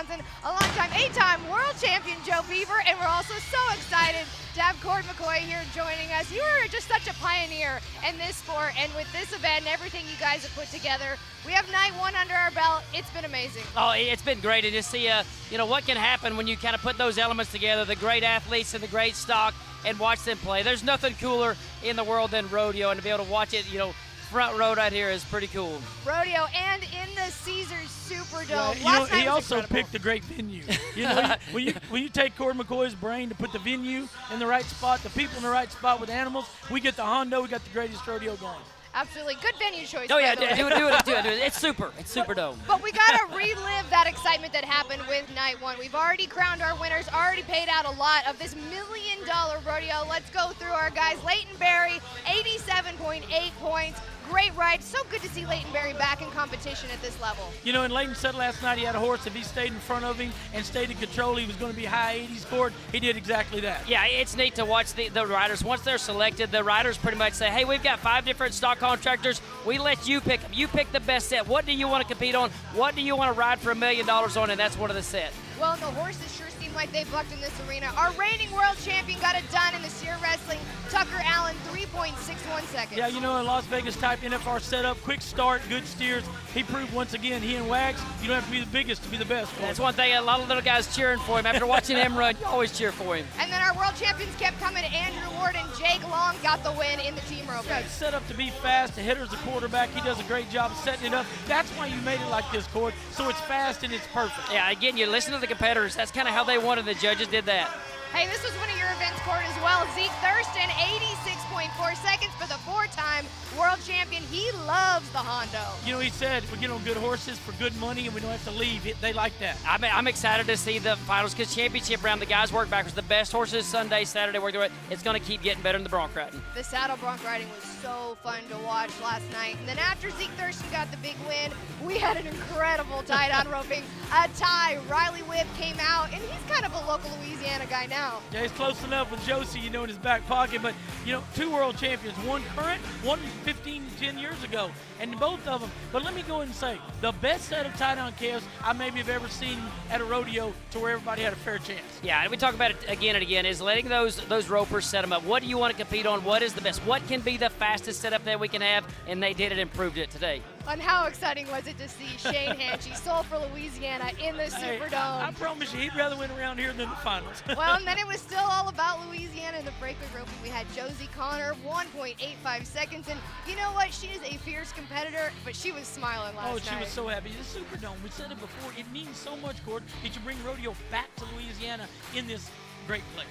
Johnson, a longtime 8-time world champion Joe Beaver, and we're also so excited to have Cord McCoy here joining us. You are just such a pioneer in this sport, and with this event and everything you guys have put together, we have night one under our belt. It's been amazing. Oh, it's been great, and to see, you know, what can happen when you kind of put those elements together, the great athletes and the great stock, and watch them play. There's nothing cooler in the world than rodeo, and to be able to watch it, you know, front row right here is pretty cool. Rodeo and in the Caesars Superdome. Yeah, he also picked a great venue. You know, when you take Cord McCoy's brain to put the venue in the right spot, the people in the right spot with animals, we get the Hondo, we got the greatest rodeo going. Absolutely. Good venue choice. Oh, yeah, do it. It's super. It's Superdome. But we got to relive that excitement that happened with night one. We've already crowned our winners, already paid out a lot of this $1 million rodeo. Let's go through our guys. Leighton Berry, 87.8 points. Great ride. So good to see Leighton Berry back in competition at this level. You know, and Leighton said last night he had a horse. If he stayed in front of him and stayed in control, he was going to be high 80s scored. He did exactly that. Yeah, it's neat to watch the riders. Once they're selected, the riders pretty much say, hey, we've got 5 different stock contractors. We let you pick them. You pick the best set. What do you want to compete on? What do you want to ride for $1 million on? And that's one of the set. Well, the horses sure seem like they bucked in this arena. Our reigning world champion got it done in the steer wrestling. Tucker Allen, 3.61 seconds. Yeah, you know, a Las Vegas type NFR setup, quick start, good steers. He proved once again, he and Wags, you don't have to be the biggest to be the best. That's one thing, a lot of little guys cheering for him. After watching him run, you always cheer for him. And then our world champions kept coming. Andrew Ward and Jake Long got the win in the team roping. Yeah, it's set up to be fast. The hitter's a quarterback. He does a great job of setting it up. That's why you made it like this, Cord. So it's fast and it's perfect. Yeah, again, you listen to the competitors. That's kind of how they wanted. The judges did that. Hey, this was one of your events, Cord, as well. Zeke Thurston, 86.4 seconds for the 4-time world champion. He loves the Hondo. You know, he said, we get on good horses for good money and we don't have to leave. They like that. I'm excited to see the finals because championship round, the guys work backwards. The best horses Sunday, Saturday work their way. It's going to keep getting better in the bronc riding. The saddle bronc riding was so fun to watch last night. And then after Zeke Thurston got the big win, we had an incredible tie-down roping. A tie. Riley Whip came out, and he's kind of a local Louisiana guy now. Yeah, he's close enough with Josie, you know, in his back pocket. But, you know, 2 world champions, one current, one 10 years ago. And both of them, but let me go ahead and say, the best set of tie-down calves I maybe have ever seen at a rodeo to where everybody had a fair chance. Yeah, and we talk about it again and again, is letting those ropers set them up. What do you want to compete on? What is the best? What can be the fastest setup that we can have? And they did it and proved it today. And how exciting was it to see Shane Hanchy, Soul for Louisiana, in the Superdome? I promise you, he'd rather win around here than the finals. Well, and then it was still all about Louisiana in the breakaway roping. We had Josie Connor, 1.85 seconds. And you know what? She is a fierce competitor, but she was smiling last night. Oh, she was so happy. The Superdome, we said it before, it means so much, Cord, that you bring rodeo back to Louisiana in this great place.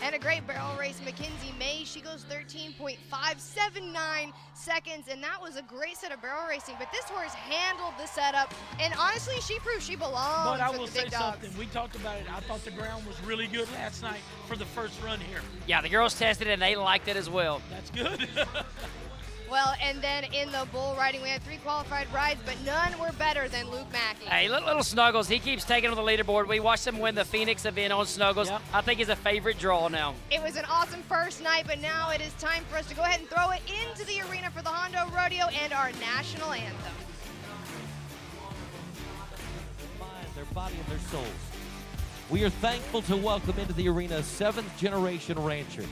And a great barrel race, Mackenzie May. She goes 13.579 seconds, and that was a great set of barrel racing. But this horse handled the setup, and honestly, she proved she belongs But I with will the say big dogs. something. We talked about it. I thought the ground was really good last night for the first run here. Yeah, the girls tested it, and they liked it as well. That's good. Well, and then in the bull riding, we had 3 qualified rides, but none were better than Luke Mackey. Hey, little Snuggles, he keeps taking on the leaderboard. We watched him win the Phoenix event on Snuggles. Yep. I think he's a favorite draw now. It was an awesome first night, but now it is time for us to go ahead and throw it into the arena for the Hondo Rodeo and our national anthem. Their body and their souls. We are thankful to welcome into the arena 7th generation rancher.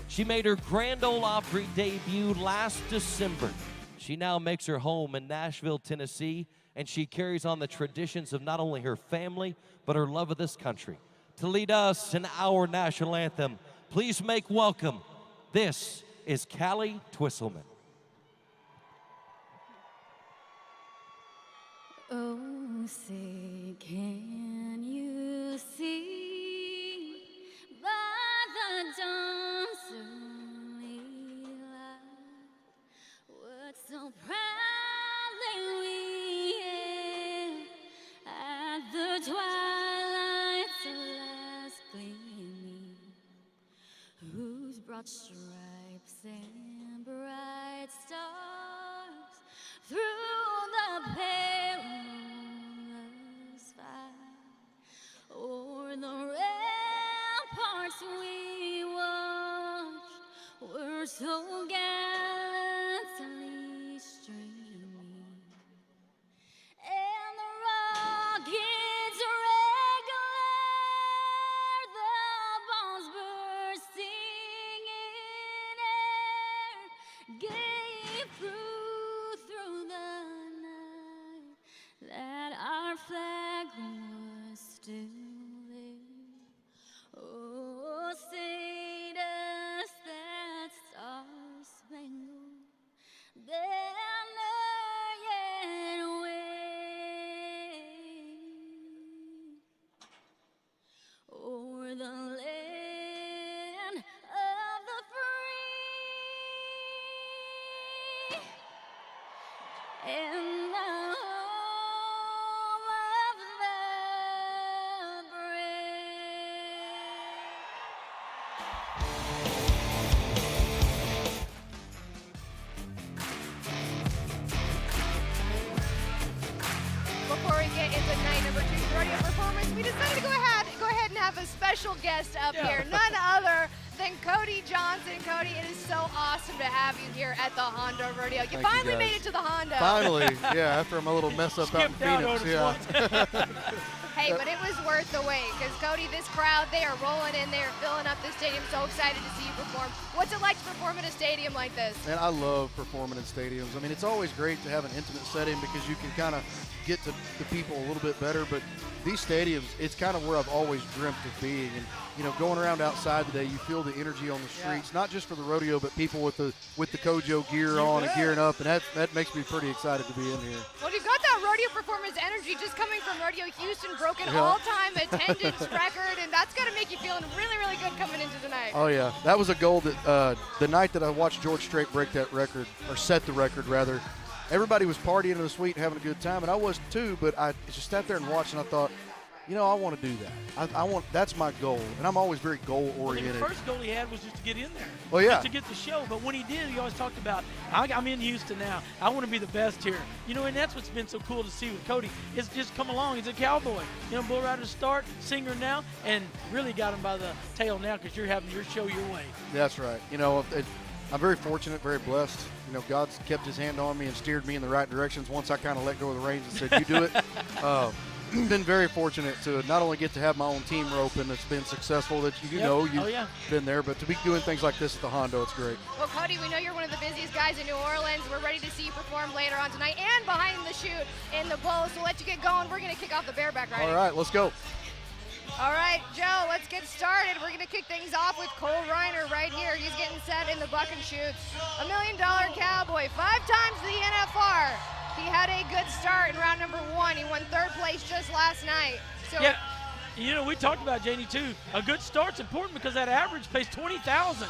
She made her Grand Ole Opry debut last December. She now makes her home in Nashville, Tennessee, and she carries on the traditions of not only her family, but her love of this country. To lead us in our national anthem, please make welcome. This is Callie Twisselman. Oh, say, can you see by the dawn's early light what so proudly we hailed at the twilight's last gleaming, whose broad stripes and bright stars through the perilous fight o'er the ramparts we watched were so gallantly streaming, and the rockets' red a special guest up here, none other than Cody Johnson. Cody, it is so awesome to have you here at the Hondo Rodeo. You finally made it to the Hondo. Finally, yeah, after my little mess up out in Phoenix. Yeah. Hey, but it was worth the wait because, Cody, this crowd, they are rolling in. They are filling up the stadium. So excited to see you perform. What's it like to perform in a stadium like this? Man, I love performing in stadiums. I mean, it's always great to have an intimate setting because you can kind of get to the people a little bit better. But these stadiums, it's kind of where I've always dreamt of being. And, you know, going around outside today, you feel the energy on the streets, not just for the rodeo, but people with the Kojo gear on and gearing up. And that makes me pretty excited to be in here. Well, you've got that rodeo performance energy just coming from Rodeo Houston, broken all-time attendance record, and that's got to make you feeling really, really good coming into tonight. Oh, yeah. That was a goal that the night that I watched George Strait break that record, or set the record, rather, everybody was partying in the suite and having a good time, and I was too, but I just sat there and watched, and I thought, you know, I want to do that. That's my goal, and I'm always very goal-oriented. The first goal he had was just to get in there. Well, yeah. Just to get the show. But when he did, he always talked about, I'm in Houston now. I want to be the best here. You know, and that's what's been so cool to see with Cody. Is just come along. He's a cowboy. You know, bull rider start, singer now, and really got him by the tail now because you're having your show your way. That's right. You know, I'm very fortunate, very blessed. You know, God's kept his hand on me and steered me in the right directions once I kind of let go of the reins and said, you do it. Been very fortunate to not only get to have my own team rope and it's been successful that you've been there, but to be doing things like this at the Hondo, it's great. Well, Cody, we know you're one of the busiest guys in New Orleans. We're ready to see you perform later on tonight and behind the chute in the bowl. So we'll let you get going. We're going to kick off the bareback riding. All right, let's go. All right, Joe, let's get started. We're going to kick things off with Cole Reiner right here. He's getting set in the buck and chutes. $1 Million Cowboy, 5 times the NFR. He had a good start in round number 1. He won 3rd place just last night. So yeah, you know, we talked about Janie too. A good start's important because that average pays $20,000.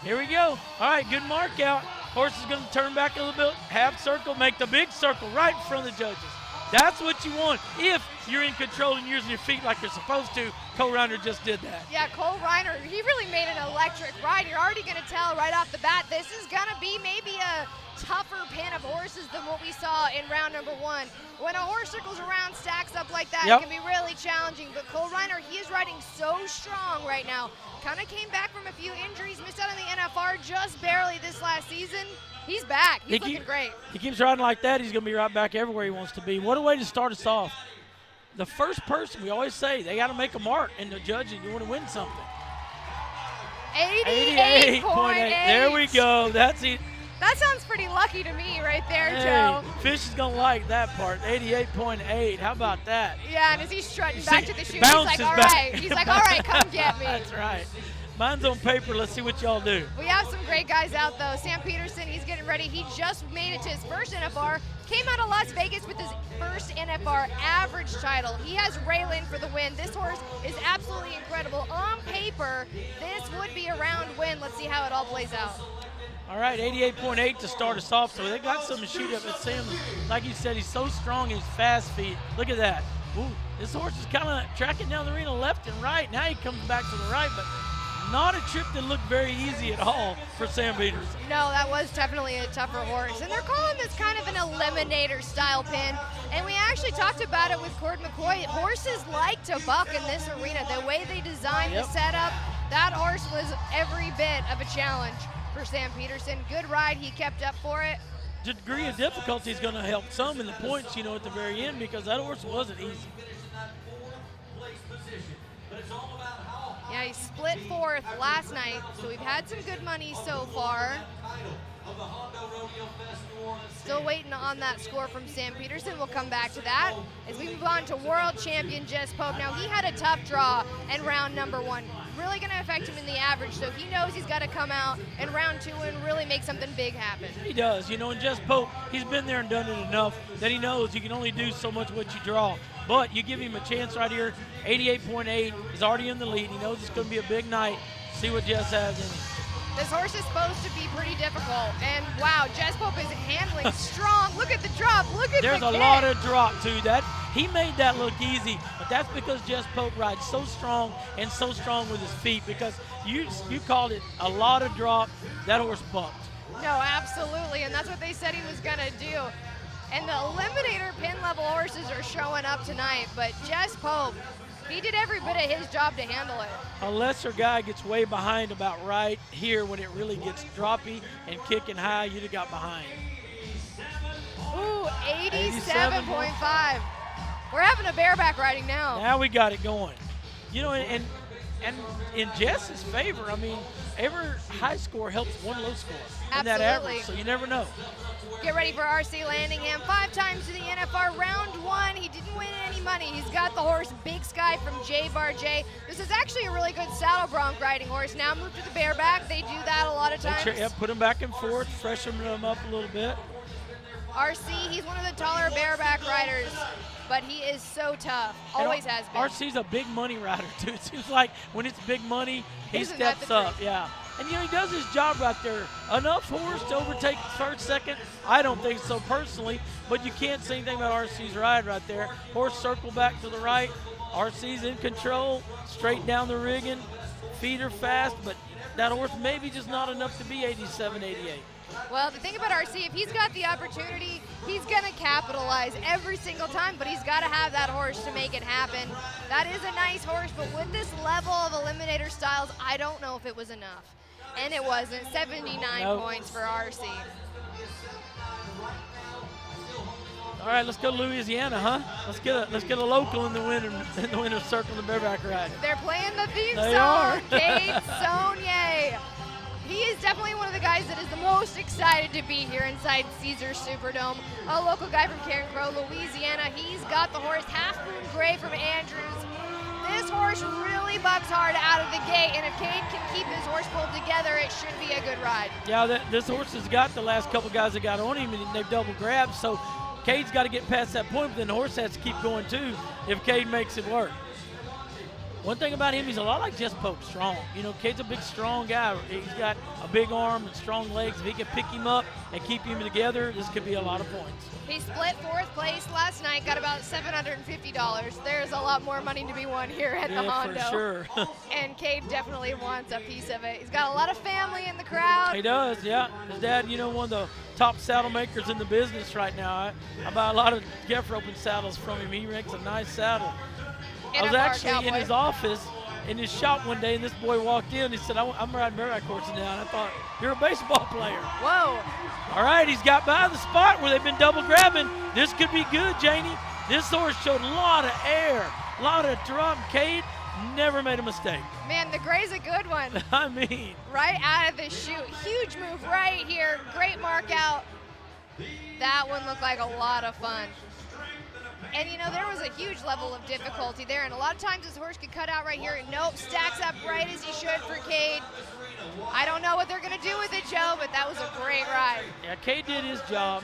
Here we go. All right, good mark out. Horse is going to turn back a little bit, half circle, make the big circle right in front of the judges. That's what you want if you're in control and using your feet like you're supposed to. Cole Reiner just did that. Yeah, Cole Reiner, he really made an electric ride. You're already going to tell right off the bat this is going to be maybe a tougher pin of horses than what we saw in round number 1. When a horse circles around, stacks up like that, it can be really challenging. But Cole Reiner, he is riding so strong right now. Kind of came back from a few injuries, missed out on the NFR just barely this last season. He's back. He's looking great. He keeps riding like that, he's going to be right back everywhere he wants to be. What a way to start us off. The first person, we always say, they got to make a mark in the judging. You want to win something. 88.8. There we go. That's it. That sounds pretty lucky to me right there, Hey, Joe. Fish is going to like that part. 88.8. How about that? Yeah, and as he's strutting You back see, to the chute, he's bounces like, all back. right. He's like, all right, come get me. That's right. Mine's on paper. Let's see what y'all do. We have some great guys out, though. Sam Peterson, he's getting ready. He just made it to his first NFR. Came out of Las Vegas with his first NFR average title. He has Raylan for the win. This horse is absolutely incredible. On paper, this would be a round win. Let's see how it all plays out. All right, 88.8 to start us off. So they got something to shoot up at Sam. Like you said, he's so strong, he's fast feet. Look at that. Ooh, this horse is kind of tracking down the arena left and right. Now he comes back to the right, but not a trip that looked very easy at all for Sam Peterson. No, that was definitely a tougher horse. And they're calling this kind of an eliminator style pin. And we actually talked about it with Cord McCoy. Horses like to buck in this arena. The way they designed the setup, that horse was every bit of a challenge for Sam Peterson. Good ride, he kept up for it. The degree of difficulty is going to help some in the points, you know, at the very end because that horse wasn't easy. Yeah, he split 4th last night, so we've had some good money so far. Still waiting on that score from Sam Peterson. We'll come back to that as we move on to world champion Jess Pope. Now, he had a tough draw in round number 1. Really going to affect him in the average, so he knows he's got to come out in round 2 and really make something big happen. He does, you know, and Jess Pope, he's been there and done it enough that he knows you can only do so much what you draw. But you give him a chance right here. 88.8 is already in the lead. He knows it's going to be a big night. See what Jess has in him. This horse is supposed to be pretty difficult. And wow, Jess Pope is handling strong. Look at the drop. Look at There's the a kick. lot of drop to that. He made that look easy, but that's because Jess Pope rides so strong and so strong with his feet because you called it a lot of drop. That horse bucked. No, absolutely, and that's what they said he was going to do. And the eliminator pin level horses are showing up tonight, but Jess Pope, He did every bit of his job to handle it. A lesser guy gets way behind about right here when it really gets droppy and kicking high, you'd have got behind. Ooh, 87.5. We're having a bareback riding now. Now we got it going. You know, and in Jess's favor, I mean, every high score helps one low score in that Absolutely. average, so you never know. Get ready for RC Landingham. 5 times to the NFR. Round 1, he didn't win any money. He's got the horse Big Sky from J Bar J. This is actually a really good saddle bronc riding horse. Now moved to the bareback. They do that a lot of times. Yeah, put him back and forth, freshen him up a little bit. RC, he's one of the taller bareback riders, but he is so tough. Always has been. RC's a big money rider, too. It seems like when it's big money, he Isn't that steps the up. truth? Yeah. And, you know, he does his job right there. Enough horse to overtake first, second? I don't think so personally, but you can't say anything about RC's ride right there. Horse circle back to the right. RC's in control, straight down the rigging. Feet are fast, but that horse maybe just not enough to be 87, 88. Well, the thing about RC, if he's got the opportunity, he's going to capitalize every single time, but he's got to have that horse to make it happen. That is a nice horse, but with this level of eliminator styles, I don't know if it was enough. And it wasn't. 79 points for RC. All right, let's go to Louisiana, huh? Let's get a local in the winner's circle in the bareback ride. They're playing the theme They song. are. Cade Saunier. He is definitely one of the guys that is the most excited to be here inside Caesars Superdome. A local guy from Karen Crow, Louisiana. He's got the horse Half Moon Gray from Andrews. This horse really bucks hard out of the gate, and if Cade can keep his horse pulled together, it should be a good ride. Yeah, this horse has got the last couple guys that got on him, and they've double grabbed, so Cade's got to get past that point, but then the horse has to keep going too if Cade makes it work. One thing about him, he's a lot like Just Pope, strong. You know, Cade's a big, strong guy. He's got a big arm and strong legs. If he can pick him up and keep him together, this could be a lot of points. He split 4th place last night, got about $750. There's a lot more money to be won here at the Hondo. Yeah, for sure. And Cade definitely wants a piece of it. He's got a lot of family in the crowd. He does, yeah. His dad, you know, one of the top saddle makers in the business right now. I buy a lot of Geoff Open saddles from him. He makes a nice saddle. I was actually in his office, in his shop one day, and this boy walked in. He said, I'm riding bareback horses now. And I thought, you're a baseball player. Whoa. All right, he's got by the spot where they've been double grabbing. This could be good, Janie. This horse showed a lot of air, a lot of drop. Cade never made a mistake. Man, the Gray's a good one. I mean. Right out of the chute. Huge move right here. Great mark out. That one looked like a lot of fun. And, you know, there was a huge level of difficulty there, and a lot of times this horse could cut out right here. Nope, stacks up right as he should for Cade. I don't know what they're going to do with it, Joe, but that was a great ride. Yeah, Cade did his job.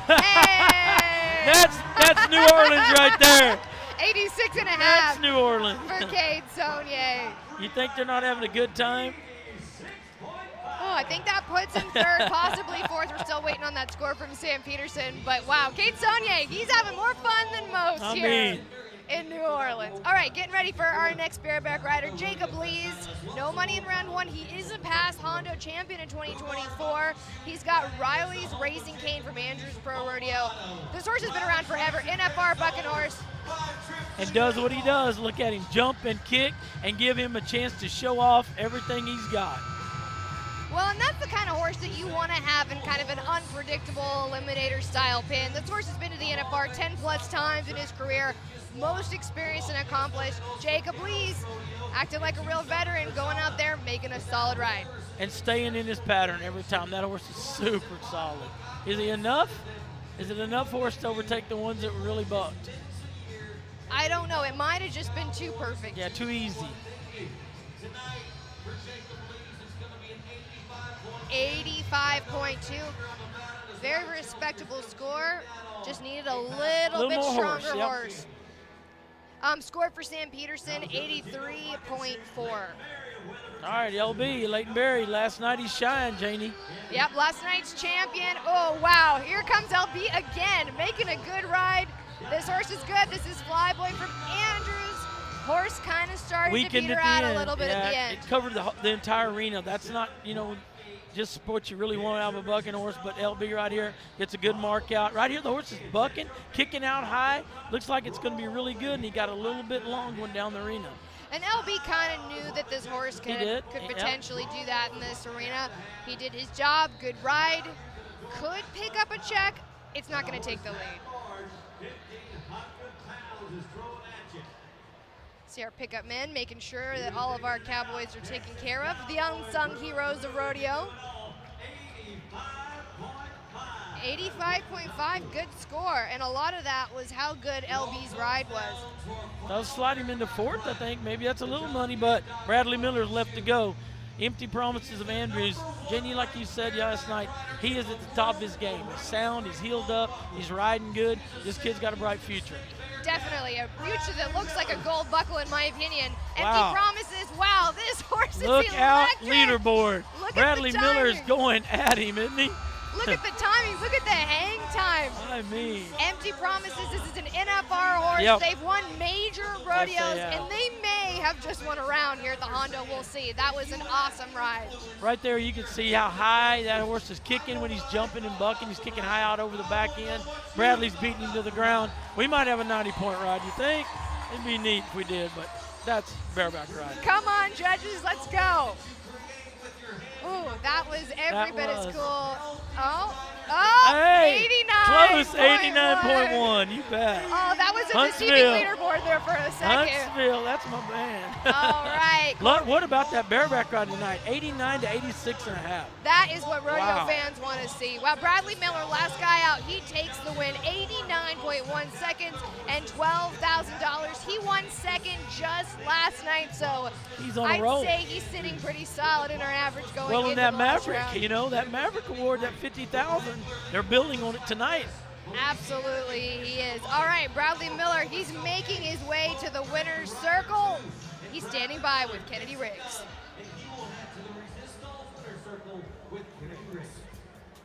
Hey! That's New Orleans right there. 86 and a That's half New Orleans. for Cade Saunier. You think they're not having a good time? Oh, I think that puts him 3rd, possibly 4th. We're still waiting on that score from Sam Peterson. But wow, Cade Saunier, he's having more fun than most here in New Orleans. All right, getting ready for our next bareback rider, Jacob Lees. No money in round 1. He is a past Hondo champion in 2024. He's got Riley's Racing Cane from Andrews Pro Rodeo. This horse has been around forever. NFR bucking horse. And does what he does. Look at him jump and kick and give him a chance to show off everything he's got. Well, and that's the kind of horse that you want to have in kind of an unpredictable eliminator style pin. This horse has been to the NFR 10 plus times in his career. Most experienced and accomplished. Jacob Lees acting like a real veteran, going out there making a solid ride. And staying in his pattern every time. That horse is super solid. Is he enough? Is it enough horse to overtake the ones that really bucked? I don't know. It might have just been too perfect. Yeah, too easy. 85.2. Very respectable score. Just needed a little bit stronger horse. Scored for Sam Peterson, 83.4. All right, LB, Leighton Berry. Last night he shined, Janie. Yep, last night's champion. Oh, wow. Here comes LB again, making a good ride. This horse is good. This is Flyboy from Andrews. Horse kind of started to peter out a little bit at the end. It covered the entire arena. That's not, you know, just what you really want out of a bucking horse. But LB right here gets a good mark out. Right here, the horse is bucking, kicking out high. Looks like it's going to be really good, and he got a little bit long one down the arena. And LB kind of knew that this horse could potentially do that in this arena. He did his job, good ride, could pick up a check. It's not going to take the lead. See our pickup men making sure that all of our cowboys are taken care of. The unsung heroes of rodeo. 85.5, good score. And a lot of that was how good LB's ride was. That'll slide him into fourth, I think. Maybe that's a little money, but Bradley Miller's left to go. Empty promises of Andrews. Jenny, like you said last night, he is at the top of his game. He's sound, he's healed up, he's riding good. This kid's got a bright future. Definitely a future that looks like a gold buckle in my opinion. Wow. Empty promises, wow, this horse is Look electric. out, leaderboard. Look Bradley at the Miller's timing. going at him, isn't he? Look at the timing, look at the hang time. I mean. Empty promises, this is an NFR horse. Yep. They've won major rodeos, have. and they may have just won a round here at the Hondo, we'll see. That was an awesome ride. Right there you can see how high that horse is kicking when he's jumping and bucking. He's kicking high out over the back end. Bradley's beating him to the ground. We might have a 90-point ride, you think? It'd be neat if we did, but that's bareback ride. Come on, judges, let's go. Ooh, that was every bit as cool. Hey, 89. close, 89.1, you bet. Oh, that was a Huntsville. deceiving leaderboard there for a second. Huntsville, that's my man. All right. Look, what about that bareback ride tonight? 89 to 86 and a half. That is what rodeo Wow. fans want to see. Well, Bradley Miller, last guy out, he takes the win, 89.1 seconds and $12,000. He won second just last night, so He's on a roll. I'd say he's sitting pretty solid in our average going Well, in into that the last Maverick, round. you know, that Maverick Award, that 50,000, they're building on it tonight. Absolutely, he is. All right, Bradley Miller, he's making his way to the winner's circle. He's standing by with Kennedy Riggs.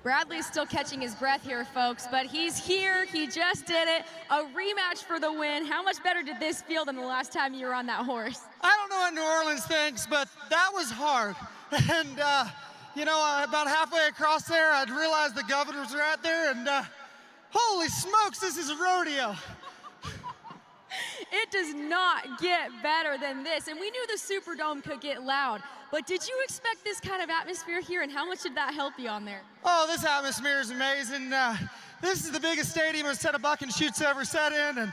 Bradley's still catching his breath here, folks, but he's here. He just did it. A rematch for the win. How much better did this feel than the last time you were on that horse? I don't know what New Orleans thinks, but that was hard. And, you know, about halfway across there, I'd realized the governors were out there, and holy smokes, this is a rodeo. It does not get better than this. And we knew the Superdome could get loud, but did you expect this kind of atmosphere here, and how much did that help you on there? Oh, this atmosphere is amazing. This is the biggest stadium a set of buck and shoots ever set in, and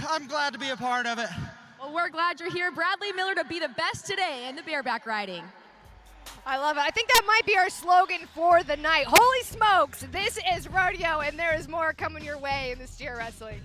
I'm glad to be a part of it. Well, we're glad you're here. Bradley Miller to be the best today in the bareback riding. I love it. I think that might be our slogan for the night. Holy smokes, this is rodeo, and there is more coming your way in the steer wrestling.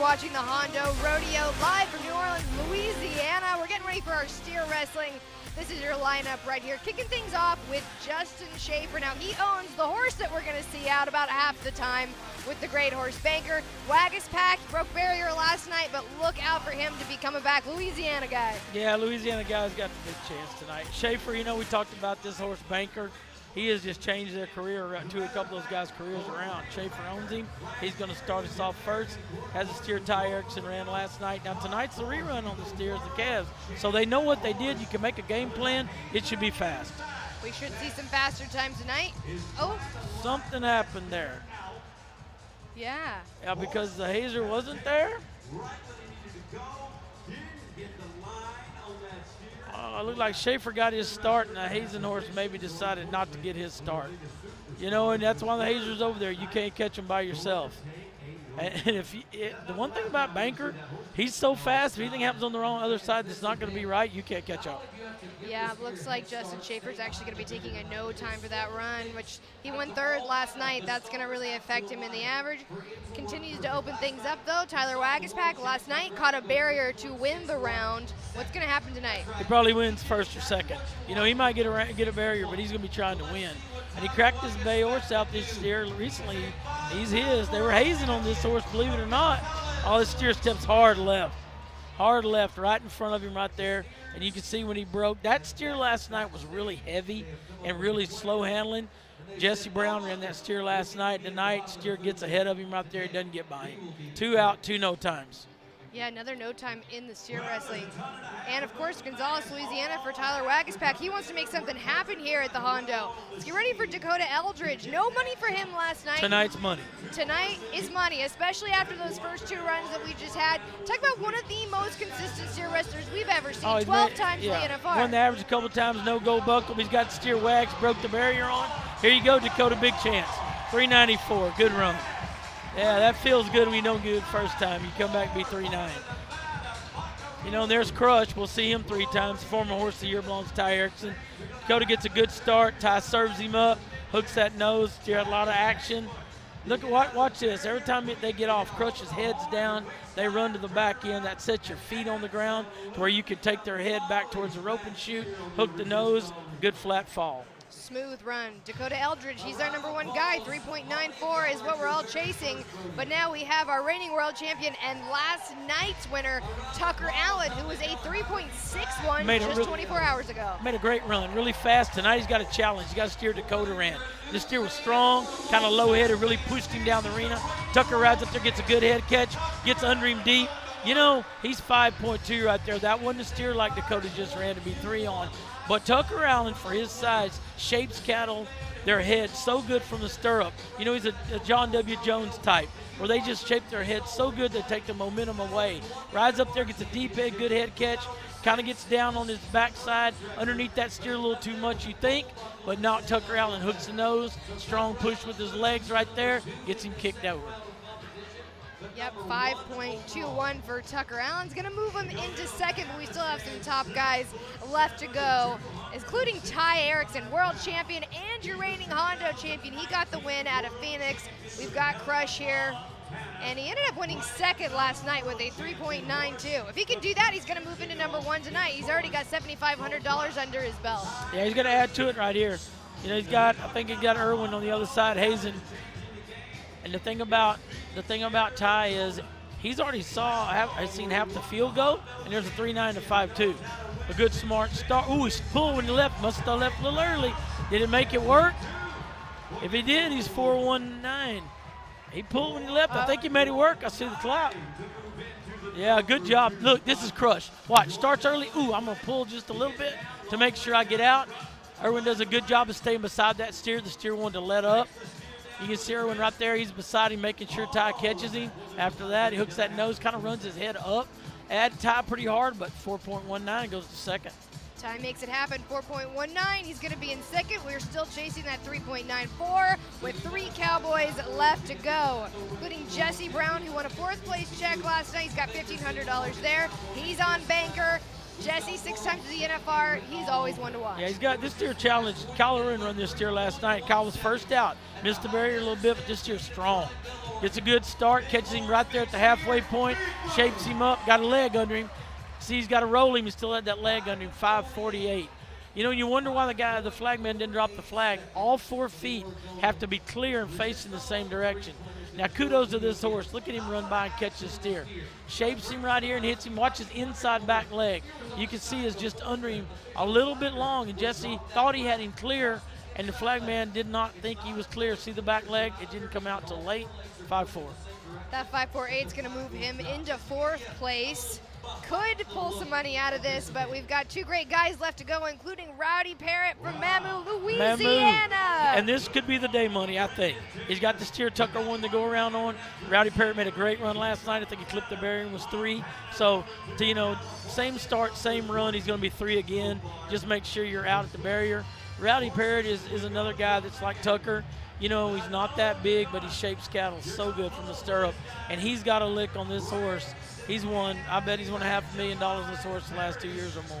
watching the Hondo Rodeo live from New Orleans, Louisiana. We're getting ready for our steer wrestling. This is your lineup right here. Kicking things off with Justin Schaefer. Now, he owns the horse that we're going to see out about half the time with the great horse Banker. Wagus Pack broke barrier last night, but look out for him to be coming back. Louisiana guy. Yeah, Louisiana guy's got a big chance tonight. Schaefer, you know, we talked about this horse Banker. He has just changed their career to a couple of those guys' careers around. Schaefer owns him. He's going to start us off first. Has a steer Ty Erickson ran last night. Now tonight's the rerun on the steers, the calves. So they know what they did. You can make a game plan. It should be fast. We should see some faster times tonight. Oh. Something happened there. Yeah. Yeah, because the hazer wasn't there. It looked like Schaefer got his start, and the hazing horse maybe decided not to get his start. You know, and that's one of the hazers over there. You can't catch them by yourself. And the one thing about Banker, he's so fast, if anything happens on the wrong other side that's not going to be right, you can't catch up. Yeah, it looks like Justin Schaefer's actually going to be taking a no time for that run, which he won third last night. That's going to really affect him in the average. Continues to open things up, though. Tyler Wagispack last night caught a barrier to win the round. What's going to happen tonight? He probably wins first or second. You know, he might get a barrier, but he's going to be trying to win. And he cracked his bay horse out this year recently. He's his. They were hazing on this horse, believe it or not. All this steer steps hard left. Hard left, right in front of him right there. And you can see when he broke. That steer last night was really heavy and really slow handling. Jesse Brown ran that steer last night. Tonight, steer gets ahead of him right there. He doesn't get by him. 2 out, 2 no times. Yeah, another no time in the steer wrestling. And, of course, Gonzales, Louisiana for Tyler Wagispack. He wants to make something happen here at the Hondo. Let's get ready for Dakota Eldridge. No money for him last night. Tonight's money. Tonight is money, especially after those first 2 runs that we just had. Talk about one of the most consistent steer wrestlers we've ever seen. 12 times in the NFR. Won the average a couple times, no gold buckle. He's got steer wags, broke the barrier on. Here you go, Dakota, big chance. 394, good run. Yeah, that feels good when you don't get it first time. You come back and be 3-9. You know, and there's Crush. We'll see him 3 times. Former horse of the year belongs to Ty Erickson. Dakota gets a good start. Ty serves him up, hooks that nose. Steer had a lot of action. Look at watch this. Every time they get off, Crush's head's down. They run to the back end. That sets your feet on the ground to where you can take their head back towards the rope and shoot, hook the nose, good flat fall. Smooth run. Dakota Eldridge, he's our #1 guy. 3.94 is what we're all chasing. But now we have our reigning world champion and last night's winner, Tucker Allen, who was a 3.61 just 24 hours ago. Made a great run, really fast. Tonight he's got a challenge. He's got a steer Dakota ran. This steer was strong, kind of low-headed, really pushed him down the arena. Tucker rides up there, gets a good head catch, gets under him deep. You know, he's 5.2 right there. That wasn't a steer like Dakota just ran to be 3 on. But Tucker Allen, for his size, shapes cattle, their head so good from the stirrup. You know, he's a John W. Jones type, where they just shape their head so good they take the momentum away. Rides up there, gets a deep head, good head catch, kind of gets down on his backside, underneath that steer a little too much, you think, but not Tucker Allen. Hooks the nose, strong push with his legs right there, gets him kicked over. Yep, 5.21 for Tucker Allen's going to move him into second, but we still have some top guys left to go, including Ty Erickson, world champion and your reigning Hondo champion. He got the win out of Phoenix. We've got Crush here, and he ended up winning second last night with a 3.92. If he can do that, he's going to move into #1 tonight. He's already got $7,500 under his belt. Yeah, he's going to add to it right here. You know, I think he's got Irwin on the other side, Hazen. And the thing about Ty is he's already seen half the field go, and there's a 3.9 to 5.2. A good smart start. Ooh, he's pulling when he left. Must have left a little early. Did it make it work? If he did, he's 4.19. He pulled when he left. I think he made it work. I see the clap. Yeah, good job. Look, this is Crush. Watch, starts early. Ooh, I'm going to pull just a little bit to make sure I get out. Irwin does a good job of staying beside that steer. The steer wanted to let up. You can see Irwin right there. He's beside him, making sure Ty catches him. After that, he hooks that nose, kind of runs his head up. Add Ty pretty hard, but 4.19 goes to second. Ty makes it happen, 4.19. He's going to be in second. We're still chasing that 3.94 with 3 Cowboys left to go, including Jesse Brown, who won a 4th place check last night. He's got $1,500 there. He's on Banker. Jesse, 6 times to the NFR. He's always one to watch. Yeah, he's got this steer challenged. Kyle Irwin run this steer last night. Kyle was first out. Missed the barrier a little bit, but this steer's strong. Gets a good start, catches him right there at the halfway point, shapes him up, got a leg under him. See, he's got to roll him. He still had that leg under him, 5:48. You know, you wonder why the flagman didn't drop the flag. All 4 feet have to be clear and facing the same direction. Now, kudos to this horse. Look at him run by and catch the steer. Shapes him right here and hits him. Watch his inside back leg. You can see it's just under him a little bit long, and Jesse thought he had him clear, and the flagman did not think he was clear. See the back leg? It didn't come out till late, 5-4. That 5.48 is going to move him into 4th place. Could pull some money out of this, but we've got 2 great guys left to go, including Rowdy Parrott from Mamou, Louisiana. And this could be the day money, I think. He's got the steer Tucker one to go around on. Rowdy Parrott made a great run last night. I think he clipped the barrier and was 3. So, same start, same run. He's going to be 3 again. Just make sure you're out at the barrier. Rowdy Parrott is another guy that's like Tucker. He's not that big, but he shapes cattle so good from the stirrup. And he's got a lick on this horse. He's won, I bet he's won $500,000 on this horse the last 2 years or more.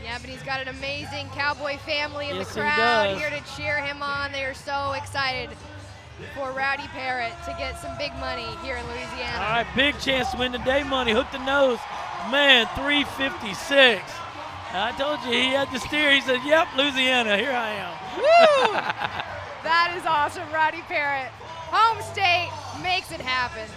Yeah, but he's got an amazing cowboy family in Yes, the he crowd does. here to cheer him on. They are so excited for Rowdy Parrott to get some big money here in Louisiana. All right, big chance to win the day money. Hook the nose. Man, 356. I told you he had the steer. He said, yep, Louisiana, here I am. Woo! That is awesome, Rowdy Parrott. Home state makes it happen.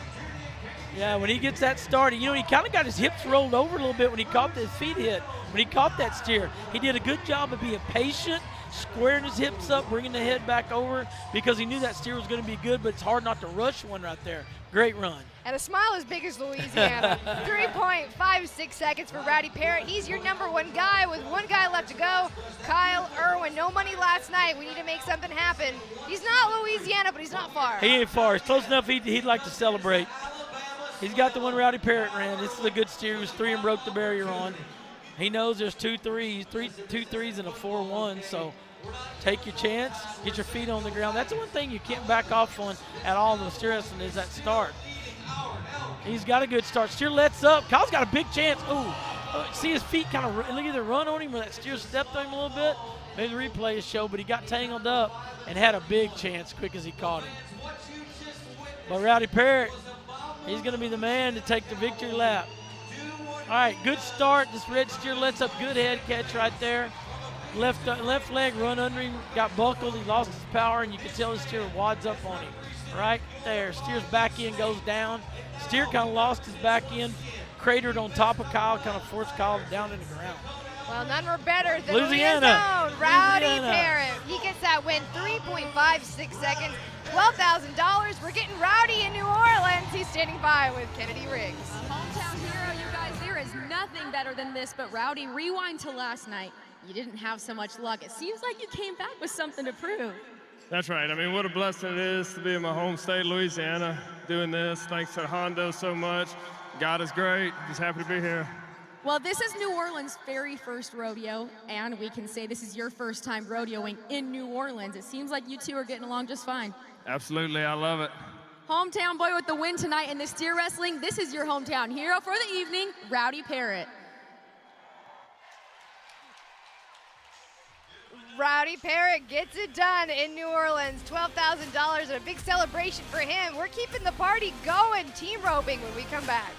Yeah, when he gets that started, he kind of got his hips rolled over a little bit when he caught his feet hit. When he caught that steer, he did a good job of being patient, squaring his hips up, bringing the head back over because he knew that steer was going to be good, but it's hard not to rush one right there. Great run. And a smile as big as Louisiana. 3.56 seconds for Rowdy Parrott. He's your #1 guy with 1 guy left to go. Kyle Irwin, no money last night. We need to make something happen. He's not Louisiana, but he's not far. He ain't far. He's close enough he'd like to celebrate. He's got the one Rowdy Parrott ran. This is a good steer. He was 3 and broke the barrier on. He knows there's 2 3s and a 4-1, so take your chance, get your feet on the ground. That's the one thing you can't back off on at all in the steer wrestling is that start. He's got a good start. Steer lets up. Kyle's got a big chance. Ooh, see his feet kind of either run on him or that steer stepped on him a little bit. Maybe the replay is show, but he got tangled up and had a big chance quick as he caught him. But Rowdy Parrott, he's going to be the man to take the victory lap. All right, good start. This red steer lets up. Good head catch right there. Left leg run under him. Got buckled. He lost his power, and you can tell the steer wads up on him. Right there. Steer's back end goes down. Steer kind of lost his back end, cratered on top of Kyle, kind of forced Kyle down in the ground. Well, none were better than Louisiana. his own Rowdy Louisiana. Parrott. He gets that win, 3.56 seconds, $12,000. We're getting Rowdy in New Orleans. He's standing by with Kennedy Riggs. Hometown hero, you guys. There is nothing better than this, but Rowdy, rewind to last night. You didn't have so much luck. It seems like you came back with something to prove. That's right. I mean, what a blessing it is to be in my home state, Louisiana, doing this. Thanks to Hondo so much. God is great. Just happy to be here. Well, this is New Orleans' very first rodeo, and we can say this is your first time rodeoing in New Orleans. It seems like you two are getting along just fine. Absolutely. I love it. Hometown boy with the win tonight in the steer wrestling. This is your hometown hero for the evening, Rowdy Parrott. Rowdy Parrott gets it done in New Orleans, $12,000 and a big celebration for him. We're keeping the party going, team roping when we come back.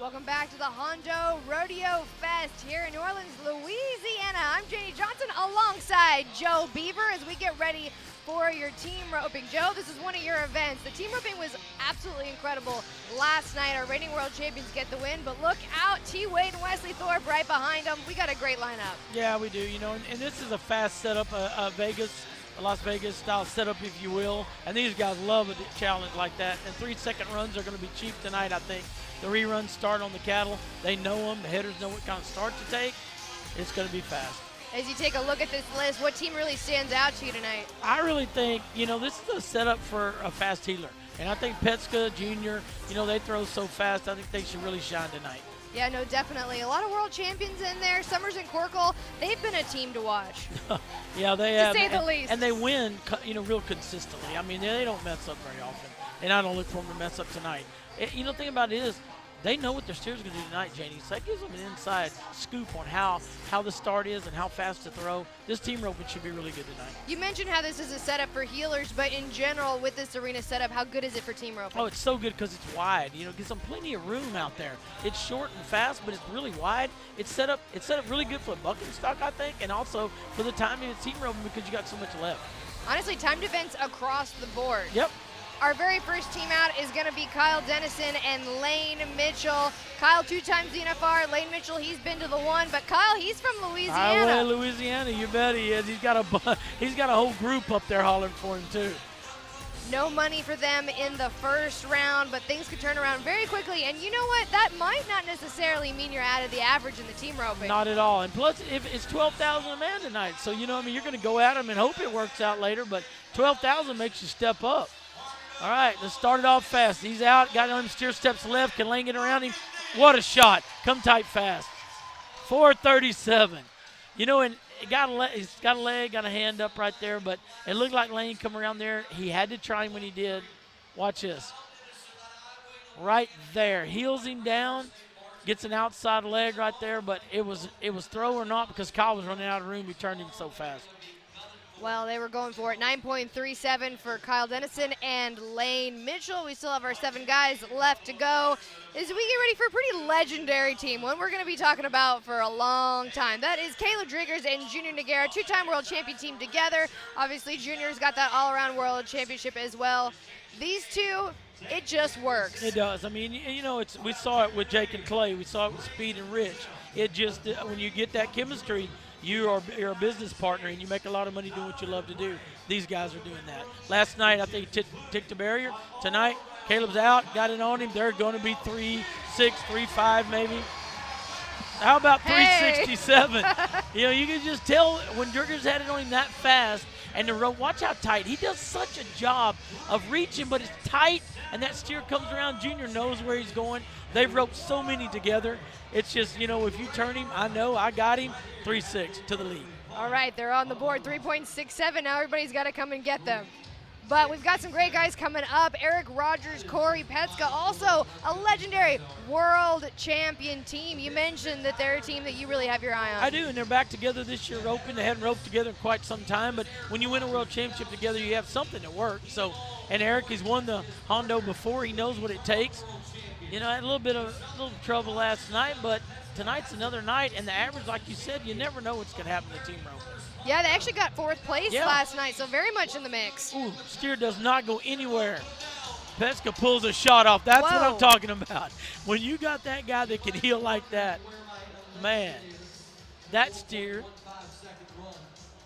Welcome back to the Hondo Rodeo Fest here in New Orleans, Louisiana. I'm Cody Johnson alongside Joe Beaver as we get ready for your team roping. Joe, this is one of your events. The team roping was absolutely incredible last night. Our reigning world champions get the win, but look out, T. Wade and Wesley Thorpe right behind them. We got a great lineup. Yeah, we do. And this is a fast setup, a Las Vegas style setup, if you will. And these guys love a challenge like that. And 3-second runs are going to be cheap tonight, I think. The reruns start on the cattle. They know them. The headers know what kind of start to take. It's going to be fast. As you take a look at this list, what team really stands out to you tonight? I really think, this is a setup for a fast healer. And I think Petska, Junior, they throw so fast. I think they should really shine tonight. Yeah, no, definitely. A lot of world champions in there. Summers and Corkle, they've been a team to watch. Yeah, they have. To say the least. And they win, real consistently. I mean, they don't mess up very often. And I don't look for them to mess up tonight. The thing about it is, they know what their steer's going to do tonight, Janie. So that gives them an inside scoop on how the start is and how fast to throw. This team roping should be really good tonight. You mentioned how this is a setup for healers, but in general, with this arena setup, how good is it for team roping? Oh, it's so good because it's wide. It gives them plenty of room out there. It's short and fast, but it's really wide. It's set up really good for bucking stock, I think, and also for the timing of team roping because you got so much left. Honestly, timed events across the board. Yep. Our very first team out is going to be Kyle Dennison and Lane Mitchell. Kyle, 2 times DNFR. Lane Mitchell, he's been to the 1, but Kyle, he's from Louisiana. Highway, Louisiana, you bet he is. He's got a whole group up there hollering for him too. No money for them in the first round, but things could turn around very quickly. And you know what? That might not necessarily mean you're out of the average in the team roping. Not at all. And plus, if it's 12,000 a man tonight, so you're going to go at him and hope it works out later. But 12,000 makes you step up. All right, let's start it off fast. He's out, got him steer steps left, can Lane get around him? What a shot. Come tight fast. 437. And he's got a leg, got a hand up right there, but it looked like Lane come around there. He had to try him when he did. Watch this. Right there. Heels him down, gets an outside leg right there, but it was throw or not because Kyle was running out of room. He turned him so fast. Well, they were going for it. 9.37 for Kyle Dennison and Lane Mitchell. We still have our 7 guys left to go as we get ready for a pretty legendary team, one we're going to be talking about for a long time. That is Caleb Driggers and Junior Noguera, 2-time world champion team together. Obviously, Junior's got that all-around world championship as well. These two, it just works. It does. I mean, we saw it with Jake and Clay. We saw it with Speed and Rich. It just, when you get that chemistry, you're a business partner, and you make a lot of money doing what you love to do. These guys are doing that. Last night, I think he ticked the barrier. Tonight, Caleb's out, got it on him. They're going to be 3-6, 3-5 maybe. How about 367? You can just tell when Driggers had it on him that fast, and the rope, watch how tight. He does such a job of reaching, but it's tight, and that steer comes around. Junior knows where he's going. They've roped so many together. It's just, if you turn him, I know, I got him, 3-6 to the lead. All right, they're on the board, 3.67. Now everybody's got to come and get them. But we've got some great guys coming up. Eric Rogers, Corey Petska, also a legendary world champion team. You mentioned that they're a team that you really have your eye on. I do, and they're back together this year roping. They hadn't roped together in quite some time, but when you win a world championship together, you have something that works. So, and Eric has won the Hondo before. He knows what it takes. Had a little trouble last night, but tonight's another night, and the average, like you said, you never know what's going to happen to team roping. Yeah, they actually got 4th place last night, so very much in the mix. Ooh, steer does not go anywhere. Petska pulls a shot off. That's what I'm talking about. When you got that guy that can heel like that, man, that steer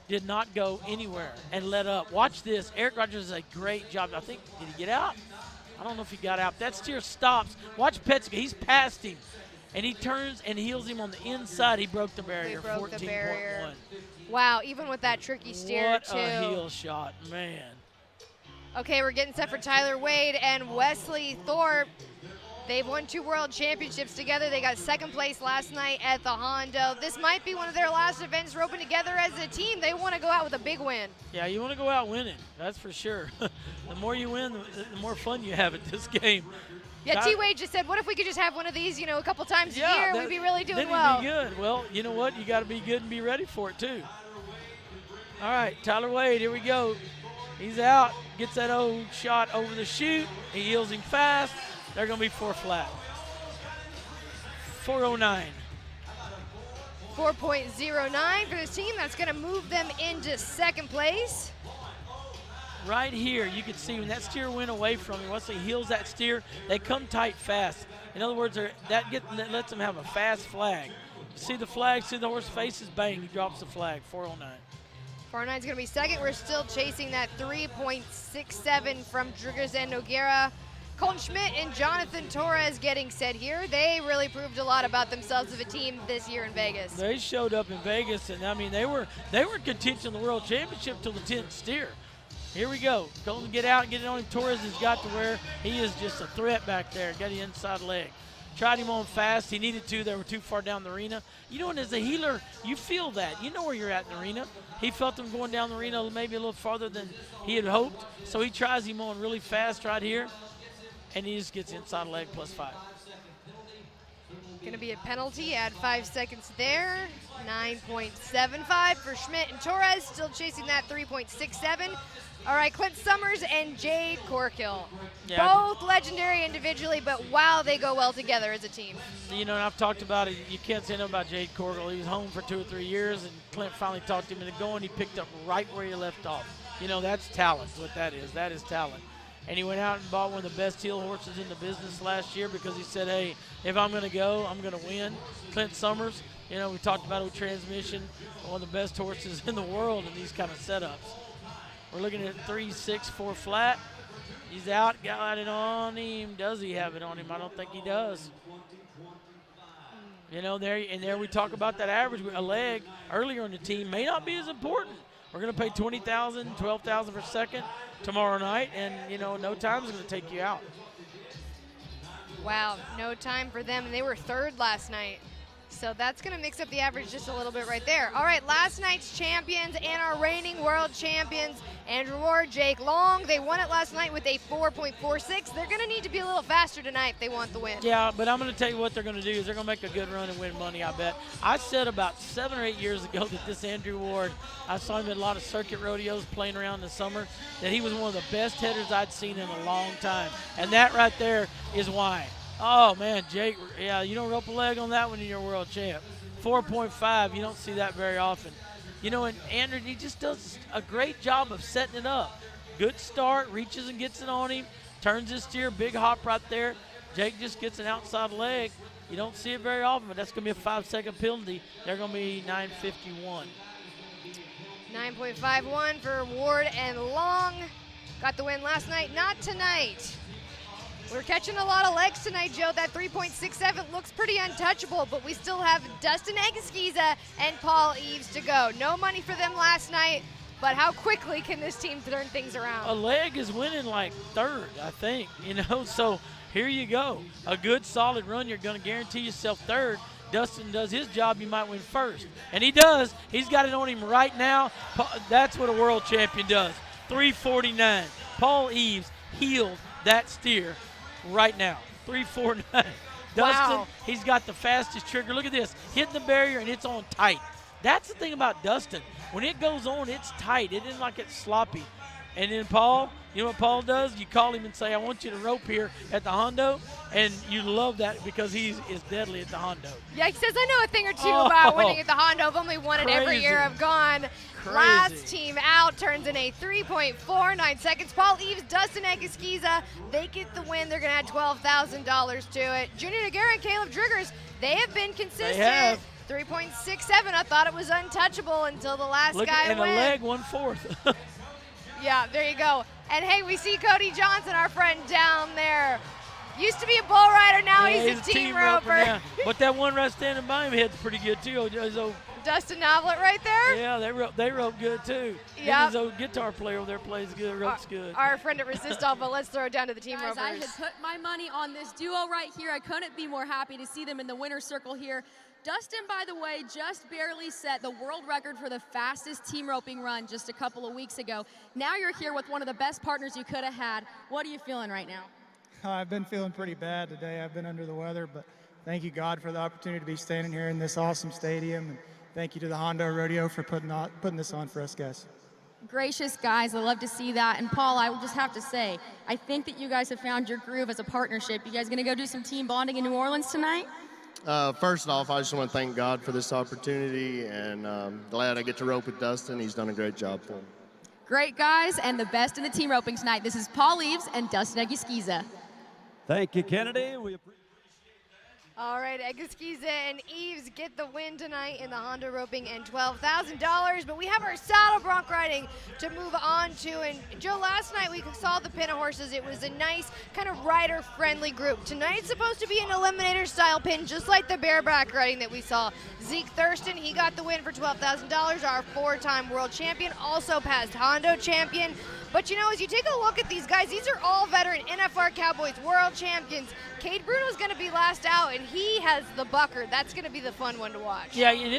did not go anywhere and let up. Watch this. Eric Rogers does a great job. I think, did he get out? I don't know if he got out. That steer stops. Watch Petska. He's past him. And he turns and heels him on the inside. He broke the barrier, 14.1. Wow, even with that tricky steer, What a heel shot, man. Okay, we're getting set for Tyler Wade and Wesley Thorpe. They've won 2 world championships together. They got 2nd place last night at the Hondo. This might be one of their last events roping together as a team. They want to go out with a big win. Yeah, you want to go out winning. That's for sure. The more you win, the more fun you have at this game. Yeah, T-Wade just said, what if we could just have one of these, a couple times a year? We'd be really doing well. Then it'd be good. Well, you know what? You got to be good and be ready for it, too. All right, Tyler Wade, here we go. He's out, gets that old shot over the chute. He heels him fast. They're going to be 4 flat. 4:09. 4.09 for this team. That's going to move them into second place. Right here, you can see when that steer went away from him, once he heels that steer, they come tight fast. In other words, that lets them have a fast flag. See the flag, see the horse faces, bang, he drops the flag, 4:09. 4:09 is going to be second. We're still chasing that 3.67 from Driggers and Noguera. Colton Schmidt and Jonathan Torres getting set here. They really proved a lot about themselves as a team this year in Vegas. They showed up in Vegas, and I mean, they were in contention of the World Championship till the 10th steer. Here we go. Colton get out and get it on him. Torres has got to where he is just a threat back there. Got the inside leg. Tried him on fast. He needed to. They were too far down the arena. You know, and as a healer, you feel that. You know where you're at in the arena. He felt him going down the arena maybe a little farther than he had hoped. So he tries him on really fast right here. And he just gets inside leg +5. Going to be a penalty. Add 5 seconds there. 9.75 for Schmidt and Torres. Still chasing that 3.67. All right, Clint Summers and Jade Corkill. Yeah. Both legendary individually, but wow, they go well together as a team. You know, and I've talked about it. You can't say no about Jade Corkill. He was home for 2 or 3 years, and Clint finally talked him into going. He picked up right where he left off. You know, that's talent, what that is. That is talent. And he went out and bought one of the best heel horses in the business last year because he said, hey, if I'm going to go, I'm going to win. Clint Summers, you know, we talked about it with transmission, one of the best horses in the world in these kind of setups. We're looking at 3-6-4 flat. He's out, got it on him. Does he have it on him? I don't think he does. You know, there we talk about that average. A leg earlier in the team may not be as important. We're going to pay $20,000, $12,000 per second tomorrow night, and, you know, no time is going to take you out. Wow, no time for them, and they were third last night. So that's going to mix up the average just a little bit right there. All right, last night's champions and our reigning world champions, Andrew Ward, Jake Long. They won it last night with a 4.46. They're going to need to be a little faster tonight if they want the win. Yeah, but I'm going to tell you what they're going to do is they're going to make a good run and win money, I bet. I said about 7 or 8 years ago that this Andrew Ward, I saw him at a lot of circuit rodeos playing around in the summer, that he was one of the best headers I'd seen in a long time. And that right there is why. Oh, man, Jake, yeah, you don't rope a leg on that one and you're world champ. 4.5, you don't see that very often. You know, and Andrew, he just does a great job of setting it up. Good start, reaches and gets it on him, turns his steer, big hop right there. Jake just gets an outside leg. You don't see it very often, but that's going to be a 5-second penalty. They're going to be 9.51. 9.51 for Ward and Long. Got the win last night, not tonight. We're catching a lot of legs tonight, Joe. That 3.67 looks pretty untouchable, but we still have Dustin Egeskiza and Paul Eves to go. No money for them last night, but how quickly can this team turn things around? A leg is winning like third, I think, you know, so here you go. A good, solid run, you're going to guarantee yourself third. Dustin does his job, you might win first. And he does. He's got it on him right now. That's what a world champion does. 349. Paul Eves healed that steer right now. 349. Dustin, wow. He's got the fastest trigger. Look at this. Hitting the barrier, and it's on tight. That's the thing about Dustin. When it goes on, it's tight. It isn't like it's sloppy. And then Paul, you know what Paul does? You call him and say, I want you to rope here at the Hondo. And you love that because he is deadly at the Hondo. Yeah, he says, I know a thing or two about winning at the Hondo. I've only won it every year I've gone. Crazy. Last team out turns in a 3.49 seconds. Paul Eves, Dustin Egeskiza, they get the win. They're going to add $12,000 to it. Junior Noguera and Caleb Driggers, they have been consistent. They have. 3.67. I thought it was untouchable until the last guy and went. a leg 1/4. Yeah, there you go. And hey, we see Cody Johnson, our friend down there. Used to be a bull rider, now Yeah, he's a team roper. now. But that one right standing by him hits pretty good too. His old, Dustin Novlet right there. yeah, they rope good too. Yep. And his old guitar player over there plays good, ropes good. Our friend at Resistol, but let's throw it down to the team Guys, ropers. I had put my money on this duo right here. I couldn't be more happy to see them in the winner's circle here. Dustin, by the way, just barely set the world record for the fastest team roping run just a couple of weeks ago. Now you're here with one of the best partners you could have had. What are you feeling right now? I've been feeling pretty bad today. I've been under the weather, but thank you, God, for the opportunity to be standing here in this awesome stadium. And thank you to the Hondo Rodeo for putting this on for us guys. Gracious guys, I love to see that. And Paul, I would just have to say, I think that you guys have found your groove as a partnership. You guys gonna go do some team bonding in New Orleans tonight? First off, I just want to thank God for this opportunity, and glad I get to rope with Dustin. He's done a great job for me. Great guys, and the best in the team roping tonight. This is Paul Eves and Dustin Egiskiza. Thank you, Kennedy. All right, Egiskiza and Eves get the win tonight in the Hondo roping and $12,000. But we have our saddle bronc riding to move on to. And Joe, last night we saw the pin of horses. It was a nice kind of rider-friendly group. Tonight's supposed to be an eliminator-style pin, just like the bareback riding that we saw. Zeke Thurston, he got the win for $12,000. Our 4-time world champion, also passed Hondo champion. But you know, as you take a look at these guys, these are all veteran NFR Cowboys world champions. Cade Bruno's going to be last out, and he has the bucker. That's going to be the fun one to watch. Yeah, and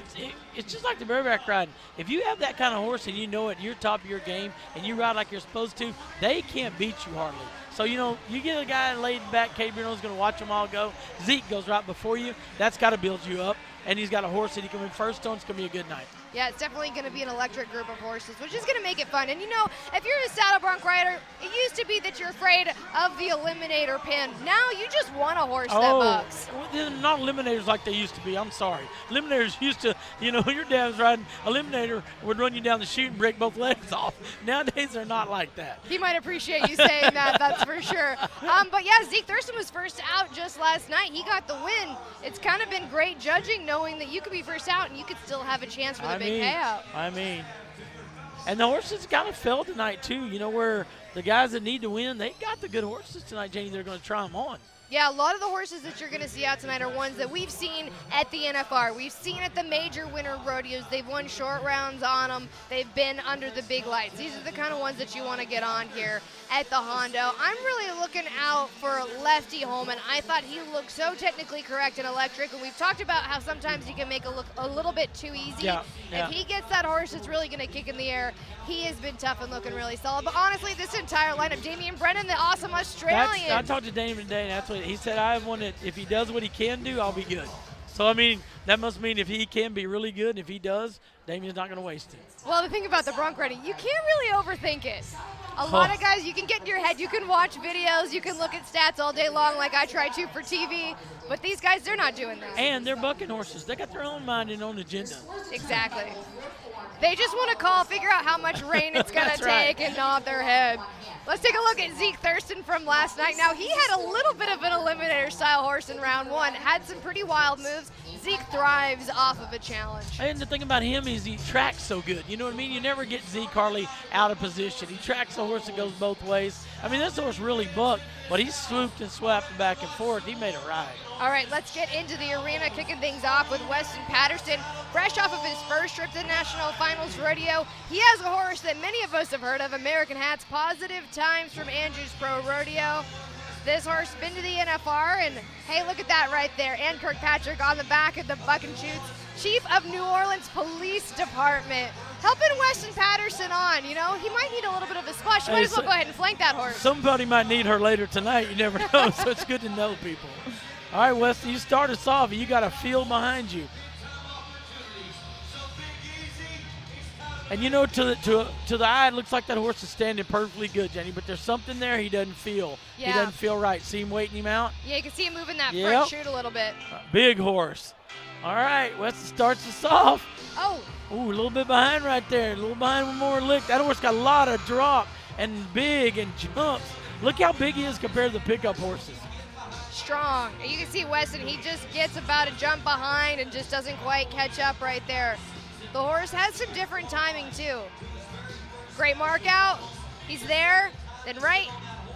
it's just like the bareback riding. If you have that kind of horse and you know it, you're top of your game, and you ride like you're supposed to, they can't beat you hardly. So, you know, you get a guy laid back, Cade Bruno's going to watch them all go. Zeke goes right before you. That's got to build you up. And he's got a horse that he can win first on. It's going to be a good night. Yeah, it's definitely going to be an electric group of horses, which is going to make it fun. And, you know, if you're a saddle bronc rider, it used to be that you're afraid of the eliminator pin. Now you just want a horse that bucks. Well, they're not eliminators like they used to be. I'm sorry. Eliminators used to, you know, your dad was riding eliminator would run you down the chute and break both legs off. Nowadays, they're not like that. He might appreciate you saying that, that's for sure. But, yeah, Zeke Thurston was first out just last night. He got the win. It's kind of been great judging, knowing that you could be first out and you could still have a chance for the big payout. And the horses kind of fell tonight, too. You know, where the guys that need to win, they got the good horses tonight, Janie. They're going to try them on. Yeah, a lot of the horses that you're going to see out tonight are ones that we've seen at the NFR. We've seen at the major winter rodeos. They've won short rounds on them. They've been under the big lights. These are the kind of ones that you want to get on here at the Hondo. I'm really looking out for Lefty Holman. I thought he looked so technically correct and electric, and we've talked about how sometimes he can make it look a little bit too easy. Yeah. If he gets that horse that's really going to kick in the air, he has been tough and looking really solid. But honestly, this entire lineup, Damian Brennan, the awesome Australian. I talked to Damian today, and that's what he said. I have one that if he does what he can do, I'll be good. So, I mean, that must mean if he can be really good, if he does, Damian's not going to waste it. Well, the thing about the bronc riding, you can't really overthink it. A lot of guys, you can get in your head, you can watch videos, you can look at stats all day long like I try to for TV, but these guys, they're not doing that. And they're bucking horses. They got their own mind and own agenda. Exactly. They just want to call, figure out how much rain it's going to take, and nod their head. Let's take a look at Zeke Thurston from last night. Now, he had a little bit of an eliminator-style horse in round one, had some pretty wild moves. Zeke thrives off of a challenge. And the thing about him is he tracks so good. You know what I mean? You never get Zeke hardly out of position. He tracks a horse that goes both ways. I mean, this horse really bucked, but he swooped and swapped back and forth. He made a ride. All right, let's get into the arena, kicking things off with Weston Patterson. Fresh off of his first trip to the National Finals Rodeo, he has a horse that many of us have heard of, American Hats, Positive Times from Andrews Pro Rodeo. This horse has been to the NFR, and hey, look at that right there. Ann Kirkpatrick on the back of the Buck and Shoots, Chief of New Orleans Police Department, helping Weston Patterson on. You know, he might need a little bit of a splash. You might as well go ahead and flank that horse. Somebody might need her later tonight. You never know, so it's good to know people. All right, Weston, you start us off. You got a field behind you. And you know, to the eye, it looks like that horse is standing perfectly good, Jenny, but there's something there he doesn't feel. Yeah. He doesn't feel right. See him waiting him out? Yeah, you can see him moving that front shoot a little bit. Big horse. All right, Weston starts us off. Oh. Ooh, a little bit behind right there. A little behind, one more lick. That horse got a lot of drop and big and jumps. Look how big he is compared to the pickup horses. Strong. You can see Weston, he just gets about a jump behind and just doesn't quite catch up right there. The horse has some different timing too. Great mark out. He's there. Then right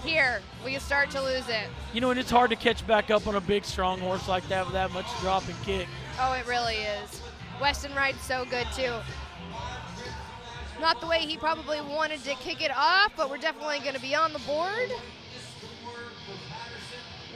here, we start to lose it. You know, and it's hard to catch back up on a big, strong horse like that with that much drop and kick. Oh, it really is. Weston rides so good too. Not the way he probably wanted to kick it off, but we're definitely going to be on the board.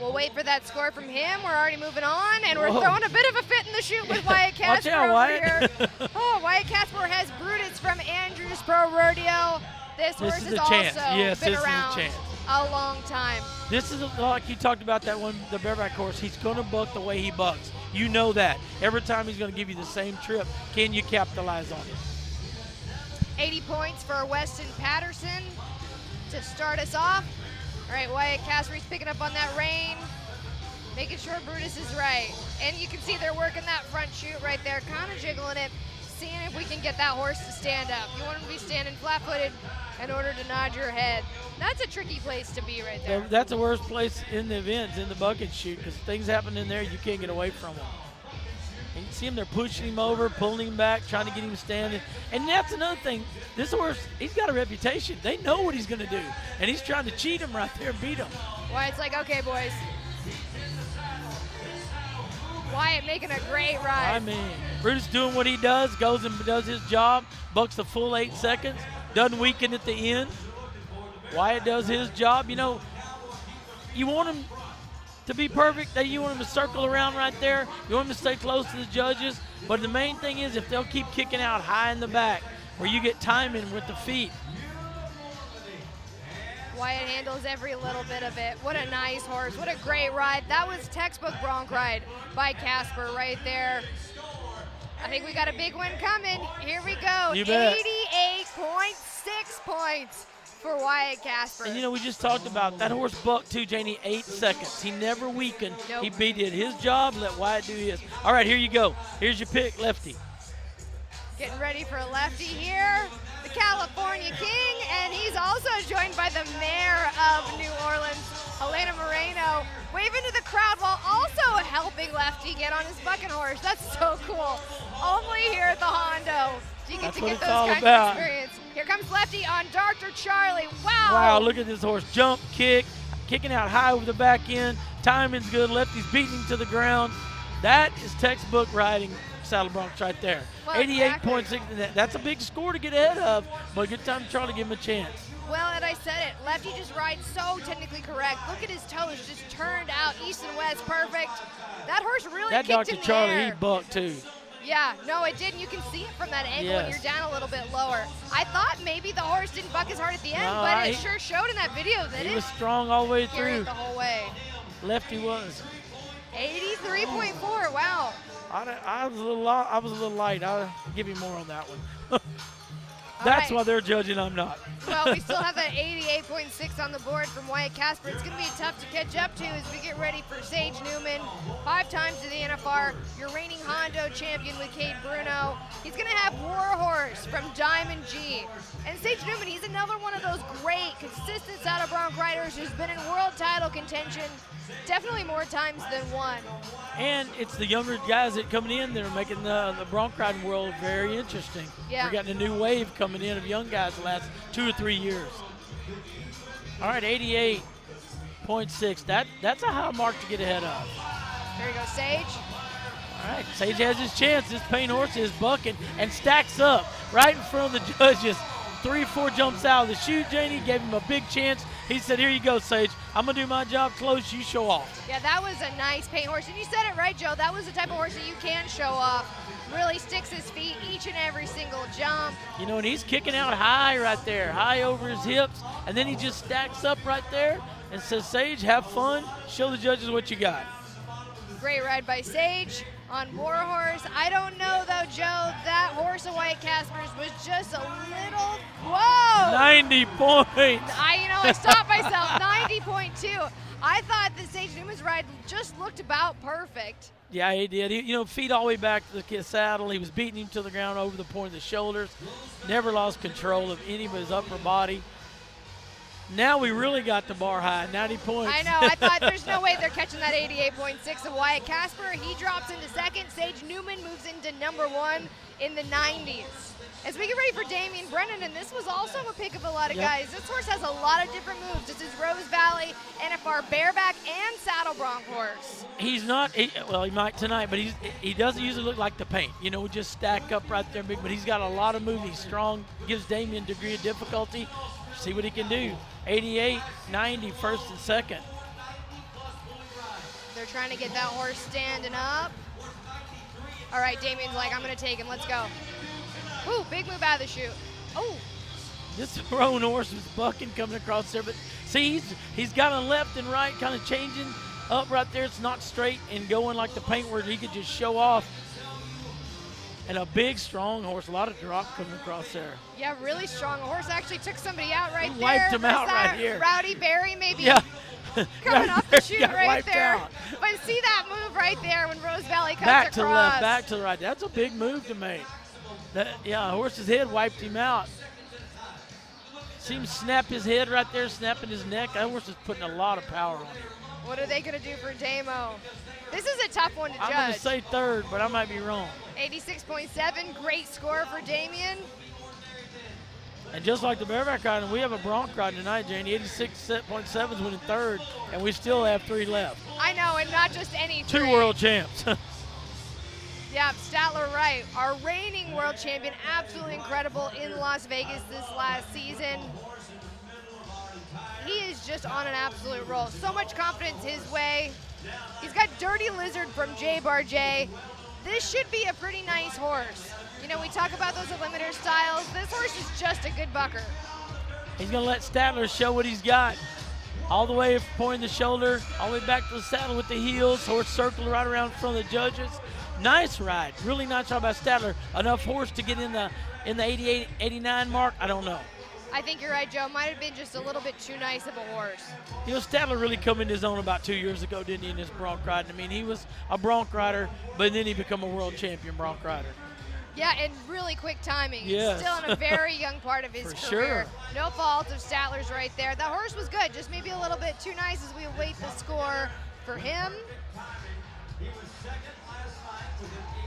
We'll wait for that score from him. We're already moving on, and we're throwing a bit of a fit in the chute with Wyatt Casper over here. Oh, Wyatt Casper has Brutus from Andrews Pro Rodeo. This horse has also been around a long time. This is like you talked about that one, the bareback horse. He's going to buck the way he bucks. You know that. Every time he's going to give you the same trip. Can you capitalize on it? 80 points for Weston Patterson to start us off. All right, Wyatt Casper, he's picking up on that rein. Making sure Brutus is right. And you can see they're working that front chute right there, kind of jiggling it, seeing if we can get that horse to stand up. You want him to be standing flat-footed in order to nod your head. That's a tricky place to be right there. That's the worst place in the events, in the bucket chute, because things happen in there you can't get away from them. And you see him, they're pushing him over, pulling him back, trying to get him standing. And that's another thing. This horse, he's got a reputation. They know what he's going to do. And he's trying to cheat him right there, beat him. Wyatt's like, okay, boys. Wyatt making a great ride. I mean, Brutus doing what he does, goes and does his job, bucks the full 8 seconds, doesn't weaken at the end. Wyatt does his job. You know, you want him to be perfect, you want him to circle around right there. You want him to stay close to the judges. But the main thing is if they'll keep kicking out high in the back where you get timing with the feet. Wyatt handles every little bit of it. What a nice horse. What a great ride. That was textbook bronc ride by Casper right there. I think we got a big one coming. Here we go. You bet. 88.6 points for Wyatt Casper. And you know, we just talked about that horse bucked too, Janie, 8 seconds. He never weakened. Nope. He did his job, let Wyatt do his. All right, here you go. Here's your pick, Lefty. Getting ready for Lefty here, the California King, and he's also joined by the mayor of New Orleans, Elena Moreno, waving to the crowd while also helping Lefty get on his bucking horse. That's so cool. Only here at the Hondo do you get That's to what get it's those all kinds about. of experience. Here comes Lefty on Dr. Charlie. Wow. Wow, look at this horse. Jump, kick, kicking out high over the back end. Timing's good. Lefty's beating him to the ground. That is textbook riding saddle broncs right there. Well, 88.6. That's a big score to get ahead of, but good time to try to give him a chance. Well, and I said it, Lefty just rides so technically correct. Look at his toes just turned out east and west, perfect. That horse really That kicked Dr. in Charlie, the he air. bucked too. Yeah, no, it did. And you can see it from that angle when Yes. you're down a little bit lower. I thought maybe the horse didn't buck as hard at the end, No, but it sure showed in that video that He it was strong all the way carried through. the whole way. Lefty was. 83.4, wow. I was a little light. I'll give you more on that one. That's right. why they're judging. I'm not. Well, we still have that 88.6 on the board from Wyatt Casper. It's going to be tough to catch up to as we get ready for Sage Newman. 5 times to the NFR, your reigning Hondo champion with Cade Bruno. He's going to have Warhorse from Diamond G. And Sage Newman, he's another one of those great, consistent saddle bronc riders who's been in world title contention definitely more times than one. And it's the younger guys that coming in that are making the bronc riding world very interesting. Yeah. We're getting a new wave coming in of young guys the last 2 or 3 years. All right, 88.6. That's a high mark to get ahead of. There you go, Sage. All right, Sage has his chance. This paint horse is bucking and stacks up right in front of the judges. 3 or 4 jumps out of the chute. Janie gave him a big chance. He said, here you go, Sage. I'm going to do my job close. You show off. Yeah, that was a nice paint horse. And you said it right, Joe. That was the type of horse that you can show off. Really sticks his feet each and every single jump. You know, and he's kicking out high right there, high over his hips. And then he just stacks up right there and says, Sage, have fun. Show the judges what you got. Great ride by Sage on Warhorse. I don't know, though, Joe. That horse of Wyatt Casper's was just a little, whoa! 90 points. I stopped myself, 90.2. I thought the Sage Newman's ride just looked about perfect. Yeah, he did. Feet all the way back to the saddle. He was beating him to the ground over the point of the shoulders. Never lost control of any of his upper body. Now we really got the bar high, 90 points. I know. I thought there's no way they're catching that 88.6 of Wyatt Casper. He drops into second. Sage Newman moves into number 1 in the 90s. As we get ready for Damian Brennan, and this was also a pick of a lot of guys. This horse has a lot of different moves. This is Rose Valley, NFR bareback, and saddle bronc horse. He's not, he might tonight, but he doesn't usually look like the paint. We just stack up right there big, but he's got a lot of moves. He's strong, gives Damian a degree of difficulty. See what he can do. 88, 90, first and second. They're trying to get that horse standing up. All right, Damian's like, I'm going to take him. Let's go. Ooh, big move out of the chute. Oh. This roan horse was bucking coming across there, but see, he's got a left and right kind of changing up right there. It's not straight and going like the paint where he could just show off. And a big, strong horse, a lot of drop coming across there. Yeah, really strong. The horse actually took somebody out right there. Wiped him Was out that right here. Rowdy Berry, maybe? Yeah. coming off the chute got right wiped there. out. But see that move right there when Rose Valley cuts Back across. to the left, back to the right. That's a big move to make. Horse's head wiped him out. See him snap his head right there, snapping his neck. That horse is putting a lot of power on him. What are they going to do for Damo? This is a tough one to judge. I'm going to say third, but I might be wrong. 86.7, great score for Damien. And just like the Bareback riding, we have a bronc riding tonight, Janie. 86.7 is winning third, and we still have 3 left. I know, and not just any 2 3. world champs. Yep, Statler right. Our reigning world champion, absolutely incredible in Las Vegas this last season. He is just on an absolute roll. So much confidence his way. He's got Dirty Lizard from J Bar J. This should be a pretty nice horse. You know, we talk about those limiter styles. This horse is just a good bucker. He's going to let Statler show what he's got. All the way pointing the shoulder, all the way back to the saddle with the heels. Horse circling right around in front of the judges. Nice ride. Really nice job by Statler. Enough horse to get in the 88, 89 mark? I don't know. I think you're right, Joe. Might have been just a little bit too nice of a horse. You know, Statler really come into his own about 2 years ago, didn't he, in this bronc riding? I mean, he was a bronc rider, but then he became a world champion bronc rider. Yeah, and really quick timing. Yes. Still in a very young part of his For career. sure. No fault of Statler's right there. The horse was good, just maybe a little bit too nice as we await the score for him.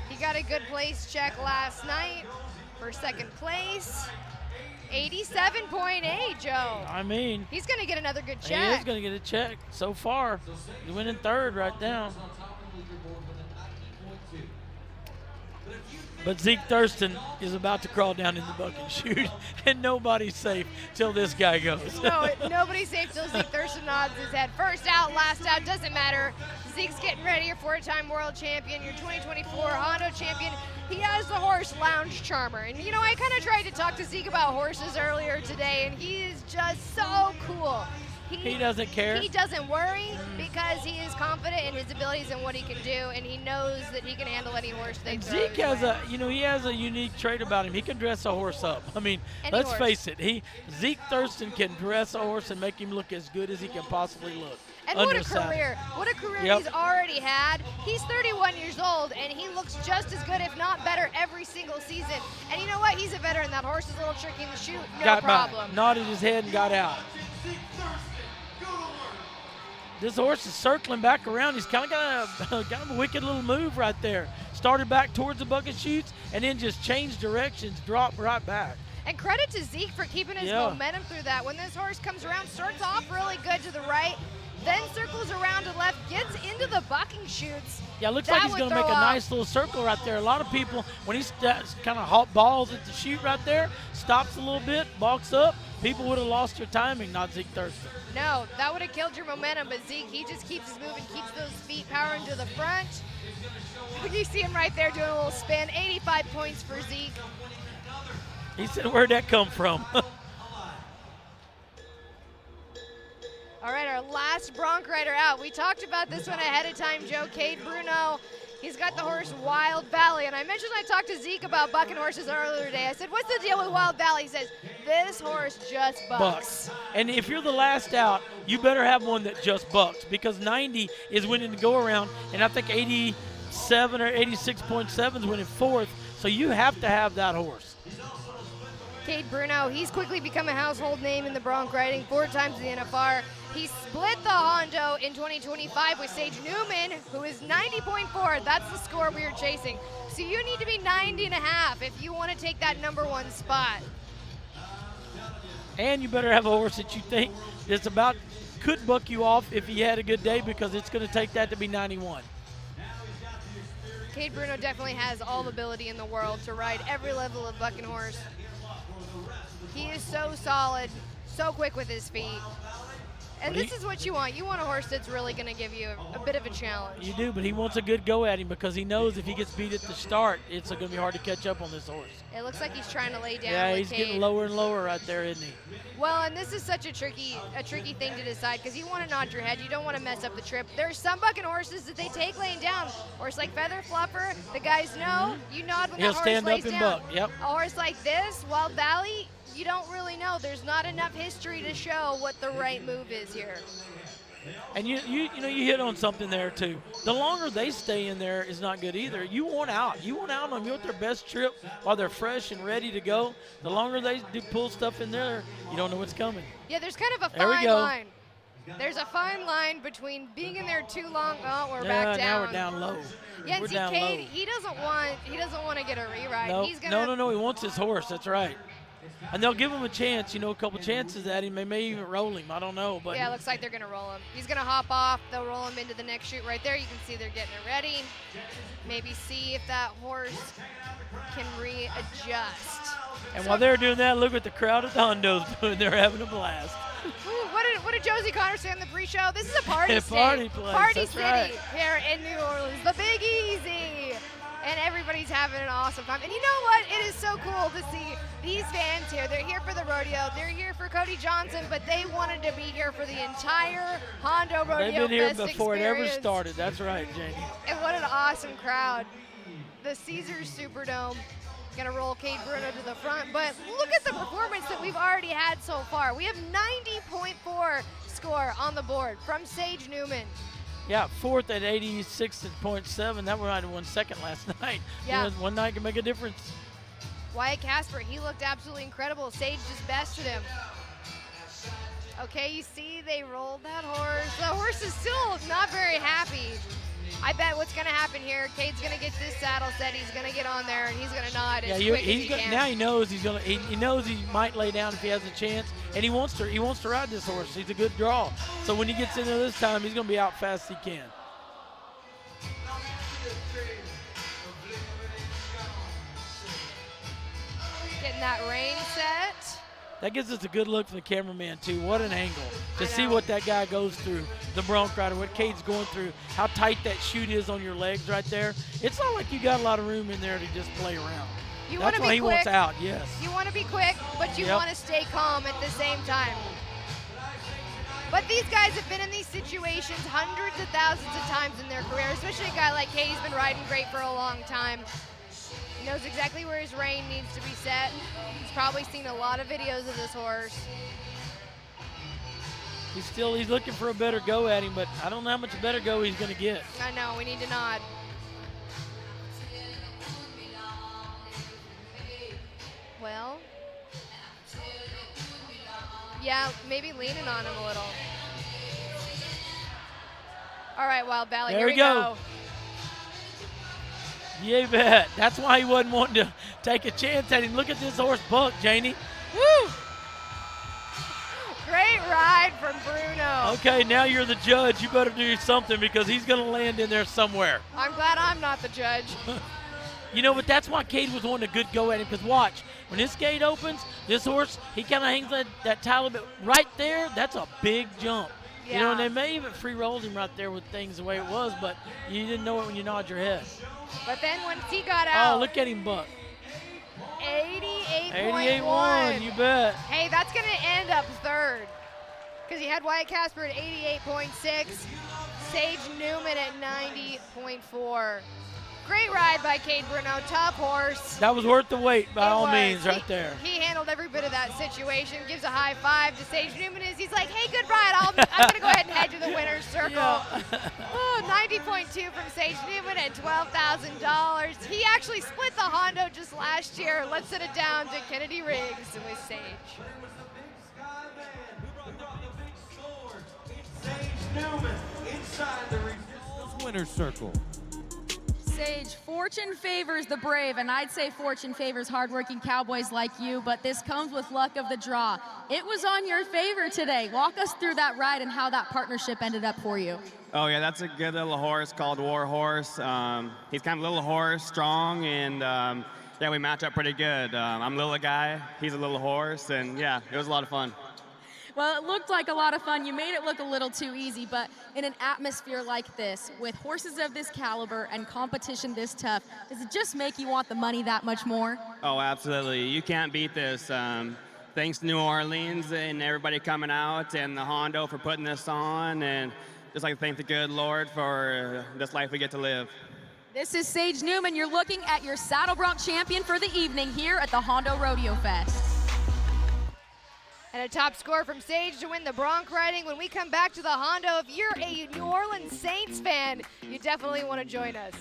He got a good place check last night for second place. 87.8, Joe. I mean, he's going to get another good he check. is going to get a check so far. He's winning third right now. But Zeke Thurston is about to crawl down in the bucket chute, and nobody's safe till this guy goes. No, nobody's safe till Zeke Thurston nods his head. First out, last out, doesn't matter. Zeke's getting ready, your 4-time world champion, your 2024 Hondo champion. He has the horse Lounge Charmer. And you know, I kind of tried to talk to Zeke about horses earlier today, and he is just so cool. He doesn't care. He doesn't worry because he is confident in his abilities and what he can do, and he knows that he can handle any horse they throw Zeke his way. he has a unique trait about him. He can dress a horse up. I mean, Any let's horse. face it. Zeke Thurston can dress a horse and make him look as good as he can possibly look. And what a Underside. career. What a career Yep. he's already had. He's 31 years old, and he looks just as good, if not better, every single season. And you know what? He's a veteran. That horse is a little tricky in the chute. No Got problem. by, nodded his head and got out. This horse is circling back around. He's kind of got a wicked little move right there. Started back towards the bucket chutes and then just changed directions, dropped right back. And credit to Zeke for keeping his momentum through that. When this horse comes around, starts off really good to the right, then circles around to left, gets into the bucking chutes. Yeah, looks like he's going to make a nice little circle right there. A lot of people, when he kind of hot balls at the chute right there, stops a little bit, balks up, people would have lost their timing, not Zeke Thurston. No, that would have killed your momentum, but Zeke, he just keeps his moving, keeps those feet powering to the front. You see him right there doing a little spin. 85 points for Zeke. He said, where'd that come from? All right, our last bronc rider out. We talked about this one ahead of time, Joe. Cade Bruno, he's got the horse Wild Valley. And I mentioned I talked to Zeke about bucking horses earlier today. I said, what's the deal with Wild Valley? He says, this horse just bucks. And if you're the last out, you better have one that just bucks, because 90 is winning to go around, and I think 87 or 86.7 is winning fourth. So you have to have that horse. Cade Bruno, he's quickly become a household name in the bronc riding, 4 times the NFR. He split the Hondo in 2025 with Sage Newman, who is 90.4. That's the score we are chasing. So you need to be 90.5 if you want to take that #1 spot. And you better have a horse that you think is about could buck you off if he had a good day, because it's going to take that to be 91. Cade Bruno definitely has all the ability in the world to ride every level of bucking horse. He is so solid, so quick with his feet. And this is what you want. You want a horse that's really going to give you a bit of a challenge. You do, but he wants a good go at him, because he knows if he gets beat at the start, it's going to be hard to catch up on this horse. It looks like he's trying to lay down Yeah, with he's Cade. getting lower and lower right there, isn't he? Well, and this is such a tricky thing to decide, because you want to nod your head. You don't want to mess up the trip. There's some bucking horses that they take laying down. Horse like Feather Fluffer, the guys know. You nod when He'll that horse stand lays up and down. buck, yep. A horse like this, Wild Valley, you don't really know. There's not enough history to show what the right move is here. And you hit on something there too. The longer they stay in there is not good either. You want out. You want out on them. You want their best trip while they're fresh and ready to go. The longer they do pull stuff in there, you don't know what's coming. Yeah, there's kind of a There we fine go. line. There's a fine line between being in there too long. Oh, we're back down. Now we're down low. Yeah, We're and see, down Cade, low. he doesn't want to get a reride. No, He's gonna no. He wants his horse. That's right. And they'll give him a chance, a couple chances at him. They may even roll him. I don't know. But yeah, it looks like they're going to roll him. He's going to hop off. They'll roll him into the next chute right there. You can see they're getting it ready. Maybe see if that horse can readjust. And while they're doing that, look what the crowd at the Hondo's doing. They're having a blast. Ooh, what did Josie Connor say on the pre-show? This is a party state. Party place, Party that's city right. here in New Orleans. The Big Easy. And everybody's having an awesome time. And you know what? It is so cool to see these fans here. They're here for the rodeo. They're here for Cody Johnson, but they wanted to be here for the entire Hondo Rodeo They've been here Fest before it ever experience. started. That's right, Jamie. And what an awesome crowd. The Caesars Superdome. Gonna roll Cade Bruno to the front, but look at the performance that we've already had so far. We have 90.4 score on the board from Sage Newman. Yeah, fourth at 86.7. That might have won second last night. Yeah. One night can make a difference. Wyatt Casper, he looked absolutely incredible. Sage just bested him. Okay, you see they rolled that horse. The horse is still not very happy. I bet what's going to happen here, Cade's going to get this saddle set. He's going to get on there, and he's going to nod as quick as he can. Now he knows he knows he might lay down if he has a chance, and he wants to ride this horse. He's a good draw. So when he gets in there this time, he's going to be out fast as he can. Getting that rein set. That gives us a good look from the cameraman, too. What an angle to see what that guy goes through, the bronc rider, what Cade's going through, how tight that chute is on your legs right there. It's not like you got a lot of room in there to just play around. You That's why he wants out, yes. You want to be quick, but you want to stay calm at the same time. But these guys have been in these situations hundreds of thousands of times in their career, especially a guy like Cade. He's been riding great for a long time. He knows exactly where his rein needs to be set. He's probably seen a lot of videos of this horse. He's looking for a better go at him, but I don't know how much better go he's going to get. I know, we need to nod. Well, yeah, maybe leaning on him a little. All right, Wild Valley, There here we we go. You bet. That's why he wasn't wanting to take a chance at him. Look at this horse buck, Janie. Woo! Great ride from Bruno. Okay, now you're the judge. You better do something because he's going to land in there somewhere. I'm glad I'm not the judge. But that's why Cade was wanting a good go at him because watch, when this gate opens, this horse, he kind of hangs that tie a little bit. Right there, that's a big jump. Yeah. And they may even free-rolled him right there with things the way it was, but you didn't know it when you nod your head. But then once he got out. Oh, look at him buck. 88.1. 88.1, you bet. Hey, that's going to end up third because he had Wyatt Casper at 88.6, Sage Newman at 90.4. Great ride by Cade Bruno, tough horse. That was worth the wait by all means right He- there. He handled every bit of that situation, gives a high five to Sage Newman as he's like, hey, good ride. I'm going to go ahead and head to the winner's circle. Oh, 90.2 from Sage Newman at $12,000. He actually split the Hondo just last year. Let's sit it down to Kennedy Riggs with Sage. Winner's circle. Sage, fortune favors the brave, and I'd say fortune favors hardworking cowboys like you, but this comes with luck of the draw. It was on your favor today. Walk us through that ride and how that partnership ended up for you. Oh, yeah, that's a good little horse called War Horse. He's kind of a little horse, strong, and yeah, we match up pretty good. I'm a little guy, he's a little horse, and yeah, it was a lot of fun. Well, it looked like a lot of fun. You made it look a little too easy, but in an atmosphere like this, with horses of this caliber and competition this tough, does it just make you want the money that much more? Oh, absolutely. You can't beat this. Thanks to New Orleans and everybody coming out and the Hondo for putting this on, and just like to thank the good Lord for this life we get to live. This is Sage Newman. You're looking at your Saddle Bronc champion for the evening here at the Hondo Rodeo Fest. and a top score from Sage to win the bronc riding. When we come back to the Hondo, if you're a New Orleans Saints fan, you definitely want to join us.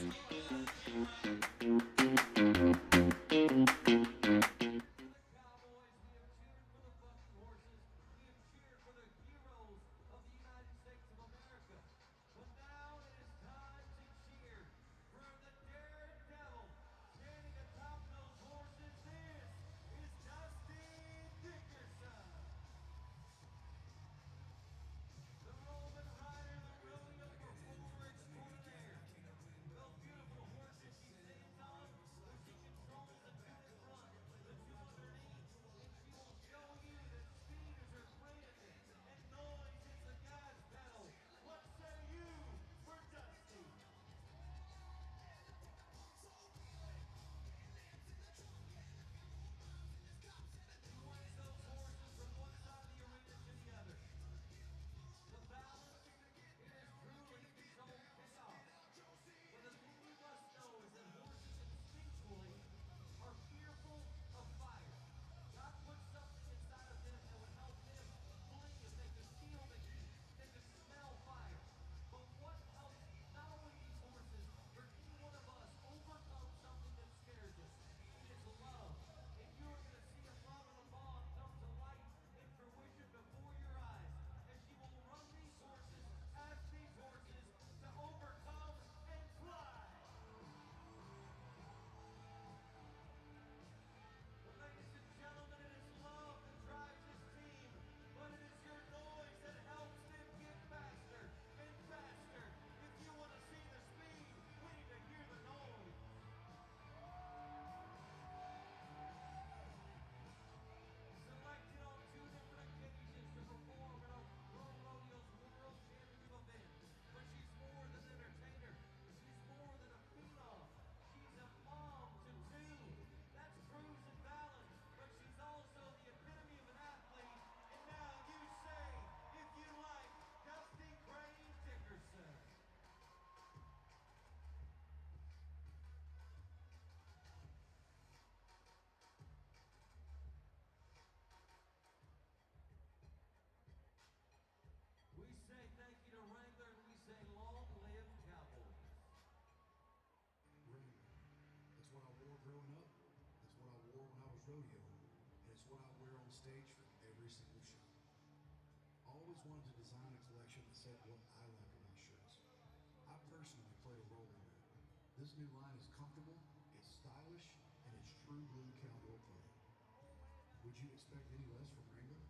Rodeo, and it's what I wear on stage for every single show. I always wanted to design a collection that said what I like about shirts. I personally played a role in that. This new line is comfortable, it's stylish, and it's true blue cowboy clothing. Would you expect any less from Wrangler?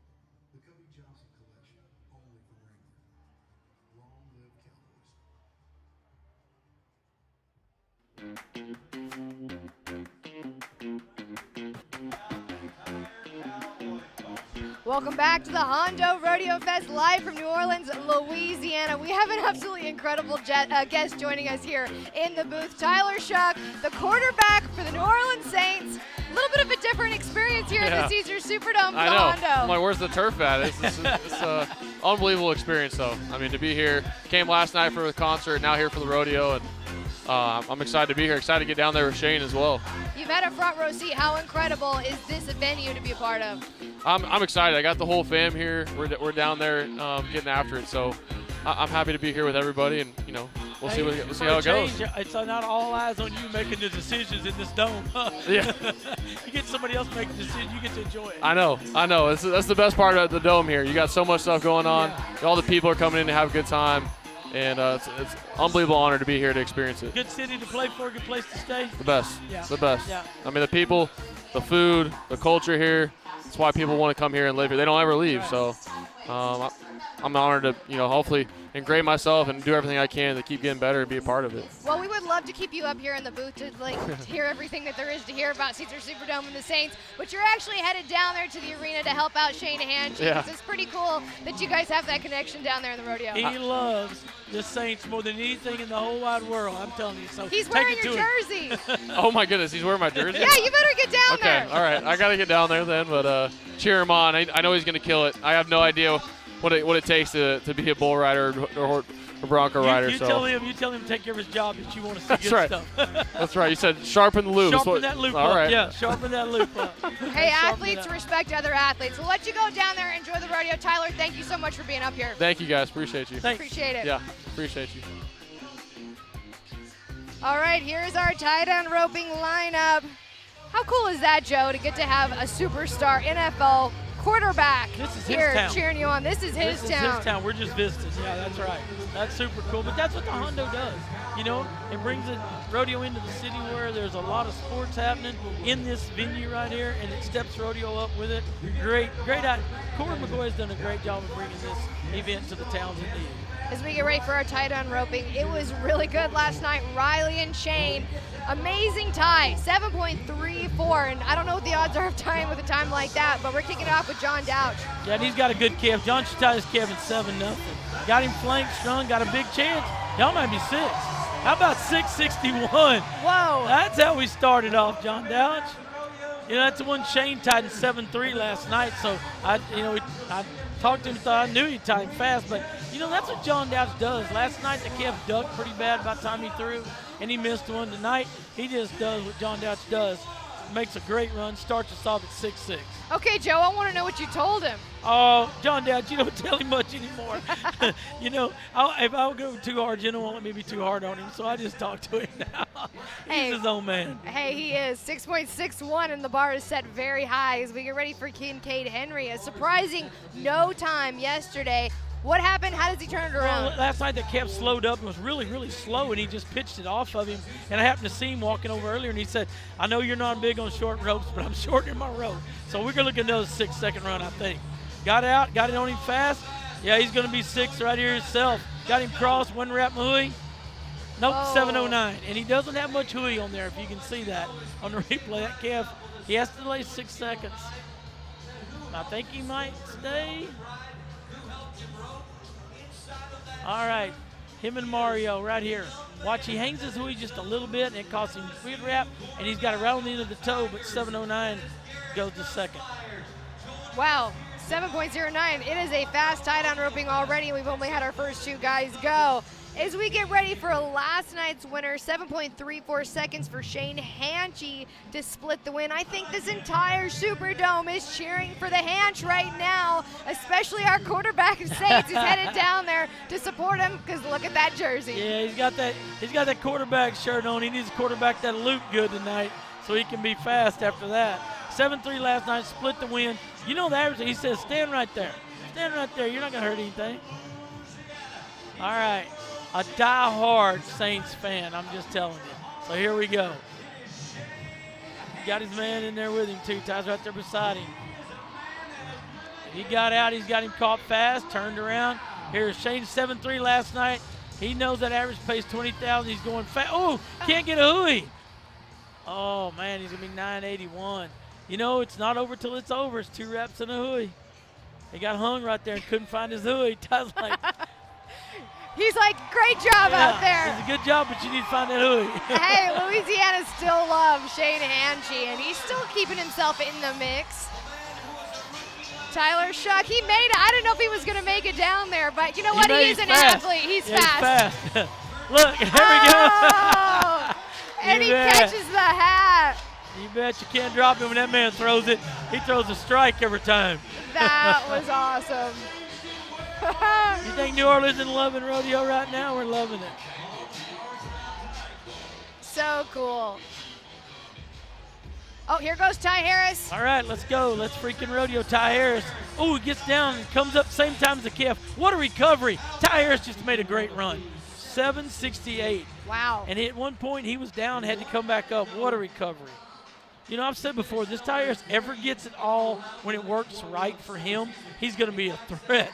The Cody Johnson collection, only from Wrangler. Long live Cowboys. Welcome back to the Hondo Rodeo Fest live from New Orleans, Louisiana. We have an absolutely incredible guest joining us here in the booth. Tyler Shough, the quarterback for the New Orleans Saints. A little bit of a different experience here at the Caesars Superdome for I the know. Hondo. I'm like, where's the turf at? It's an unbelievable experience, though. I mean, to be here. Came last night for the concert, now here for the rodeo, and I'm excited to be here. Excited to get down there with Shane as well. You've had a front row seat. How incredible is this venue to be a part of? I'm excited. I got the whole fam here. We're down there getting after it. So I'm happy to be here with everybody, and we'll see how it goes. It's not all eyes on you making the decisions in this dome. Yeah. You get somebody else making the decision, you get to enjoy it. I know. That's the best part of the dome here. You got so much stuff going on. Yeah. All the people are coming in to have a good time, and it's an unbelievable honor to be here to experience it. Good city to play for, good place to stay. The best. Yeah. The best. Yeah. I mean, the people, the food, the culture here. That's why people want to come here and live here. They don't ever leave. Right. So I'm honored to, hopefully engrave myself and do everything I can to keep getting better and be a part of it. Well, we would love to keep you up here in the booth to hear everything that there is to hear about Caesars Superdome and the Saints. But you're actually headed down there to the arena to help out Shanahan. Yeah. It's pretty cool that you guys have that connection down there in the rodeo. He loves the Saints more than anything in the whole wide world, I'm telling you. So he's wearing your jersey. Oh my goodness, he's wearing my jersey? Yeah, you better get down there. Okay, all right, I got to get down there then, but cheer him on. I know he's going to kill it. I have no idea what it takes to be a bull rider or a Bronco rider. You so tell him to take care of his job if you want to see that's good right. stuff. That's right. You said sharpen the loop. Sharpen that loop all up. right. Yeah, sharpen that loop up. Hey, Sharpen athletes it up. respect other athletes. We'll let you go down there, enjoy the rodeo. Tyler, thank you so much for being up here. Thank you, guys. Appreciate you. Thanks. Appreciate it. Yeah, appreciate you. All right, here's our tie-down roping lineup. How cool is that, Joe, to get to have a superstar NFL quarterback This is here his town. cheering you on? This is his This town. is his town. We're just visiting. Yeah, that's right. That's super cool. But that's what the Hondo does. You know, it brings the rodeo into the city where there's a lot of sports happening in this venue right here, and it steps rodeo up with it. Great. Corey McCoy has done a great job of bringing this event to the towns in need. As we get ready for our tie-down roping, it was really good last night. Riley and Shane, amazing tie, 7.34, and I don't know what the odds are of tying with a time like that, but we're kicking it off with John Douch. Yeah, and he's got a good calf. John should tie this calf at 7-0. Got him flanked, strung, got a big chance. Y'all might be 6. How about 661? Whoa. That's how we started off, John Douch. You know, that's the one Shane tied in 7-3 last night, so I talked to him, thought I knew he'd tie him fast, but you know, that's what John Douch does. Last night the calf ducked pretty bad by the time he threw, and he missed one. Tonight, he just does what John Douch does. Makes a great run, starts us off at 6-6. Okay, Joe, I want to know what you told him. Oh, John Douch, you don't tell him much anymore. You know, if I would go too hard, Jenna won't let me be too hard on him, so I just talk to him now. He's his own man. Hey, he is 6.61, and the bar is set very high as we get ready for Kincaid Henry. A surprising no time yesterday. What happened? How does he turn it around? Well, last night the calf slowed up and was really, really slow, and he just pitched it off of him. And I happened to see him walking over earlier, and he said, I know you're not big on short ropes, but I'm shortening my rope. So we're going to look at another 6-second run, I think. Got out, got it on him fast. Yeah, he's going to be 6 right here himself. Got him crossed, one wrap hui. Nope, 709. And he doesn't have much hui on there, if you can see that on the replay. That calf, he has to delay 6 seconds. I think he might stay. All right, him and Mario right here. Watch, he hangs his hui just a little bit, and it costs him a weird wrap, and he's got it right on the end of the toe, but 709 goes to second. Wow, 7.09. It is a fast tie-down roping already. We've only had our first 2 guys go. As we get ready for last night's winner, 7.34 seconds for Shane Hanchy to split the win. I think this entire Superdome is cheering for the Hanch right now, especially our quarterback of Saints who's headed down there to support him, because look at that jersey. Yeah, he's got that quarterback shirt on. He needs a quarterback that'll loop good tonight so he can be fast after that. 7-3 last night, split the win. You know the average, he says, stand right there. Stand right there. You're not going to hurt anything. All right. A die-hard Saints fan, I'm just telling you. So here we go. He got his man in there with him, too. Ty's right there beside him. He got out. He's got him caught fast, turned around. Here's Shane, 7-3 last night. He knows that average pays 20,000. He's going fast. Oh, can't get a hui. Oh, man, he's going to be 981. You know, it's not over till it's over. It's 2 reps and a hui. He got hung right there and couldn't find his hui. Ty's like... He's like, great job out there. It's a good job, but you need to find that hui. Hey, Louisiana still loves Shane Hanchy, and he's still keeping himself in the mix. Tyler Shough, he made it. I didn't know if he was going to make it down there, but you know what? He is an athlete. He's fast. He's fast. Look, there we go. And he catches the hat. You bet you can't drop him when that man throws it. He throws a strike every time. That was awesome. You think New Orleans is loving rodeo right now? We're loving it. So cool. Oh, here goes Ty Harris. All right, let's go. Let's freaking rodeo Ty Harris. Oh, he gets down and comes up same time as the calf. What a recovery. Ty Harris just made a great run. 768. Wow. And at one point he was down, had to come back up. What a recovery. You know, I've said before, this Ty Harris ever gets it all when it works right for him, he's going to be a threat.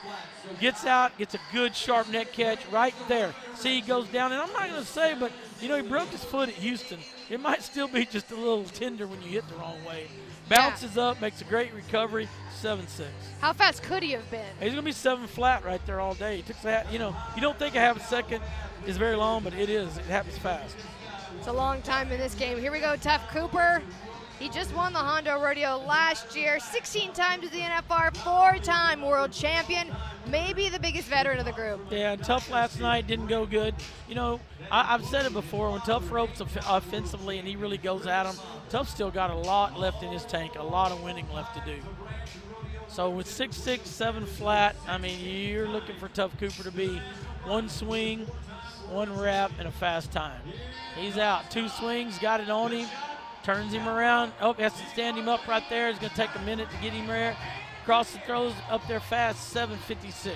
Gets out, gets a good sharp neck catch right there. See, he goes down, and I'm not going to say, but, you know, he broke his foot at Houston. It might still be just a little tender when you hit the wrong way. Bounces up, makes a great recovery, 7-6. How fast could he have been? He's going to be 7 flat right there all day. He took that, you know, you don't think a half a second is very long, but it is. It happens fast. It's a long time in this game. Here we go, Tough Cooper. He just won the Hondo Rodeo last year, 16 times with the NFR, 4-time world champion, maybe the biggest veteran of the group. Yeah, Tough last night didn't go good. You know, I've said it before, when Tough ropes offensively and he really goes at him, Tough still got a lot left in his tank, a lot of winning left to do. So with 6'6", 7 flat, I mean, you're looking for Tough Cooper to be one swing, one wrap, and a fast time. He's out, 2 swings, got it on him. Turns him around. Oh, has to stand him up right there. It's going to take a minute to get him there. Cross the throws up there fast, 7:56.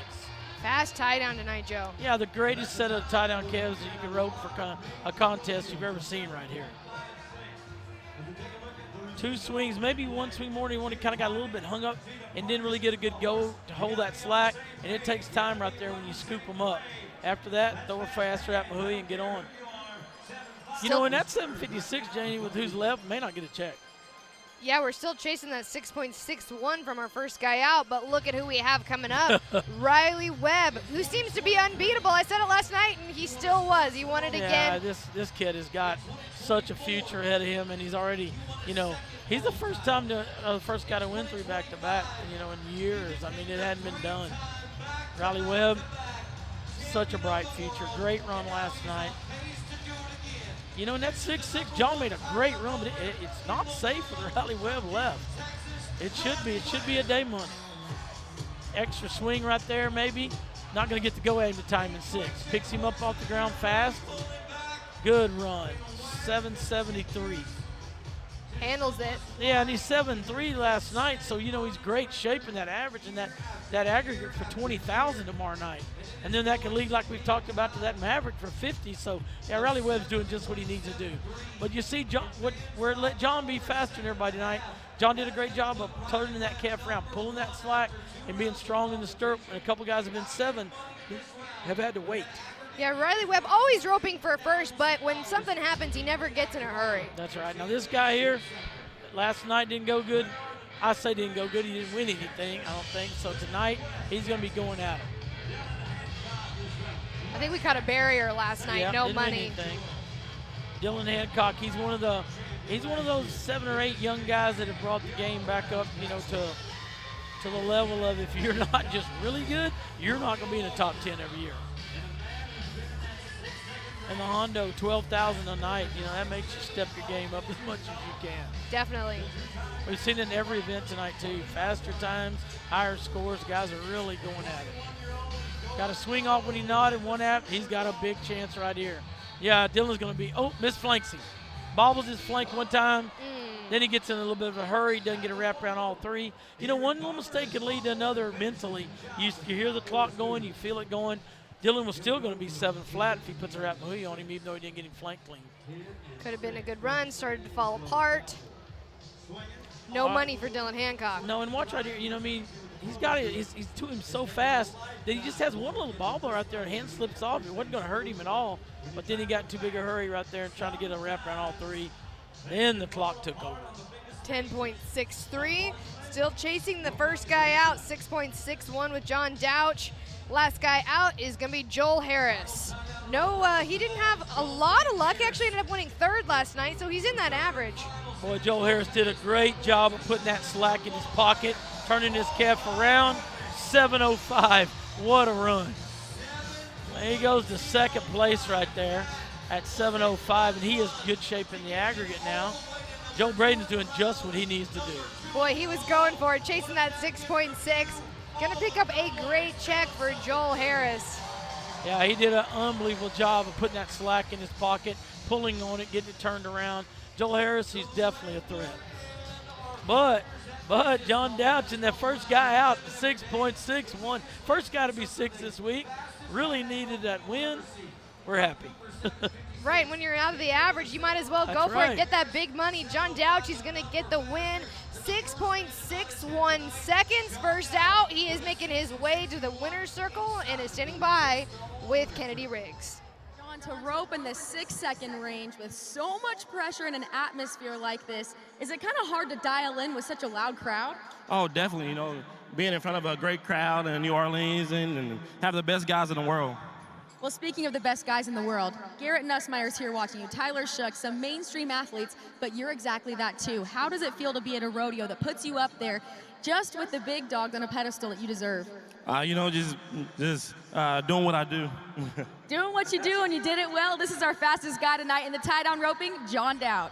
Fast tie down tonight, Joe. Yeah, the greatest set of tie down calves that you can rope for a contest you've ever seen right here. 2 swings, maybe 1 swing more than he wanted. Kind of got a little bit hung up and didn't really get a good go to hold that slack. And it takes time right there when you scoop them up. After that, throw a fast wrap Mahui and get on. You know, in that 7:56, Janie, with who's left, may not get a check. Yeah, we're still chasing that 6.61 from our first guy out, but look at who we have coming up. Riley Webb, who seems to be unbeatable. I said it last night, and he still was. He won it again. Yeah, this kid has got such a future ahead of him, and he's already, you know, he's the first guy to win 3 back-to-back, you know, in years. I mean, it hadn't been done. Riley Webb, such a bright future. Great run last night. You know, in that 6'6", John made a great run, but it's not safe with Riley Webb left. It should be. It should be a day money. Extra swing right there, maybe. Not going to get to go at him to time in 6. Picks him up off the ground fast. Good run. 773. Handles it. Yeah, and he's 7'3" last night, so, you know, he's great shape in that average and that aggregate for 20,000 tomorrow night. And then that can lead, like we've talked about, to that Maverick for 50. So, yeah, Riley Webb's doing just what he needs to do. But you see, John, let John be faster than everybody tonight. John did a great job of turning that calf around, pulling that slack, and being strong in the stirrup. And a couple guys have been 7 who have had to wait. Yeah, Riley Webb always roping for first, but when something happens, he never gets in a hurry. That's right. Now, this guy here, last night didn't go good. I say didn't go good. He didn't win anything, I don't think. So tonight, he's going to be going at it. I think we caught a barrier last night. Yeah, no didn't win money. anything. Dylan Hancock, he's one of those 7 or 8 young guys that have brought the game back up, you know, to the level of if you're not just really good, you're not going to be in the top 10 every year. And the Hondo, 12,000 a night, you know, that makes you step your game up as much as you can. Definitely. We've seen it in every event tonight, too. Faster times, higher scores, guys are really going at it. Got a swing off when he nodded, one out, he's got a big chance right here. Yeah, Dylan's going to be, misflanks him. Bobbles his flank one time, then he gets in a little bit of a hurry, doesn't get a wrap around all 3. You know, one little mistake can lead to another mentally. You hear the clock going, you feel it going. Dylan was still going to be 7 flat if he puts a wrap Mahui on him, even though he didn't get him flank clean. Could have been a good run, started to fall apart. No money for Dylan Hancock. No, and watch right here, you know what I mean? He's got it. He's to him so fast that he just has one little bobbler out there and hand slips off. It wasn't going to hurt him at all, but then he got in too big a hurry right there and trying to get a wrap around all 3. Then the clock took over. 10.63. Still chasing the first guy out, 6.61 with John Douch. Last guy out is going to be Joel Harris. No, he didn't have a lot of luck. He actually ended up winning 3rd last night, so he's in that average. Boy, Joel Harris did a great job of putting that slack in his pocket, turning his calf around. 7:05. What a run. There he goes to 2nd place right there at 7:05, and he is good shape in the aggregate now. Joe Braden's doing just what he needs to do. Boy, he was going for it, chasing that 6.6. Gonna pick up a great check for Joel Harris. Yeah, he did an unbelievable job of putting that slack in his pocket, pulling on it, getting it turned around. Joel Harris, he's definitely a threat. But John Douch in that first guy out, 6.61. First guy to be 6 this week. Really needed that win. We're happy. Right, when you're out of the average, you might as well go for it, get that big money. John Douch, he's going to get the win. 6.61 seconds. First out, he is making his way to the winner's circle and is standing by with Kennedy Riggs. John, to rope in the 6-second range with so much pressure in an atmosphere like this, is it kind of hard to dial in with such a loud crowd? Oh, definitely. You know, being in front of a great crowd in New Orleans and have the best guys in the world. Well, speaking of the best guys in the world, Garrett Nussmeier's here watching you. Tyler Shough, some mainstream athletes, but you're exactly that too. How does it feel to be at a rodeo that puts you up there just with the big dogs on a pedestal that you deserve? Just doing what I do. Doing what you do, and you did it well. This is our fastest guy tonight in the tie-down roping, John Douch.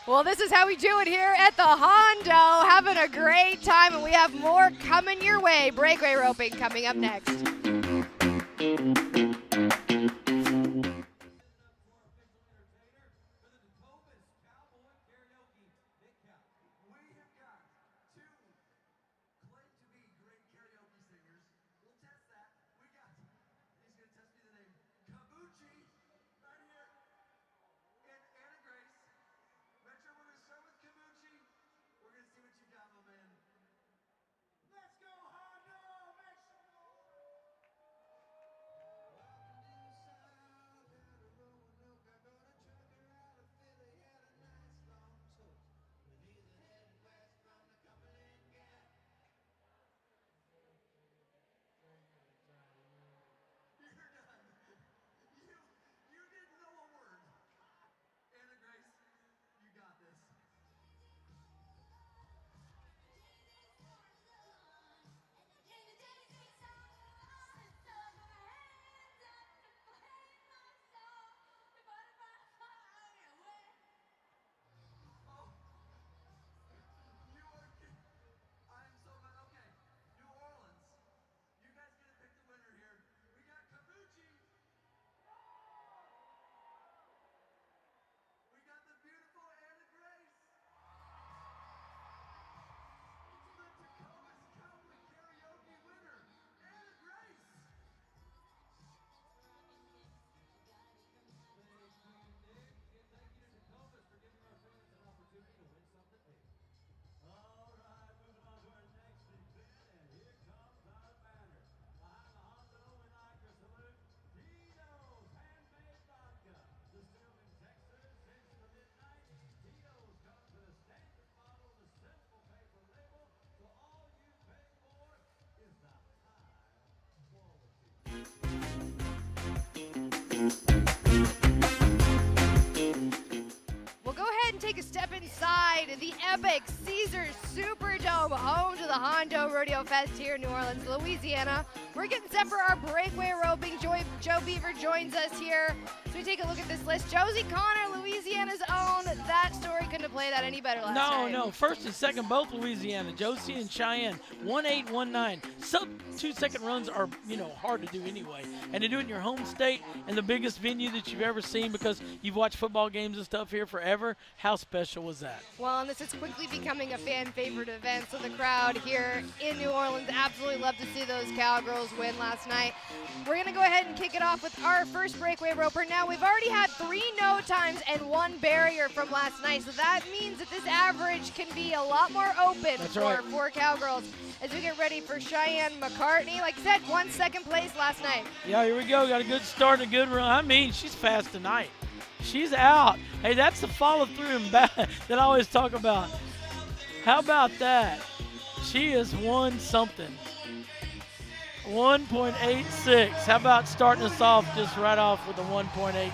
Well, this is how we do it here at the Hondo. Having a great time, and we have more coming your way. Breakaway roping coming up next. We'll go ahead and take a step inside the epic Caesars Superdome, home to the Hondo Rodeo Fest here in New Orleans, Louisiana. We're getting set for our breakaway roping. Joe Beaver joins us here. So we take a look at this list. Josie Connor, Louisiana's own. That story couldn't have played out any better last night. No, first and second, both Louisiana. Josie and Cheyenne, 1-8, 1-9. Sub 2-second runs are, hard to do anyway. And to do it in your home state and the biggest venue that you've ever seen, because you've watched football games and stuff here forever, how special was that? Well, and this is quickly becoming a fan favorite event, so the crowd here in New Orleans absolutely love to see those Cowgirls win last night. We're going to go ahead and kick it off with our first breakaway roper. Now, we've already had 3 no times and 1 barrier from last night, so that means that this average can be a lot more open for Cowgirls as we get ready for Cheyenne McCartney. Like I said, 1 second place last night. Yeah, here we go. Got a good start and a good run. I mean, she's fast tonight. She's out. Hey, that's the follow through and back that I always talk about. How about that? She has won something. 1.86. How about starting us off just right off with a 1.86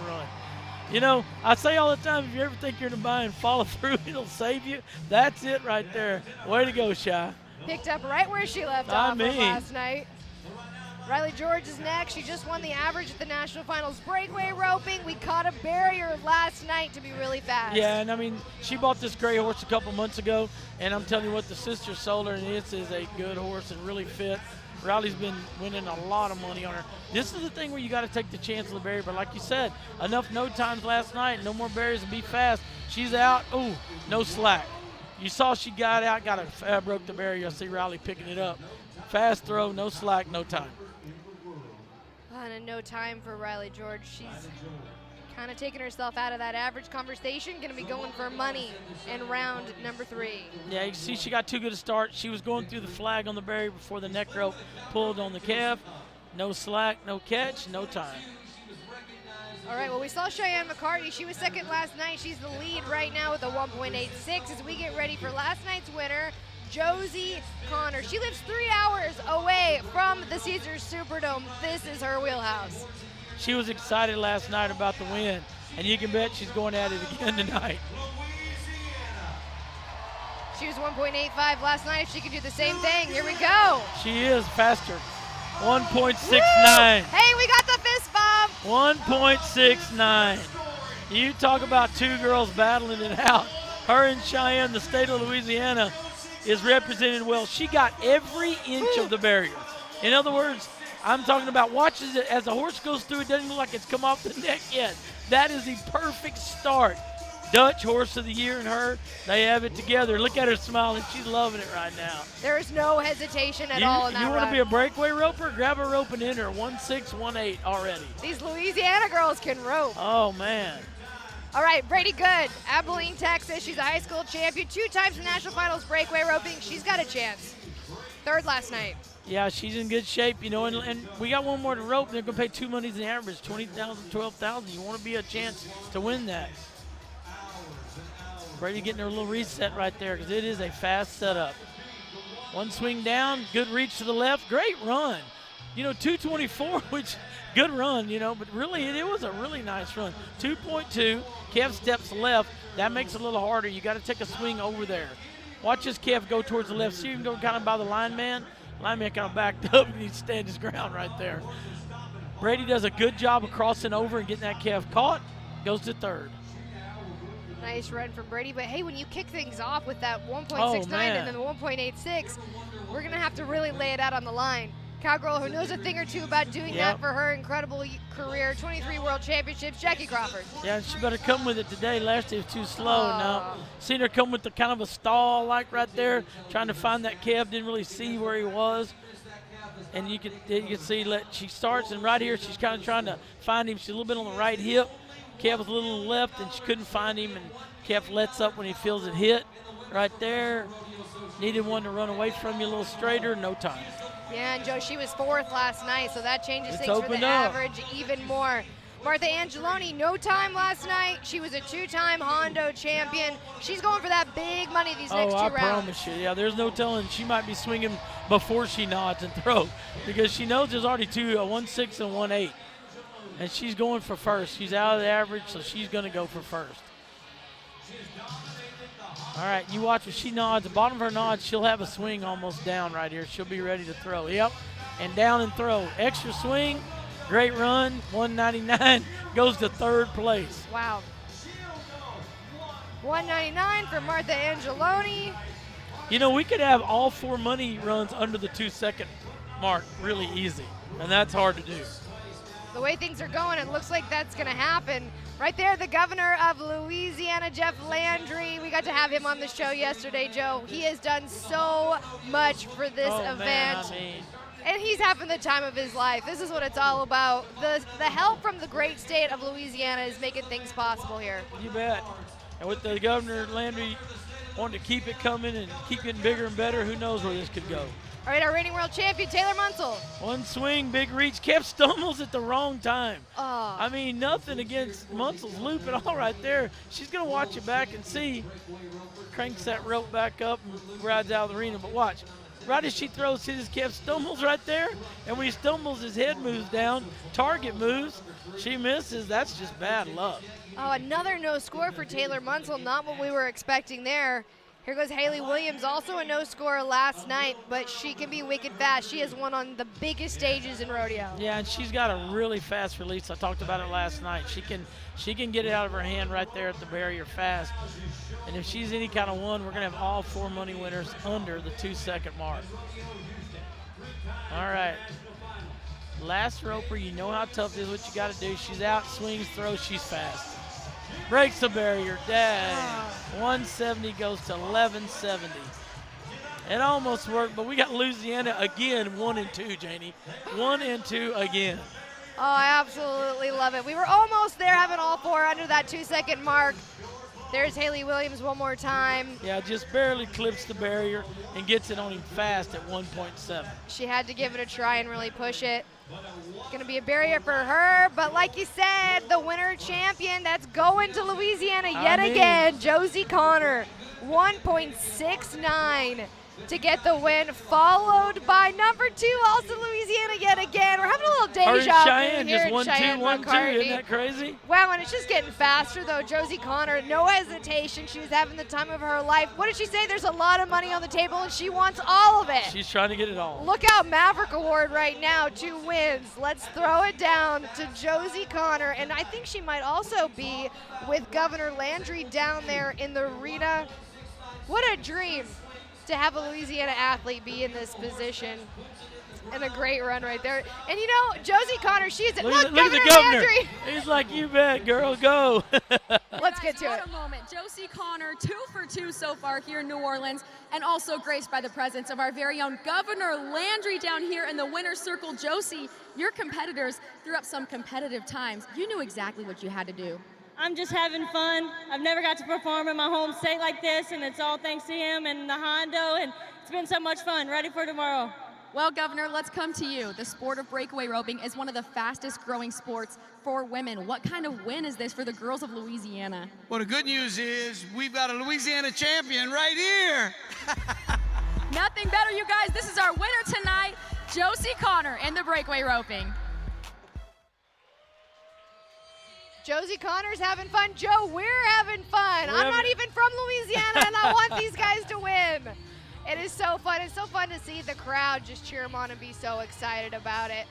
run? I say all the time, if you ever think you're going to buy and follow through, it'll save you. That's it right there. Way to go, Shough. Picked up right where she left off from last night. Riley George is next. She just won the average at the National Finals breakaway roping. We caught a barrier last night to be really fast. Yeah, and I mean, she bought this gray horse a couple months ago, and I'm telling you what, the sister sold her, and this is a good horse and really fit. Riley's been winning a lot of money on her. This is the thing where you got to take the chance of the barrier, but like you said, enough no times last night, no more barriers and be fast. She's out. Ooh, no slack. You saw she got out, broke the barrier. I see Riley picking it up. Fast throw, no slack, no time. And a no time for Riley George. She's kind of taking herself out of that average conversation. Going to be going for money in round number 3. Yeah, you see she got too good a start. She was going through the flag on the barrier before the neck rope pulled on the calf. No slack, no catch, no time. All right, well, we saw Cheyenne McCartney. She was second last night. She's the lead right now with a 1.86 as we get ready for last night's winner, Josie Connor. She lives 3 hours away from the Caesars Superdome. This is her wheelhouse. She was excited last night about the win, and you can bet she's going at it again tonight. She was 1.85 last night. If she could do the same thing, here we go. She is faster. 1.69. Hey, we got the fist bump. 1.69. You talk about two girls battling it out. Her and Cheyenne, the state of Louisiana, is represented well. She got every inch of the barrier. In other words, I'm talking about watches it as the horse goes through. It doesn't look like it's come off the neck yet. That is the perfect start. Dutch Horse of the Year and her, they have it together. Look at her smiling. She's loving it right now. There is no hesitation at all in that You want run. to be a breakaway roper? Grab a rope and enter. 1.6, 1.8 already. These Louisiana girls can rope. Oh, man. All right, Brady Good, Abilene, Texas. She's a high school champion, 2 times in national finals breakaway roping. She's got a chance. 3rd last night. Yeah, she's in good shape, you know, and we got one more to rope. They're going to pay 2 monies in average, 20,000, 12,000. You want to be a chance to win that. Brady getting her little reset right there because it is a fast setup. One swing down, good reach to the left, great run. You know, 224, which good run, you know, but really it was a really nice run. 2.2, Kev steps left. That makes it a little harder. You got to take a swing over there. Watch this Kev go towards the left. See him go kind of by the lineman. Lineman kind of backed up and he stand his ground right there. Brady does a good job of crossing over and getting that Kev caught. Goes to 3rd. Nice run from Brady, but hey, when you kick things off with that 1.69 and then the 1.86, we're going to have to really lay it out on the line. Cowgirl who knows a thing or two about doing that for her incredible career, 23 World Championships, Jackie Crawford. Yeah, she better come with it today. Last day was too slow. Now, seen her come with the kind of a stall like right there, trying to find that Kev, didn't really see where he was. And you can see she starts, and right here she's kind of trying to find him. She's a little bit on the right hip. Kev was a little left, and she couldn't find him, and Kev lets up when he feels it hit right there. Needed one to run away from you a little straighter, no time. Yeah, and Joe, she was 4th last night, so that changes It's things for the opened up. average even more. Martha Angeloni, no time last night. She was a 2-time Hondo champion. She's going for that big money these next 2 I rounds. promise you. Yeah, there's no telling. She might be swinging before she nods and throws because she knows there's already 2, a 1.6 and 1.8. And she's going for first. She's out of the average, so she's going to go for first. All right, you watch when she nods. The bottom of her nod, she'll have a swing almost down right here. She'll be ready to throw. Yep, and down and throw. Extra swing, great run, 199, goes to 3rd place. Wow. 199 for Martha Angeloni. You know, we could have all 4 money runs under the 2-second mark really easy, and that's hard to do. The way things are going, it looks like that's going to happen. Right there, the governor of Louisiana, Jeff Landry. We got to have him on the show yesterday, Joe. He has done so much for this event. Man, And he's having the time of his life. This is what it's all about. The help from the great state of Louisiana is making things possible here. You bet. And with the governor, Landry, wanting to keep it coming and keep getting bigger and better, who knows where this could go. All right, our reigning world champion, Taylor Munsell. One swing, big reach, Kev stumbles at the wrong time. Oh. I mean, nothing against Munsell's loop at all right there. She's going to watch it back and see. Cranks that rope back up and rides out of the arena. But watch, right as she throws his, Kev stumbles right there. And when he stumbles, his head moves down. Target moves. She misses. That's just bad luck. Oh, another no score for Taylor Munsell. Not what we were expecting there. Here goes Haley Williams, also a no score last night, but she can be wicked fast. She has won on the biggest stages in rodeo. Yeah, and she's got a really fast release. I talked about it last night. She can get it out of her hand right there at the barrier fast. And if she's any kind of one, we're going to have all 4 money winners under the 2-second mark. All right. Last roper, you know how tough it is, what you got to do. She's out, swings, throws, she's fast. Breaks the barrier, dang. 170 goes to 1170. It almost worked, but we got Louisiana again, 1 and 2, Janie. 1 and 2 again. Oh, I absolutely love it. We were almost there, having all 4 under that 2-second mark. There's Haley Williams one more time. Yeah, just barely clips the barrier and gets it on him fast at 1.7. She had to give it a try and really push it. Going to be a barrier for her, but like you said, the winner champion, that's going to Louisiana yet again, Josie Connor, 1.69. to get the win, followed by number 2, also Louisiana yet again. We're having a little deja vu Cheyenne here just in 1-2, Cheyenne 1-2. McCartney. Isn't that crazy? Wow, and it's just getting faster though. Josie Connor, no hesitation. She was having the time of her life. What did she say? There's a lot of money on the table and she wants all of it. She's trying to get it all. Look out, Maverick Award right now, 2 wins. Let's throw it down to Josie Connor. And I think she might also be with Governor Landry down there in the arena. What a dream to have a Louisiana athlete be in this position. And a great run right there. And you know, Josie Connor, she is it. Look, at the governor. Landry. He's like, you bet, girl, go. Let's get to it. What a moment. Josie Connor, 2 for 2 so far here in New Orleans, and also graced by the presence of our very own Governor Landry down here in the winner's circle. Josie, your competitors threw up some competitive times. You knew exactly what you had to do. I'm just having fun. I've never got to perform in my home state like this, and it's all thanks to him and the Hondo, and it's been so much fun. Ready for tomorrow. Well, Governor, let's come to you. The sport of breakaway roping is one of the fastest growing sports for women. What kind of win is this for the girls of Louisiana? Well, the good news is we've got a Louisiana champion right here. Nothing better, you guys. This is our winner tonight, Josie Connor in the breakaway roping. Josie Connor's having fun. Joe, we're having fun. I'm not even from Louisiana, and I want these guys to win. It is so fun. It's so fun to see the crowd just cheer them on and be so excited about it.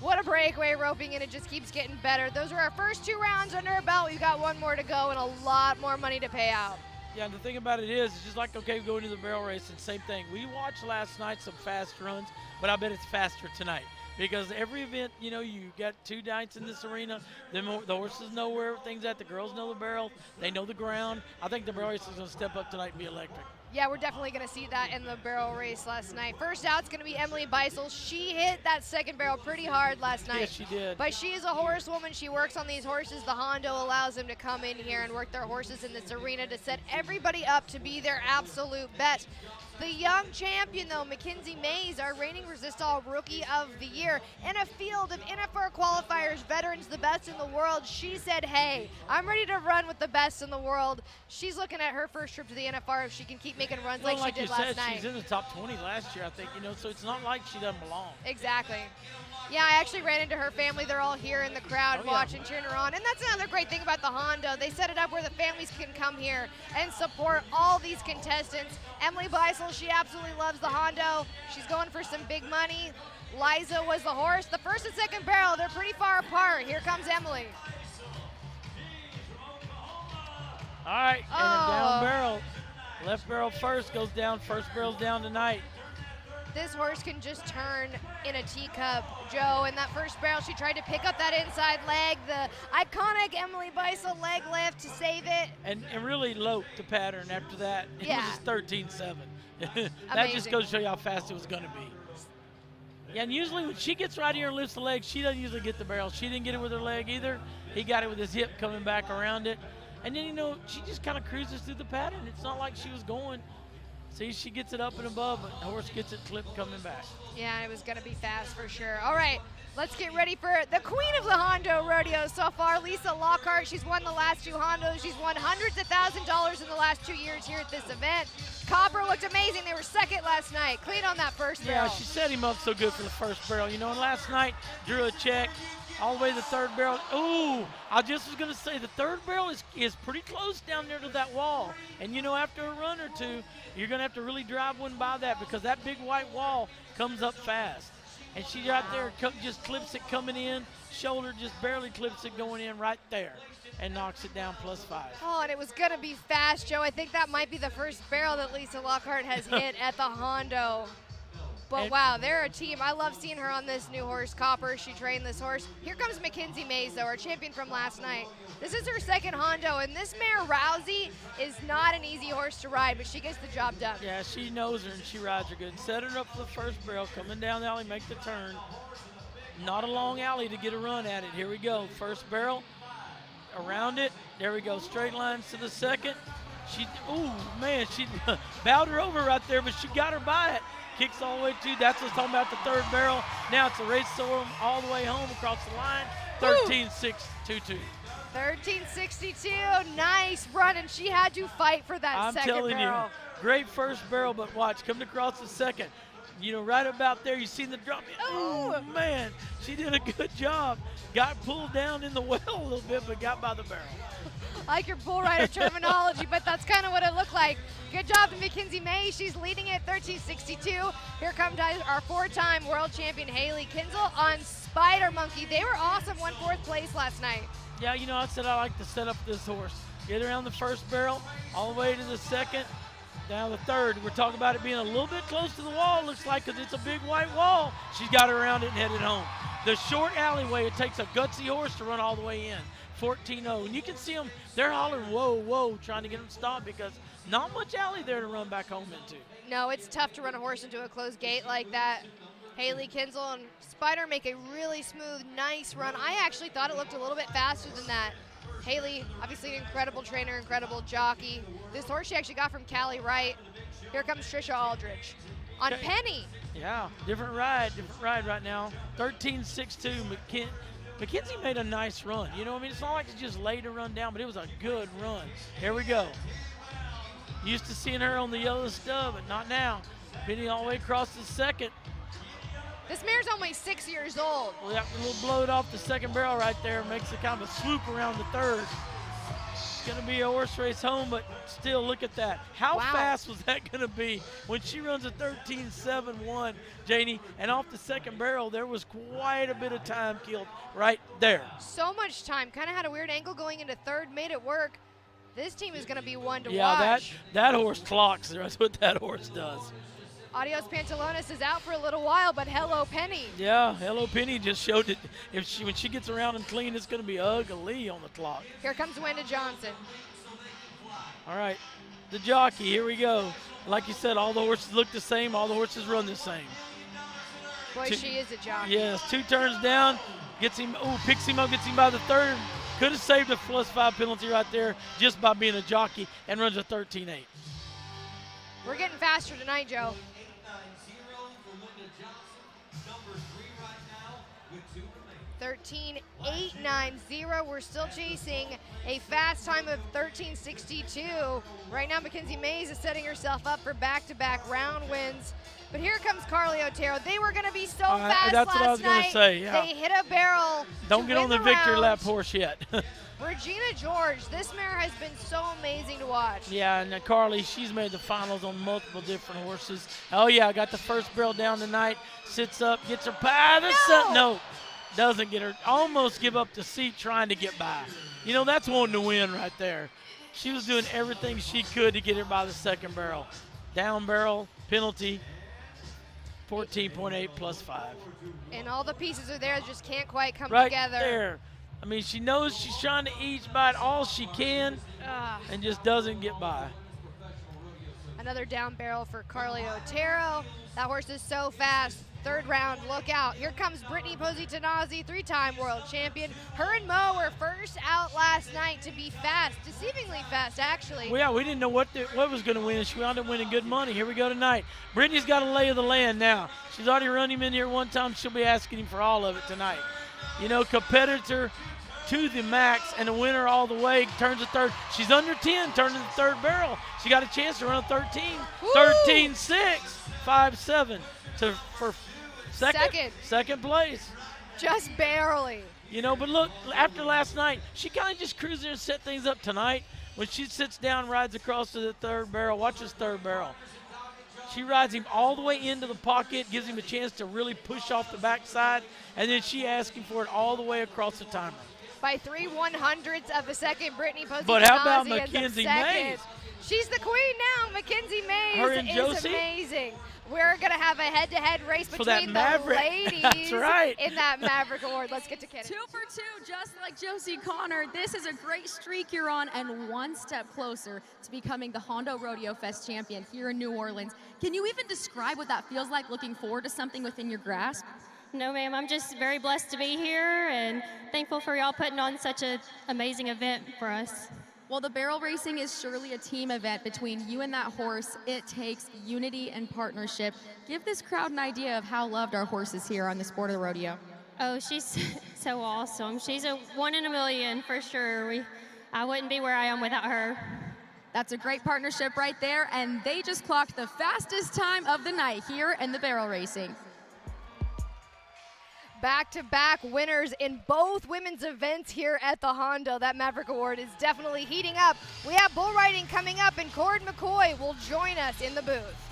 What a breakaway roping, and it just keeps getting better. Those are our first 2 rounds under our belt. We've got 1 more to go and a lot more money to pay out. Yeah, and the thing about it is, it's just like, okay, going to the barrel race, and same thing. We watched last night some fast runs, but I bet it's faster tonight. Because every event, you know, you got 2 nights in this arena. The horses know where everything's at. The girls know the barrel. They know the ground. I think the barrel race is going to step up tonight and be electric. Yeah, we're definitely going to see that in the barrel race last night. First out, it's going to be Emily Beisel. She hit that second barrel pretty hard last night. Yes, she did. But she is a horsewoman. She works on these horses. The Hondo allows them to come in here and work their horses in this arena to set everybody up to be their absolute best. The young champion, though, Mackenzie Mays, our reigning Resistol Rookie of the Year, in a field of NFR qualifiers, veterans, the best in the world, she said, hey, I'm ready to run with the best in the world. She's looking at her first trip to the NFR if she can keep making runs like she did last night. She's in the top 20 last year, I think, you know, so it's not like she doesn't belong. Exactly. Yeah, I actually ran into her family. They're all here in the crowd watching, cheering her on. And that's another great thing about the Hondo. They set it up where the families can come here and support all these contestants. Emily Beisel, she absolutely loves the Hondo. She's going for some big money. Liza was the horse. The first and second barrel, they're pretty far apart. Here comes Emily. All right, and down barrel. Left barrel first goes down. First barrel's down tonight. This horse can just turn in a teacup, Joe. In that first barrel, she tried to pick up that inside leg, the iconic Emily Beisel leg lift to save it. And really low to pattern after that. It was just 13-7. That just goes to show you how fast it was going to be. Yeah, and usually when she gets right here and lifts the leg, she doesn't usually get the barrel. She didn't get it with her leg either. He got it with his hip coming back around it. And then, you know, she just kind of cruises through the pattern. It's not like she was going. See, she gets it up and above, but the horse gets it clipped coming back. Yeah, it was going to be fast for sure. All right, let's get ready for the queen of the Hondo Rodeo so far, Lisa Lockhart. She's won the last 2 Hondos. She's won hundreds of $1,000s in the last 2 years here at this event. Copper looked amazing. They were second last night. Clean on that first barrel. Yeah, she set him up so good for the first barrel. You know, and last night, drew a check. All the way to the third barrel. Ooh, I just was going to say the third barrel is pretty close down there to that wall. And, you know, after a run or two, you're going to have to really drive one by that because that big white wall comes up fast. And she right there just clips it coming in. Shoulder just barely clips it going in right there and knocks it down +5. Oh, and it was going to be fast, Joe. I think that might be the first barrel that Lisa Lockhart has hit at the Hondo. But wow, they're a team. I love seeing her on this new horse, Copper. She trained this horse. Here comes Mackenzie Mays, though, our champion from last night. This is her second Hondo, and this mare, Rousey, is not an easy horse to ride, but she gets the job done. Yeah, she knows her, and she rides her good. Set her up for the first barrel, coming down the alley, make the turn. Not a long alley to get a run at it. Here we go. First barrel, around it. There we go. Straight lines to the second. She bowed her over right there, but she got her by it. Kicks all the way to, that's what's talking about the third barrel. Now it's a race to them all the way home across the line. 13-6-2-2. 13-62, nice run, and she had to fight for that second barrel. Great first barrel, but watch, coming across the second. You know, right about there, you see the drop. Oh, man, she did a good job. Got pulled down in the well a little bit, but got by the barrel. I like your bull rider terminology, but that's kind of what it looked like. Good job to Mackenzie May. She's leading it 13:62. Here comes our 4-time world champion Haley Kinsel on Spider Monkey. They were awesome, won 4th place last night. Yeah, you know, I said I like to set up this horse. Get around the first barrel, all the way to the second, down the third. We're talking about it being a little bit close to the wall, looks like, because it's a big white wall. She's got it around it and headed home. The short alleyway, it takes a gutsy horse to run all the way in. 14-0. And you can see them, they're hollering, whoa, whoa, trying to get them stopped because not much alley there to run back home into. No, it's tough to run a horse into a closed gate like that. Haley Kinsel and Spider make a really smooth, nice run. I actually thought it looked a little bit faster than that. Haley, obviously an incredible trainer, incredible jockey. This horse she actually got from Callie Wright. Here comes Trisha Aldridge on Penny. Yeah, different ride right now. 13.62. Mackenzie made a nice run. You know what I mean? It's not like it's just laid a run down, but it was a good run. Here we go. Used to seeing her on the yellow stub, but not now. Penny all the way across the second. This mare's only 6 years old. Well, that little blowed off the second barrel right there makes it kind of a swoop around the third. It's going to be a horse race home, but still, look at that. How fast was that going to be when she runs a 13.71, Janie? And off the second barrel, there was quite a bit of time killed right there. So much time. Kind of had a weird angle going into third, made it work. This team is going to be one to watch. Yeah, that horse clocks. That's what that horse does. Adios Pantalones is out for a little while, but Hello Penny. Yeah, Hello Penny just showed that when she gets around and clean, it's going to be ugly on the clock. Here comes Wenda Johnson. All right, the jockey, here we go. Like you said, all the horses look the same, all the horses run the same. Boy, she is a jockey. Yes, 2 turns down, gets him, picks him up, gets him by the third. Could have saved a +5 penalty right there just by being a jockey and runs a 13.8. We're getting faster tonight, Joe. 13.890. We're still chasing a fast time of 13.62. Right now, Mackenzie Mays is setting herself up for back-to-back round wins. But here comes Carly Otero. They were going to be so fast that's last what I was going night. to say. Yeah. They hit a barrel. Don't get on the victory lap horse yet. Regina George, this mare has been so amazing to watch. Yeah, and Carly, she's made the finals on multiple different horses. Oh, yeah, got the first barrel down tonight. Sits up, gets her by the sun. No, doesn't get her. Almost give up the seat trying to get by. You know, that's wanting to win right there. She was doing everything she could to get her by the second barrel. Down barrel, penalty, 14.8 +5. And all the pieces are there, just can't quite come right together. Right there. I mean, she knows she's trying to each bite all she can and just doesn't get by. Another down barrel for Carly Otero. That horse is so fast. Third round, look out. Here comes Brittany Positanozi, 3-time world champion. Her and Mo were first out last night to be fast, deceivingly fast, actually. Well, yeah, we didn't know what was going to win. She wound up winning good money. Here we go tonight. Brittany's got a lay of the land now. She's already run him in here one time. She'll be asking him for all of it tonight. You know, competitor to the max and a winner all the way, turns a third. She's under 10, turning the third barrel. She got a chance to run a 13. 13.6, 5.7 for second place. Just barely. You know, but look, after last night, she kind of just cruised there and set things up tonight. When she sits down, rides across to the third barrel. Watch this third barrel. She rides him all the way into the pocket, gives him a chance to really push off the backside, and then she asks him for it all the way across the timer. By 3/100ths of a second, Brittany Positanozi But how about is up Mackenzie second. Mays? She's the queen now. Mackenzie Mays Her and is Josie? amazing. We're going to have a head-to-head race For that between the Maverick. ladies That's right. in that Maverick Award. Let's get to Kennedy. 2 for 2, just like Josie Connor. This is a great streak you're on and one step closer to becoming the Hondo Rodeo Fest champion here in New Orleans. Can you even describe what that feels like, looking forward to something within your grasp? No, ma'am. I'm just very blessed to be here and thankful for y'all putting on such an amazing event for us. Well, the barrel racing is surely a team event between you and that horse. It takes unity and partnership. Give this crowd an idea of how loved our horse is here on the sport of the rodeo. Oh, she's so awesome. She's a 1 in a million for sure. I wouldn't be where I am without her. That's a great partnership right there, and they just clocked the fastest time of the night here in the barrel racing. Back-to-back winners in both women's events here at the Hondo. That Maverick Award is definitely heating up. We have bull riding coming up, and Cord McCoy will join us in the booth.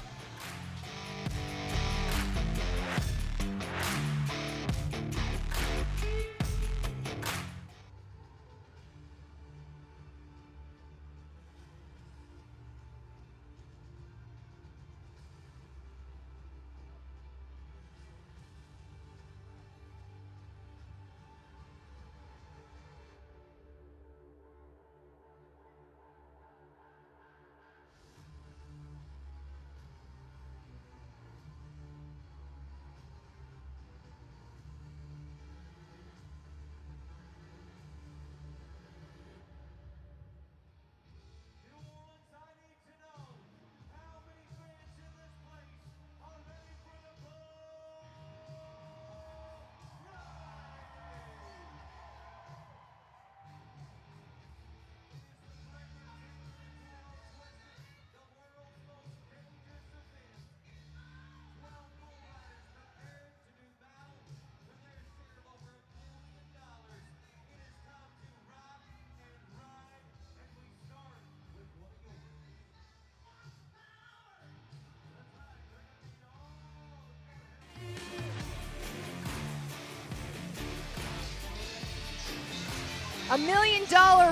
$1 million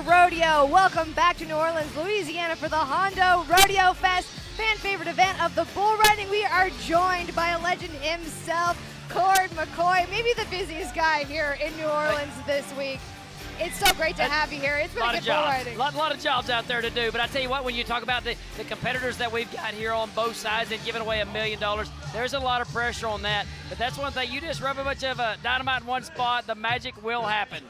rodeo. Welcome back to New Orleans, Louisiana for the Hondo Rodeo Fest, fan favorite event of the bull riding. We are joined by a legend himself, Cord McCoy, maybe the busiest guy here in New Orleans this week. It's so great to have you here. It's been a good bull riding. A lot of jobs out there to do, but I tell you what, when you talk about the competitors that we've got here on both sides and giving away $1 million, there's a lot of pressure on that. But that's one thing, you just rub a bunch of dynamite in one spot, the magic will happen.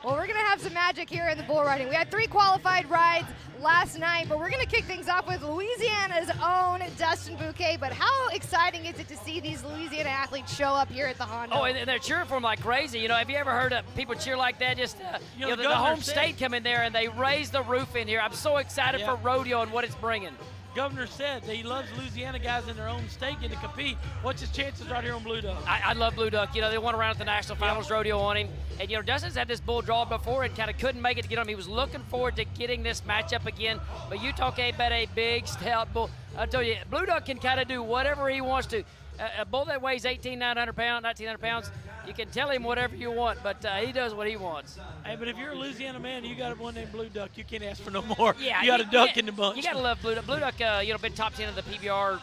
Well, we're going to have some magic here in the bull riding. We had 3 qualified rides last night, but we're going to kick things off with Louisiana's own Dustin Bouquet. But how exciting is it to see these Louisiana athletes show up here at the Hondo? Oh, and they're cheering for him like crazy. You know, have you ever heard of people cheer like that? Just, the home state come in there and they raise the roof in here. I'm so excited for rodeo and what it's bringing. Governor said that he loves Louisiana guys in their own state getting to compete. What's his chances right here on Blue Duck? I love Blue Duck. You know, they won around at the National Finals rodeo on him. And, you know, Dustin's had this bull draw before and kind of couldn't make it to get him. He was looking forward to getting this matchup again. But you talk about a big, stout bull. I'll tell you, Blue Duck can kind of do whatever he wants to. A bull that weighs 1,900 pounds, you can tell him whatever you want, but he does what he wants. Hey, but if you're a Louisiana man, you got one named Blue Duck, you can't ask for no more. Yeah, you got a duck in the bunch. You got to love Blue Duck. Blue Duck, been top 10 of the PBR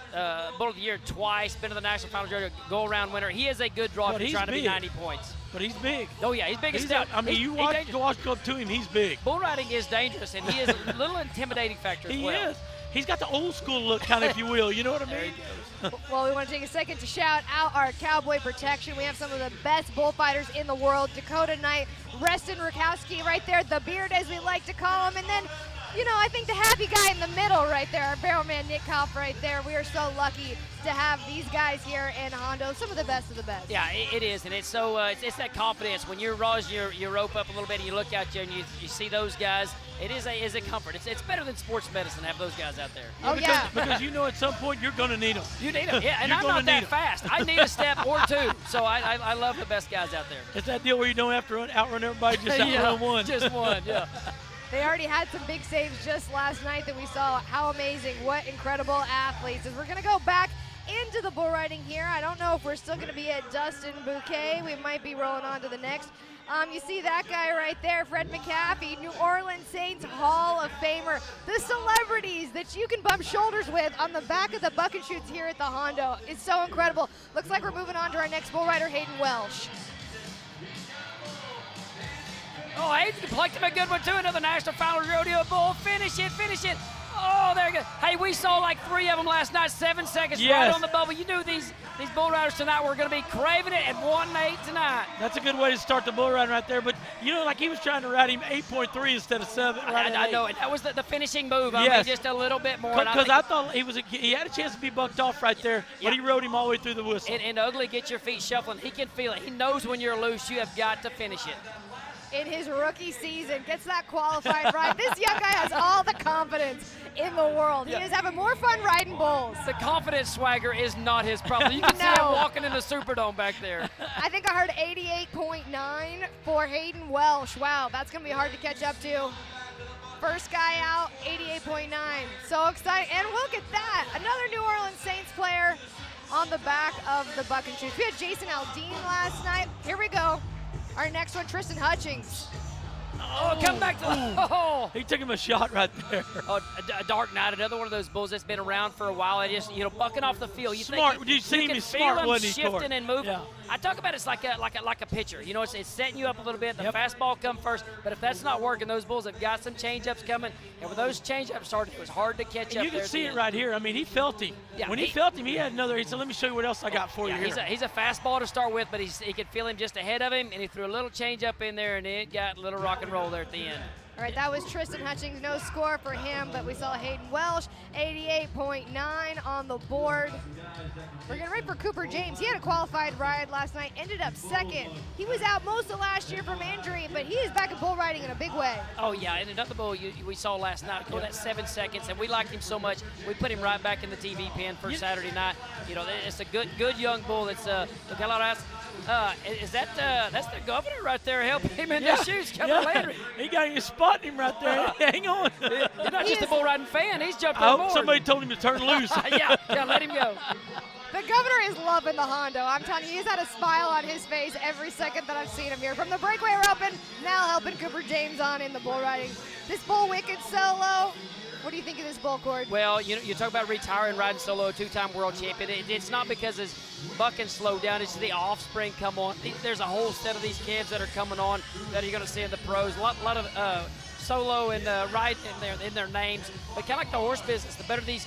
Bull of the Year twice, been to the National Finals rodeo, go-around winner. He is a good draw if you're trying to be 90 points. But he's big. Oh, yeah, he's big as stout. You walk up to him, he's big. Bull riding is dangerous, and he is a little intimidating factor as well. He is. He's got the old school look, kind of, if you will. You know what I mean? Well, we want to take a second to shout out our cowboy protection. We have some of the best bullfighters in the world. Dakota Knight, Reston Rakowski right there, the beard as we like to call him. And then, you know, I think the happy guy in the middle right there, our barrel man Nick Kopp right there. We are so lucky to have these guys here in Hondo, some of the best of the best. Yeah, it is, and it's so it's that confidence. When you're raws your rope up a little bit and you look out there and you see those guys, it is a comfort. It's better than sports medicine to have those guys out there. Because you know at some point you're going to need them. You need them, yeah, and I'm not that fast. I need a step or two, so I love the best guys out there. It's that deal where you don't have to outrun everybody, just outrun one. Just one, yeah. They already had some big saves just last night that we saw. How amazing, what incredible athletes. As we're going to go back into the bull riding here. I don't know if we're still going to be at Dustin Bouquet. We might be rolling on to the next. You see that guy right there, Fred McAfee, New Orleans Saints Hall of Famer. The celebrities that you can bump shoulders with on the back of the bucket chutes here at the Hondo. It's so incredible. Looks like we're moving on to our next bull rider, Hayden Welsh. Oh, Hayden plucked him a good one, too. Another National Finals rodeo bull. Finish it, finish it. Oh, there you go. Hey, we saw like 3 of them last night, 7 seconds right on the bubble. You knew these bull riders tonight were going to be craving it and 1-8 tonight. That's a good way to start the bull riding right there. But, you know, like he was trying to ride him 8.3 instead of 7. I know, and that was the finishing move. I mean, just a little bit more. Because I thought he had a chance to be bucked off right there, but he rode him all the way through the whistle. And Ugly, get your feet shuffling. He can feel it. He knows when you're loose, you have got to finish it. in his rookie season. Gets that qualified ride. This young guy has all the confidence in the world. He is having more fun riding bulls. The confidence swagger is not his problem. You can see him walking in the Superdome back there. I think I heard 88.9 for Hayden Welsh. Wow, that's going to be hard to catch up to. First guy out, 88.9. So excited. And look at that. Another New Orleans Saints player on the back of the buck and shoes. We had Jason Aldean last night. Here we go. Our next one, Tristan Hutchings. Oh, come back to the He took him a shot right there. Oh, a Dark Knight, another one of those bulls that's been around for a while. I just, bucking off the field. You Smart. Think You see him, can he's feel smart, him wasn't he, shifting Court? and moving. Yeah. I talk about it's like a pitcher. It's setting you up a little bit. The fastball come first, but if that's not working, those bulls have got some changeups coming. And when those changeups started, it was hard to catch up. You can there see at it the right here. I mean, he felt him. Yeah, When he felt him, he had another. He said, "Let me show you what else I got for you here." He's a fastball to start with, but he could feel him just ahead of him, and he threw a little changeup in there, and it got a little rock and roll there at the end. All right, that was Tristan Hutchings. No score for him, but we saw Hayden Welsh, 88.9 on the board. We're getting ready for Cooper James. He had a qualified ride last night, ended up second. He was out most of last year from injury, but he is back in bull riding in a big way. Oh, yeah, and another bull we saw last night, go that 7 seconds, and we liked him so much, we put him right back in the TV pen for Saturday night. It's a good young bull that's got a lot of that's the governor right there helping him in the shoes, Governor Landry. He got you spotting him right there. Hang on. He's not just a bull riding fan, he's jumped I on hope board. somebody told him to turn loose. yeah, let him go. The governor is loving the Hondo. I'm telling you, he's had a smile on his face every second that I've seen him here. From the Breakaway roping, now helping Cooper James on in the bull riding. This bull wicked solo. What do you think of this bull, Cord? Well, you talk about retiring riding solo, a two-time world champion. It's not because his bucking slowed down. It's the offspring come on. There's a whole set of these calves that are coming on that you're going to see in the pros. A lot of solo and ride in their names. But kind of like the horse business, the better these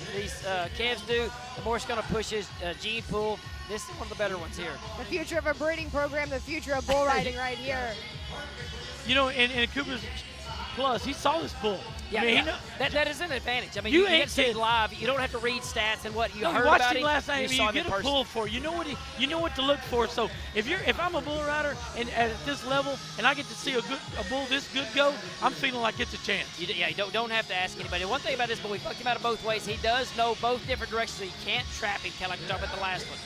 calves do, the more it's going to push his gene pool. This is one of the better ones here. The future of a breeding program, the future of bull riding right here. In Cooper's Plus, he saw this bull. Yeah, I mean, that is an advantage. I mean, you you ain't get to see it live. You don't have to read stats and what you heard watched about him last night. You saw You him get in a person. pull for. You know what to look for. So if I'm a bull rider and at this level and I get to see a bull this good go, I'm feeling like it's a chance. You don't have to ask anybody. One thing about this bull, we fucked him out of both ways. He does know both different directions, so you can't trap him, kind of like we talked about the last one.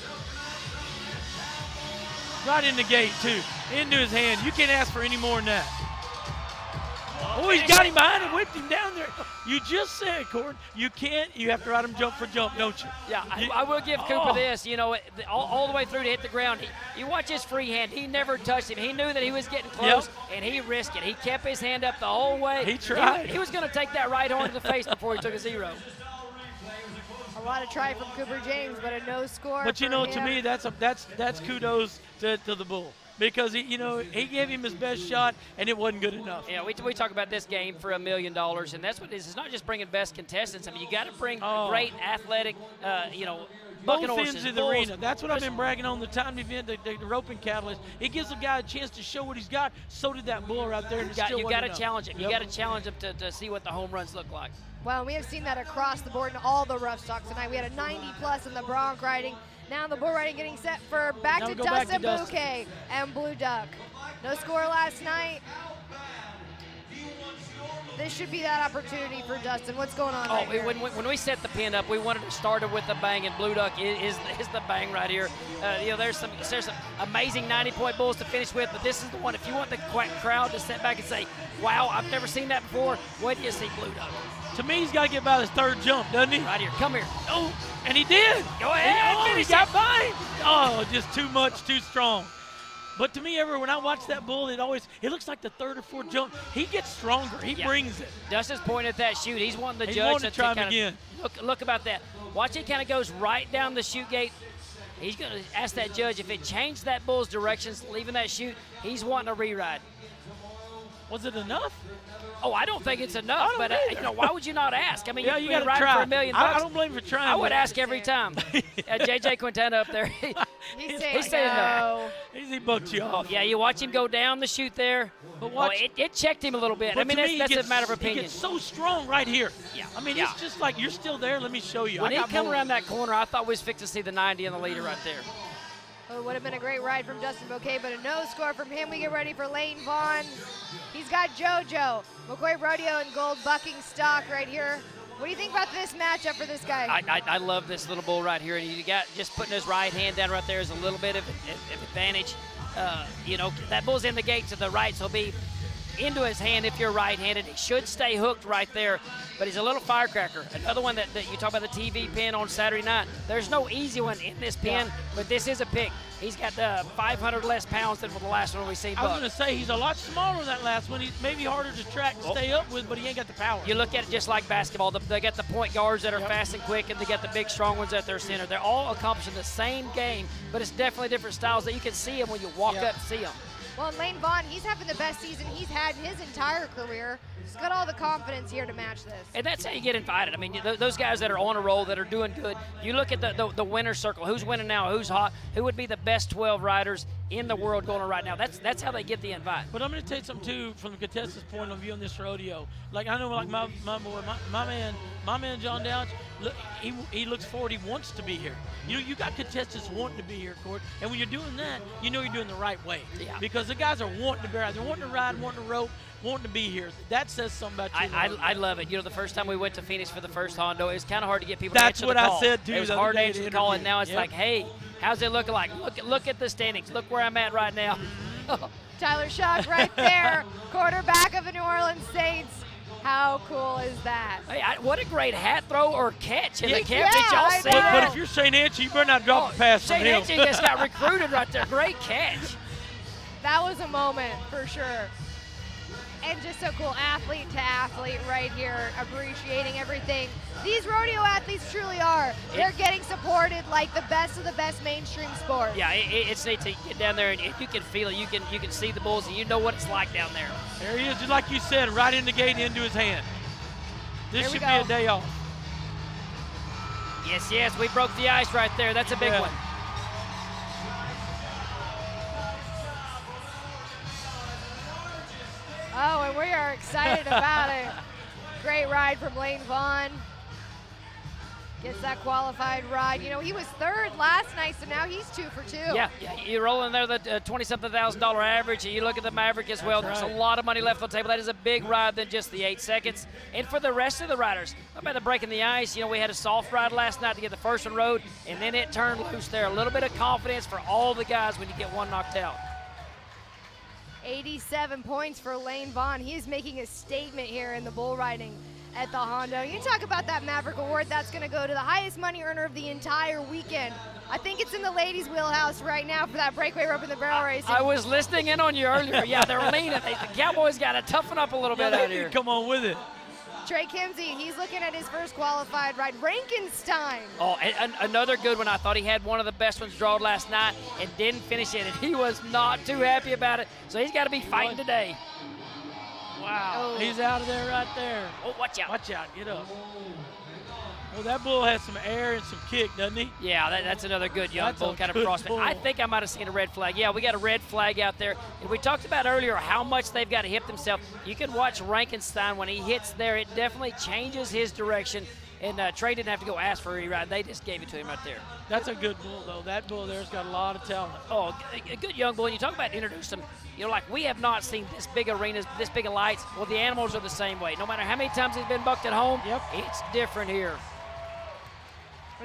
Right in the gate too, into his hand. You can't ask for any more than that. Oh, he's got him behind him, whipped him down there. You just said, Cord, you have to ride him jump for jump, don't you? Yeah, I will give Cooper this, all the way through to hit the ground. You watch his free hand. He never touched him. He knew that he was getting close, and he risked it. He kept his hand up the whole way. He tried. He was going to take that right horn to the face before he took a zero. A lot of try from Cooper James, but a no score. But for to him. me, that's kudos to the bull. Because he gave him his best shot, and it wasn't good enough. Yeah, we talk about this game for $1 million, and that's what it is. It's not just bringing best contestants. I mean, you got to bring great athletic, bucking Both horses. ends of the arena. That's what I've been bragging on the timed event, the roping catalyst. It gives a guy a chance to show what he's got. So did that bull right there. And You got to challenge him. You got to challenge him to see what the home runs look like. Well, we have seen that across the board in all the rough stocks tonight. We had a 90+ in the bronc riding. Now the bull riding getting set for back to Dustin Bouquet and Blue Duck. No score last night. This should be that opportunity for Dustin. What's going on right here? When we set the pin up, we wanted to start it with the bang, and Blue Duck is the bang right here. There's some amazing 90-point bulls to finish with, but this is the one. If you want the crowd to sit back and say, wow, I've never seen that before, wait till you see Blue Duck. To me, he's got to get by his third jump, doesn't he? Right here, come here. Oh, and he did. Go ahead, he got by him. Oh, just too much, too strong. But to me, when I watch that bull, it looks like the third or fourth jump. He gets stronger. He brings it. Dustin's pointing at that chute. He's wanting the judge wanting to try him again. Look about that. Watch, it kind of goes right down the chute gate. He's going to ask that judge if it changed that bull's directions, leaving that chute. He's wanting a re-ride. Was it enough? Oh, I don't think it's enough, but why would you not ask? I mean, you got to ride try for $1 million. I don't blame you for trying. I would ask every time. JJ Quintana up there, he's saying no. He bucked you off. Yeah, you watch him go down the chute there. But watch, it checked him a little bit. But I mean, that's a matter of opinion. He gets so strong right here. Yeah. I mean, it's just like, you're still there. Let me show you. When he come around that corner, I thought we was fixing to see the 90 in the leader right there. Oh, it would have been a great ride from Dustin Bouquet, but a no score from him. We get ready for Leighton Vaughn. He's got JoJo, McCoy Rodeo, and gold bucking stock right here. What do you think about this matchup for this guy? I love this little bull right here. And you got just putting his right hand down right there is a little bit of advantage. You know, that bull's in the gate to the right, so he'll be into his hand if you're right-handed. He should stay hooked right there, but he's a little firecracker. Another one that you talk about the TV pin on Saturday night. There's no easy one in this pin, but this is a pick. He's got 500 less pounds than for the last one we seen. I was going to say he's a lot smaller than that last one. He's maybe harder to track and stay up with, but he ain't got the power. You look at it just like basketball. They got the point guards that are fast and quick, and they got the big, strong ones at their center. They're all accomplishing the same game, but it's definitely different styles that you can see them when you walk up and see them. Well, and Leighton Vaughn, he's having the best season he's had in his entire career. He's got all the confidence here to match this. And that's how you get invited. I mean, those guys that are on a roll, that are doing good, you look at the winner's circle. Who's winning now? Who's hot? Who would be the best 12 riders in the world going on right now? That's how they get the invite. But I'm going to tell you something, too, from the contestant's point of view on this rodeo. Like, I know, like, my boy, my man John Downs, look, he looks forward. He wants to be here. You know, you got contestants wanting to be here, Court. And when you're doing that, you know you're doing the right way. Yeah. Because the guys are wanting to be out. They're wanting to ride, wanting to rope, wanting to be here. That says something about you. I love it. You know, the first time we went to Phoenix for the first Hondo, it was kind of hard to get people That's to answer what the call. I said, too. It was hard to answer the call, and now it's like, hey, how's it looking like? Look at the standings. Look where I'm at right now. Tyler Shough right there, quarterback of the New Orleans Saints. How cool is that? Hey, what a great hat throw or catch in the camp. Yeah, Did y'all see that? But if you're St. Anchi, you better not drop a pass from him. St. Anchi just got recruited right there. Great catch. That was a moment for sure. And just so cool, athlete to athlete right here, appreciating everything. These rodeo athletes truly are. They're getting supported like the best of the best mainstream sport. Yeah, it's neat to get down there, and you can feel it. You can see the bulls, and you know what it's like down there. There he is, just like you said, right in the gate into his hand. This should be a day off. Yes, we broke the ice right there. That's a big one. Oh, and we are excited about it. Great ride from Leighton Vaughn. Gets that qualified ride. You know, he was third last night, so now he's 2 for 2. Yeah, you're rolling there the $20-something thousand average. You look at the Maverick as well. There's a lot of money left on the table. That is a big ride than just the 8 seconds. And for the rest of the riders, how about the breaking the ice? You know, we had a soft ride last night to get the first one rode, and then it turned loose there. A little bit of confidence for all the guys when you get one knocked out. 87 points for Leighton Vaughn. He is making a statement here in the bull riding at the Hondo. You talk about that Maverick Award. That's going to go to the highest money earner of the entire weekend. I think it's in the ladies' wheelhouse right now for that breakaway rope in the barrel race. I was listening in on you earlier. Yeah, they're leaning. The Cowboys got to toughen up a little bit out here. Come on with it. Trey Kimsey, he's looking at his first qualified ride. Rankenstein. Oh, and another good one. I thought he had one of the best ones drawn last night and didn't finish it, and he was not too happy about it. So he's got to be fighting today. Wow, he's out of there right there. Oh, watch out. Watch out, get up. Well, that bull has some air and some kick, doesn't he? Yeah, that's another good young bull kind of crossman. I think I might have seen a red flag. Yeah, we got a red flag out there. And we talked about earlier how much they've got to hip themselves. You can watch Rankenstein when he hits there. It definitely changes his direction. And Trey didn't have to go ask for a ride. They just gave it to him right there. That's a good bull, though. That bull there's got a lot of talent. Oh, a good young bull. And you talk about introducing them. You know, like we have not seen this big arenas, this big of lights. Well, the animals are the same way. No matter how many times he's been bucked at home, it's different here.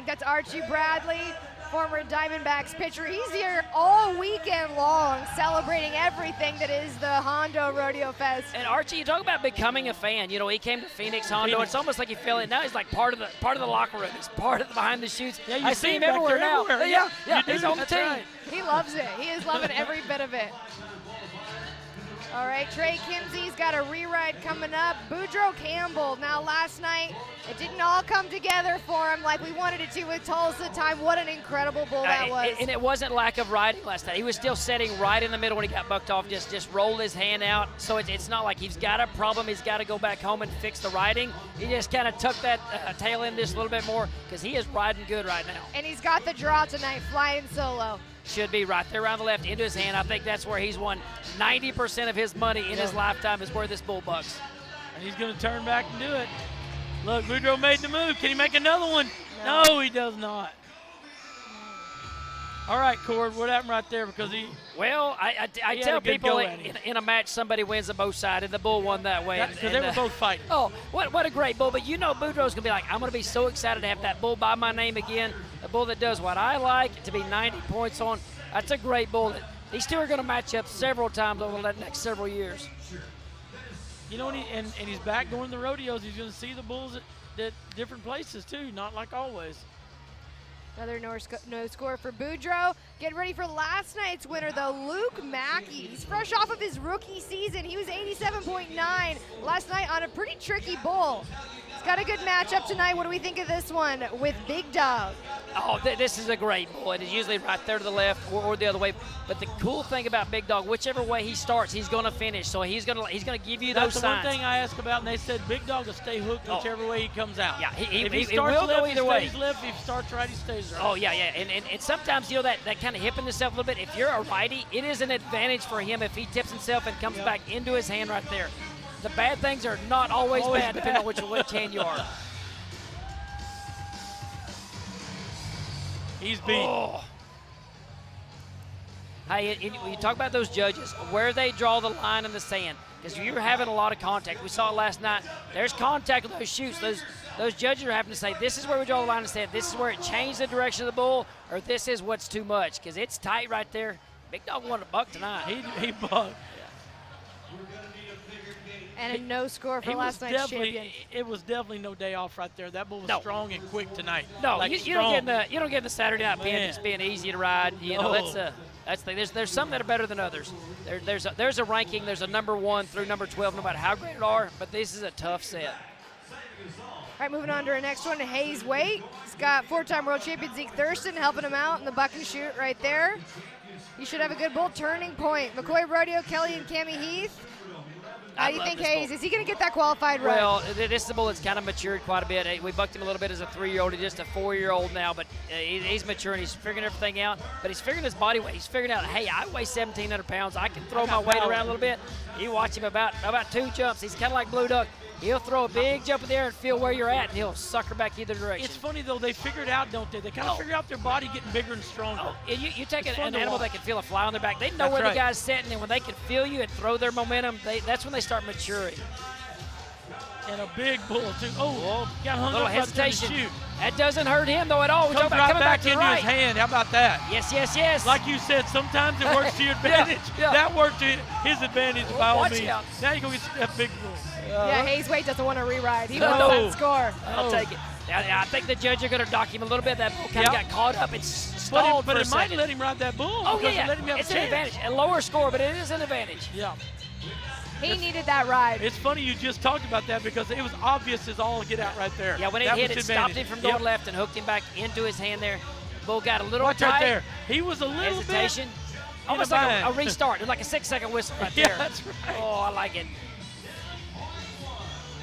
That's Archie Bradley, former Diamondbacks pitcher. He's here all weekend long celebrating everything that is the Hondo Rodeo Fest. And Archie, you talk about becoming a fan. You know, he came to Phoenix Hondo. It's almost like he fell in. Now he's like part of the locker room. He's part of the behind the chutes. Yeah, I see him everywhere now. Yeah, he's on the team. Right. He loves it. He is loving every bit of it. All right, Trey Kimsey's got a re-ride coming up. Boudreaux Campbell. Now, last night, it didn't all come together for him like we wanted it to with Tulsa time. What an incredible bull that was. And it wasn't lack of riding last night. He was still sitting right in the middle when he got bucked off, just rolled his hand out. So it's not like he's got a problem. He's got to go back home and fix the riding. He just kind of tucked that tail end just a little bit more because he is riding good right now. And he's got the draw tonight, flying solo. Should be right there around the left into his hand. I think that's where he's won 90% of his money in his lifetime is where this bull bucks. And he's going to turn back and do it. Look, Boudreaux made the move. Can he make another one? No, he does not. All right, Cord, what happened right there? Because Well, I he tell had a good people go at him. in a match somebody wins on both sides, and the bull won that way. Because they were both fighting. Oh, what a great bull. But you know Boudreaux's going to be like, I'm going to be so excited to have that bull by my name again, a bull that does what I like, to be 90 points on. That's a great bull. These two are going to match up several times over the next several years. You know, and he's back going to the rodeos. He's going to see the bulls at different places, too, not like always. Another no score for Boudreaux. Getting ready for last night's winner, though, Luke Mackey. He's fresh off of his rookie season. He was 87.9 last night on a pretty tricky bull. He's got a good matchup tonight. What do we think of this one with Big Dog? Oh, this is a great bull. It is usually right there to the left or the other way. But the cool thing about Big Dog, whichever way he starts, he's going to finish. So he's going to give you those signs. That's the one thing I asked about, and they said Big Dog will stay hooked whichever way he comes out. Yeah, if he will starts left, go either he way. stays left. If he starts right, he stays right. Oh, yeah. And sometimes, you know, that kind of hipping himself a little bit. If you're a righty, it is an advantage for him if he tips himself and comes back into his hand right there. The bad things are not always bad, depending on which hand you are. He's beat. Oh. Hey, when you talk about those judges, where they draw the line in the sand, because you're having a lot of contact. We saw it last night. There's contact with those shoots. Those judges are having to say, this is where we draw the line in the sand. This is where it changed the direction of the bull, or this is what's too much, because it's tight right there. Big Dog won a buck tonight. He bucked. And a no score for last night's champion. It was definitely no day off right there. That bull was strong and quick tonight. No, like you don't get in the Saturday night pen just being easy to ride. You know, that's the thing. There's some that are better than others. There's a ranking. There's a number 1 through number 12, no matter how great it are. But this is a tough set. All right, moving on to our next one, Hayes Waite. He's got 4-time world champion Zeke Thurston helping him out in the buck and shoot right there. You should have a good bull. Turning Point. McCoy Rodeo, Kelly and Cammie Heath. How do you think, Hayes? Is he going to get that qualified run? Well, this is a bull that's kind of matured quite a bit. We bucked him a little bit as a 3-year-old. He's just a 4-year-old now, but he's maturing. He's figuring everything out, but he's figuring his body weight. He's figuring out, hey, I weigh 1,700 pounds. I can throw my weight around a little bit. You watch him about 2 jumps. He's kind of like Blue Duck. He'll throw a big jump in the air and feel where you're at, and he'll sucker back either direction. It's funny, though. They figure it out, don't they? They kind of figure out their body getting bigger and stronger. Oh, you take an animal that can feel a fly on their back. They know where the guy's sitting, and when they can feel you and throw their momentum, that's when they start maturing. And a big bull, too. Oh, got hung a little up hesitation. Shoot. That doesn't hurt him, though, at all. Comes right back into his hand. How about that? Yes. Like you said, sometimes it works to your advantage. Yeah. That worked to his advantage by all means. Out. Now you go get that big bull. Yeah, Hayes Waite doesn't want to re-ride. He wants that score. I'll take it. I think the judge are going to dock him a little bit. That bull kind of got caught up. It's stalled but for a it might second. let him ride that bull. Oh, because yeah. It let him have it's a an advantage. A lower score, but it is an advantage. Yeah. He needed that ride. It's funny you just talked about that because it was obvious as all get out right there. Yeah, when it hit, it stopped him from going left and hooked him back into his hand there. The bull got a little tight. Right there. He was a little hesitation. bit Almost like a restart. It's like a 6-second whistle right there. Yeah, that's right. Oh, I like it.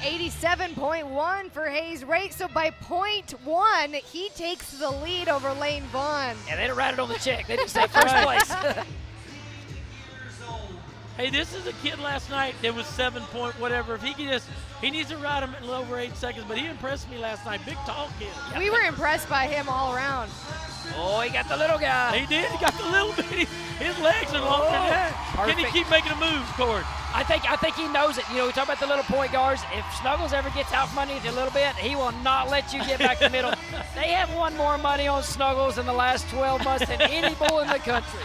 87.1 for Hayes Waite. So by .1, he takes the lead over Lane Vaughn. Yeah, they didn't write it on the check. They didn't say first place. Hey, this is a kid last night that was 7 point whatever. If he needs to ride him in a little over 8 seconds, but he impressed me last night. Big, tall kid. We were impressed by him all around. Oh, he got the little guy. He did. He got the little bitty. His legs are longer than that. Can he keep making a move, Cord? I think he knows it. You know, we talk about the little point guards. If Snuggles ever gets out from underneath a little bit, he will not let you get back to the middle. They have won more money on Snuggles in the last 12 months than any bull in the country.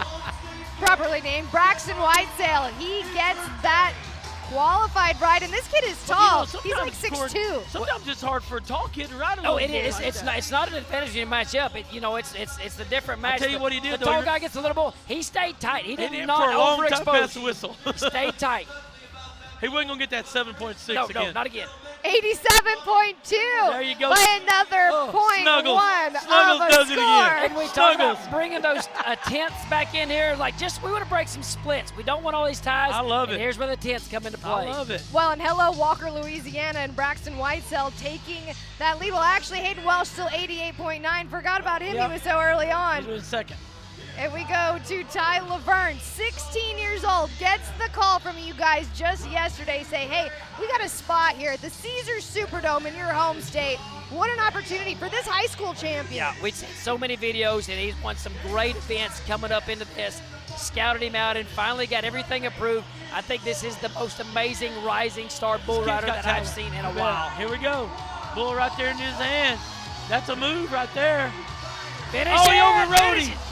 Properly named Braxton Whitesale. He gets that qualified ride, and this kid is tall. He's like 6'2". Sometimes it's hard for a tall kid to ride a Oh, little it is. like It's not an advantage in match up. It's the different match. I'll tell you what he did, The though. tall guy gets a little bull. He stayed tight. He did for not a long time overexpose. past the whistle. He stayed tight. He wasn't going to get that 7.6 again. No, not again. 87.2. There you go. By another .1 Snuggles of a does score. it again. And we talk about bringing those tenths back in here. Like, we want to break some splits. We don't want all these ties. I love it. And here's where the tenths come into play. I love it. Well, and hello, Walker, Louisiana, and Braxton Whitesale taking that lead. Well, actually, Hayden Welsh still 88.9. Forgot about him. Yep. He was so early on. He was second. And we go to Ty Laverne, 16 years old, gets the call from you guys just yesterday, say, hey, we got a spot here at the Caesars Superdome in your home state. What an opportunity for this high school champion. Yeah, we've seen so many videos, and he's won some great events coming up into this. Scouted him out and finally got everything approved. I think this is the most amazing rising star bull rider that I've seen in a while. Here we go. Bull right there in his hand. That's a move right there. Finish oh, it, he overrode finish him. it.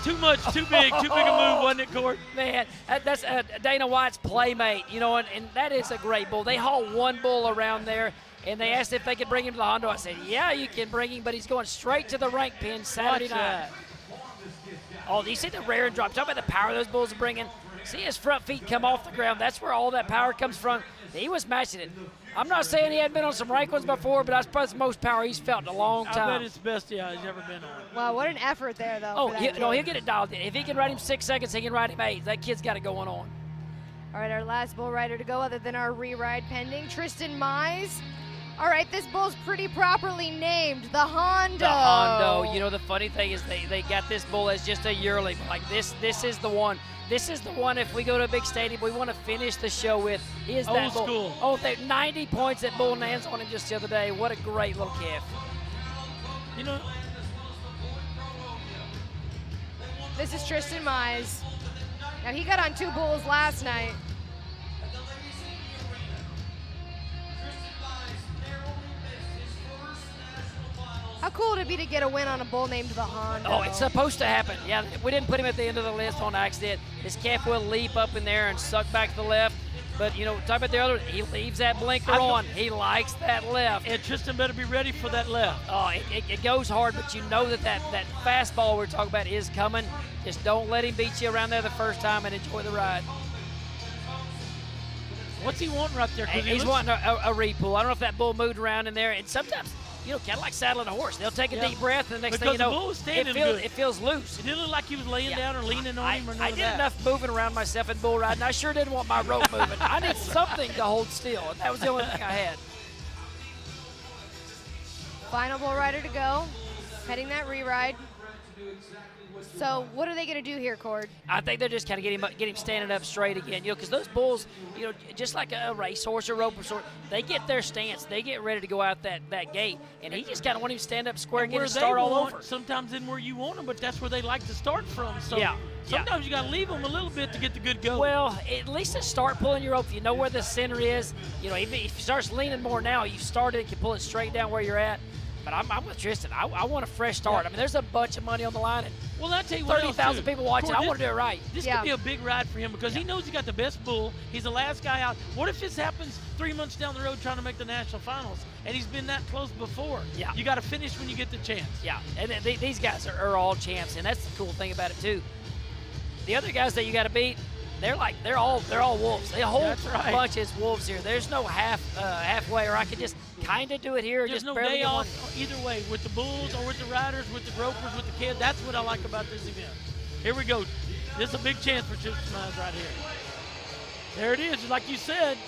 Too much, too big a move, wasn't it, Court? Man, that's Dana White's playmate, you know, and that is a great bull. They haul one bull around there, and they asked if they could bring him to the Hondo. I said, yeah, you can bring him, but he's going straight to the rank pin Saturday night. That. Oh, you see the rear and drop. Talk about the power those bulls are bringing. See his front feet come off the ground. That's where all that power comes from. He was matching it. I'm not saying he hadn't been on some rank ones before, but that's probably the most power he's felt in a long time. I bet it's the best he's ever been on. Wow, what an effort there, though. Oh, he'll get it dialed in. If he can ride him 6 seconds, he can ride him 8. That kid's got it going on. All right, our last bull rider to go other than our re-ride pending, Tristan Mize. All right, this bull's pretty properly named, the Hondo. The Hondo. You know, the funny thing is they got this bull as just a yearling. Like, this is the one. This is the one, if we go to a big stadium, we want to finish the show with. Is that bull. School. Oh, 90 points that bull lands on him just the other day. What a great little calf. You know, this is Tristan Mize. Now, he got on 2 bulls last night. How cool would it be to get a win on a bull named the Hondo? Oh, it's supposed to happen. Yeah, we didn't put him at the end of the list on accident. His calf will leap up in there and suck back to the left. But, you know, talk about the other, he leaves that blinker on. He likes that left. And Tristan better be ready for that left. Oh, it goes hard, but you know that fastball we're talking about is coming. Just don't let him beat you around there the first time and enjoy the ride. What's he wanting right there? He's wanting a repull. I don't know if that bull moved around in there. And sometimes, you know, kind of like saddling a horse. They'll take a deep breath, and the next thing you know, the bull was standing it feels loose. It didn't look like he was laying down or leaning on him or none I of did that. enough moving around myself in bull riding. I sure didn't want my rope moving. I need something to hold still, and that was the only thing I had. Final bull rider to go, heading that re-ride. So what are they going to do here, Cord? I think they're just kind of get him standing up straight again, you know, because those bulls, you know, just like a racehorse or rope horse, they get their stance, they get ready to go out that gate, and he just kind of want him to stand up square and get his start all over. Sometimes in where you want them, but that's where they like to start from. So yeah. Sometimes you got to leave them a little bit to get the good go. Well, at least to start pulling your rope, you know where the center is. You know, if he starts leaning more now, you start it, you can pull it straight down where you're at. But I'm with Tristan. I want a fresh start. I mean, there's a bunch of money on the line, and well, I'll tell you what 30,000 people watching. I want to do it right. This could be a big ride for him because he knows he got the best bull. He's the last guy out. What if this happens 3 months down the road trying to make the national finals, and he's been that close before? Yeah. You got to finish when you get the chance. Yeah, and these guys are all champs, and that's the cool thing about it too. The other guys that you got to beat, they're all wolves. The whole bunch is wolves here. There's no halfway, or I could just kind of do it here. There's just no barely day off either way, with the bulls or with the riders, with the ropers, with the kids. That's what I like about this event. Here we go. This is a big chance for Tristan Mize right here. There it is, just like you said.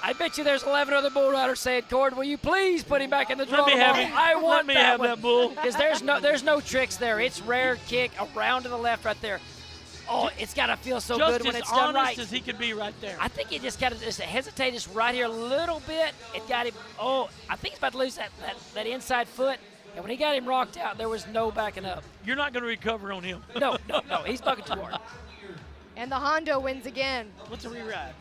I bet you there's 11 other bull riders saying, "Cord, will you please put him back in the draw?" Let me have him. I want Let me have that bull. Because there's no tricks there. It's rear kick around to the left right there. Oh, it's got to feel so good when it's done right. Just as he could be right there. I think he just got to just hesitate just right here a little bit. It got him. Oh, I think he's about to lose that inside foot. And when he got him rocked out, there was no backing up. You're not going to recover on him. No. He's bucking too hard. And the Hondo wins again. What's a re-ride?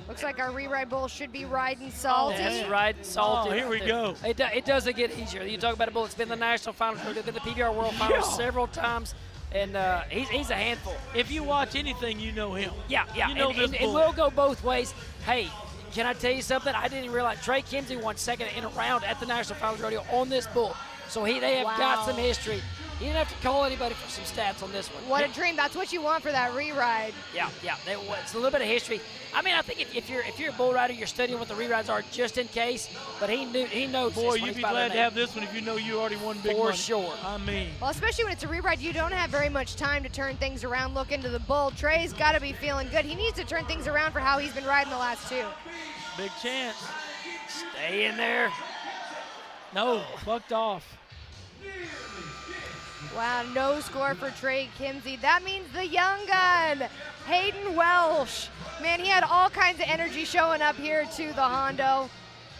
Looks like our re-ride bull should be riding salty. That's riding salty. Oh, here we go. It doesn't get easier. You talk about a bull. It's been the national finals. We've been the PBR World Finals several times. And he's a handful. If you watch anything, you know him. Yeah. You know this bull. And we'll go both ways. Hey, can I tell you something? I didn't even realize Trey Kimsey won second in a round at the National Finals Rodeo on this bull. So they have got some history. He didn't have to call anybody for some stats on this one. What a dream. That's what you want for that re-ride. Yeah. It's a little bit of history. I mean, I think if you're a bull rider, you're studying what the re-rides are just in case. But he knows. Boy, you'd be glad to have this one if you know you already won big money. For sure. I mean. Well, especially when it's a re-ride, you don't have very much time to turn things around, look into the bull. Trey's got to be feeling good. He needs to turn things around for how he's been riding the last two. Big chance. Stay in there. No, bucked off. Wow, no score for Trey Kimsey. That means the young gun, Hayden Welsh. Man, he had all kinds of energy showing up here to the Hondo.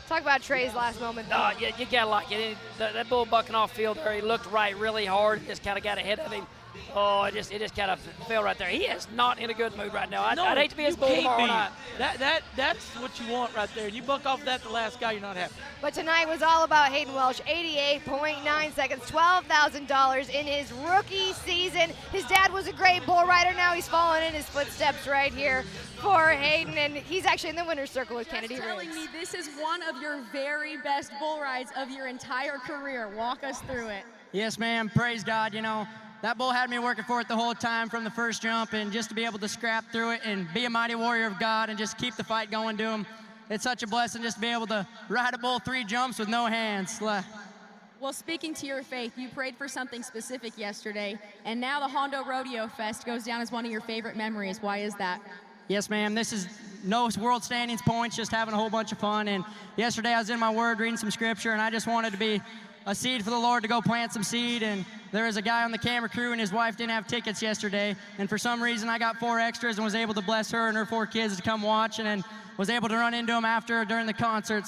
Talk about Trey's last moment, though. Yeah, you got to like it. That bull bucking off field there, he looked right really hard, just kind of got ahead of him. Oh, it just kind of fell right there. He is not in a good mood right now. I'd hate to be his bull tomorrow night. That's what you want right there. You buck off that the last guy, you're not happy. But tonight was all about Hayden Welsh, 88.9 seconds, $12,000 in his rookie season. His dad was a great bull rider. Now he's following in his footsteps right here for Hayden, and he's actually in the winner's circle with Kennedy Riggs. Telling me this is one of your very best bull rides of your entire career. Walk us through it. Yes, ma'am. Praise God. You know, that bull had me working for it the whole time from the first jump, and just to be able to scrap through it and be a mighty warrior of God and just keep the fight going to him, it's such a blessing just to be able to ride a bull 3 jumps with no hands. Well, speaking to your faith, you prayed for something specific yesterday, and now the Hondo Rodeo Fest goes down as one of your favorite memories. Why is that? Yes, ma'am. This is no world standings points, just having a whole bunch of fun. And yesterday I was in my word reading some scripture, and I just wanted to be a seed for the Lord to go plant some seed. And there was a guy on the camera crew, and his wife didn't have tickets yesterday. And for some reason, I got 4 extras and was able to bless her and her 4 kids to come watch, and then was able to run into them after during the concert.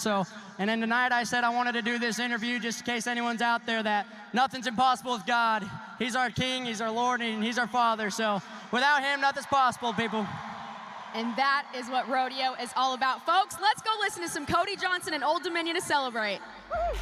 And then tonight I said I wanted to do this interview just in case anyone's out there that nothing's impossible with God. He's our King, He's our Lord, and He's our Father. So without Him, nothing's possible, people. And that is what rodeo is all about. Folks, let's go listen to some Cody Johnson and Old Dominion to celebrate. Woo!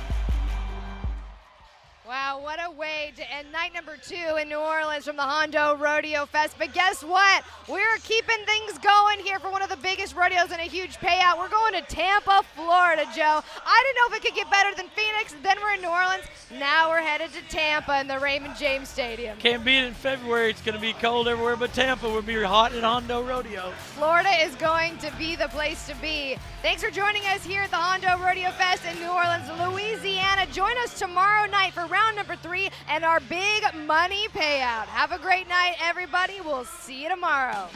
Wow, what a way to end night number 2 in New Orleans from the Hondo Rodeo Fest. But guess what? We're keeping things going here for one of the biggest rodeos and a huge payout. We're going to Tampa, Florida, Joe. I didn't know if it could get better than Phoenix. Then we're in New Orleans. Now we're headed to Tampa in the Raymond James Stadium. Can't beat it in February. It's going to be cold everywhere but Tampa. We'll be hot at Hondo Rodeo. Florida is going to be the place to be. Thanks for joining us here at the Hondo Rodeo Fest in New Orleans, Louisiana. Join us tomorrow night for round number 3 and our big money payout. Have a great night, everybody. We'll see you tomorrow.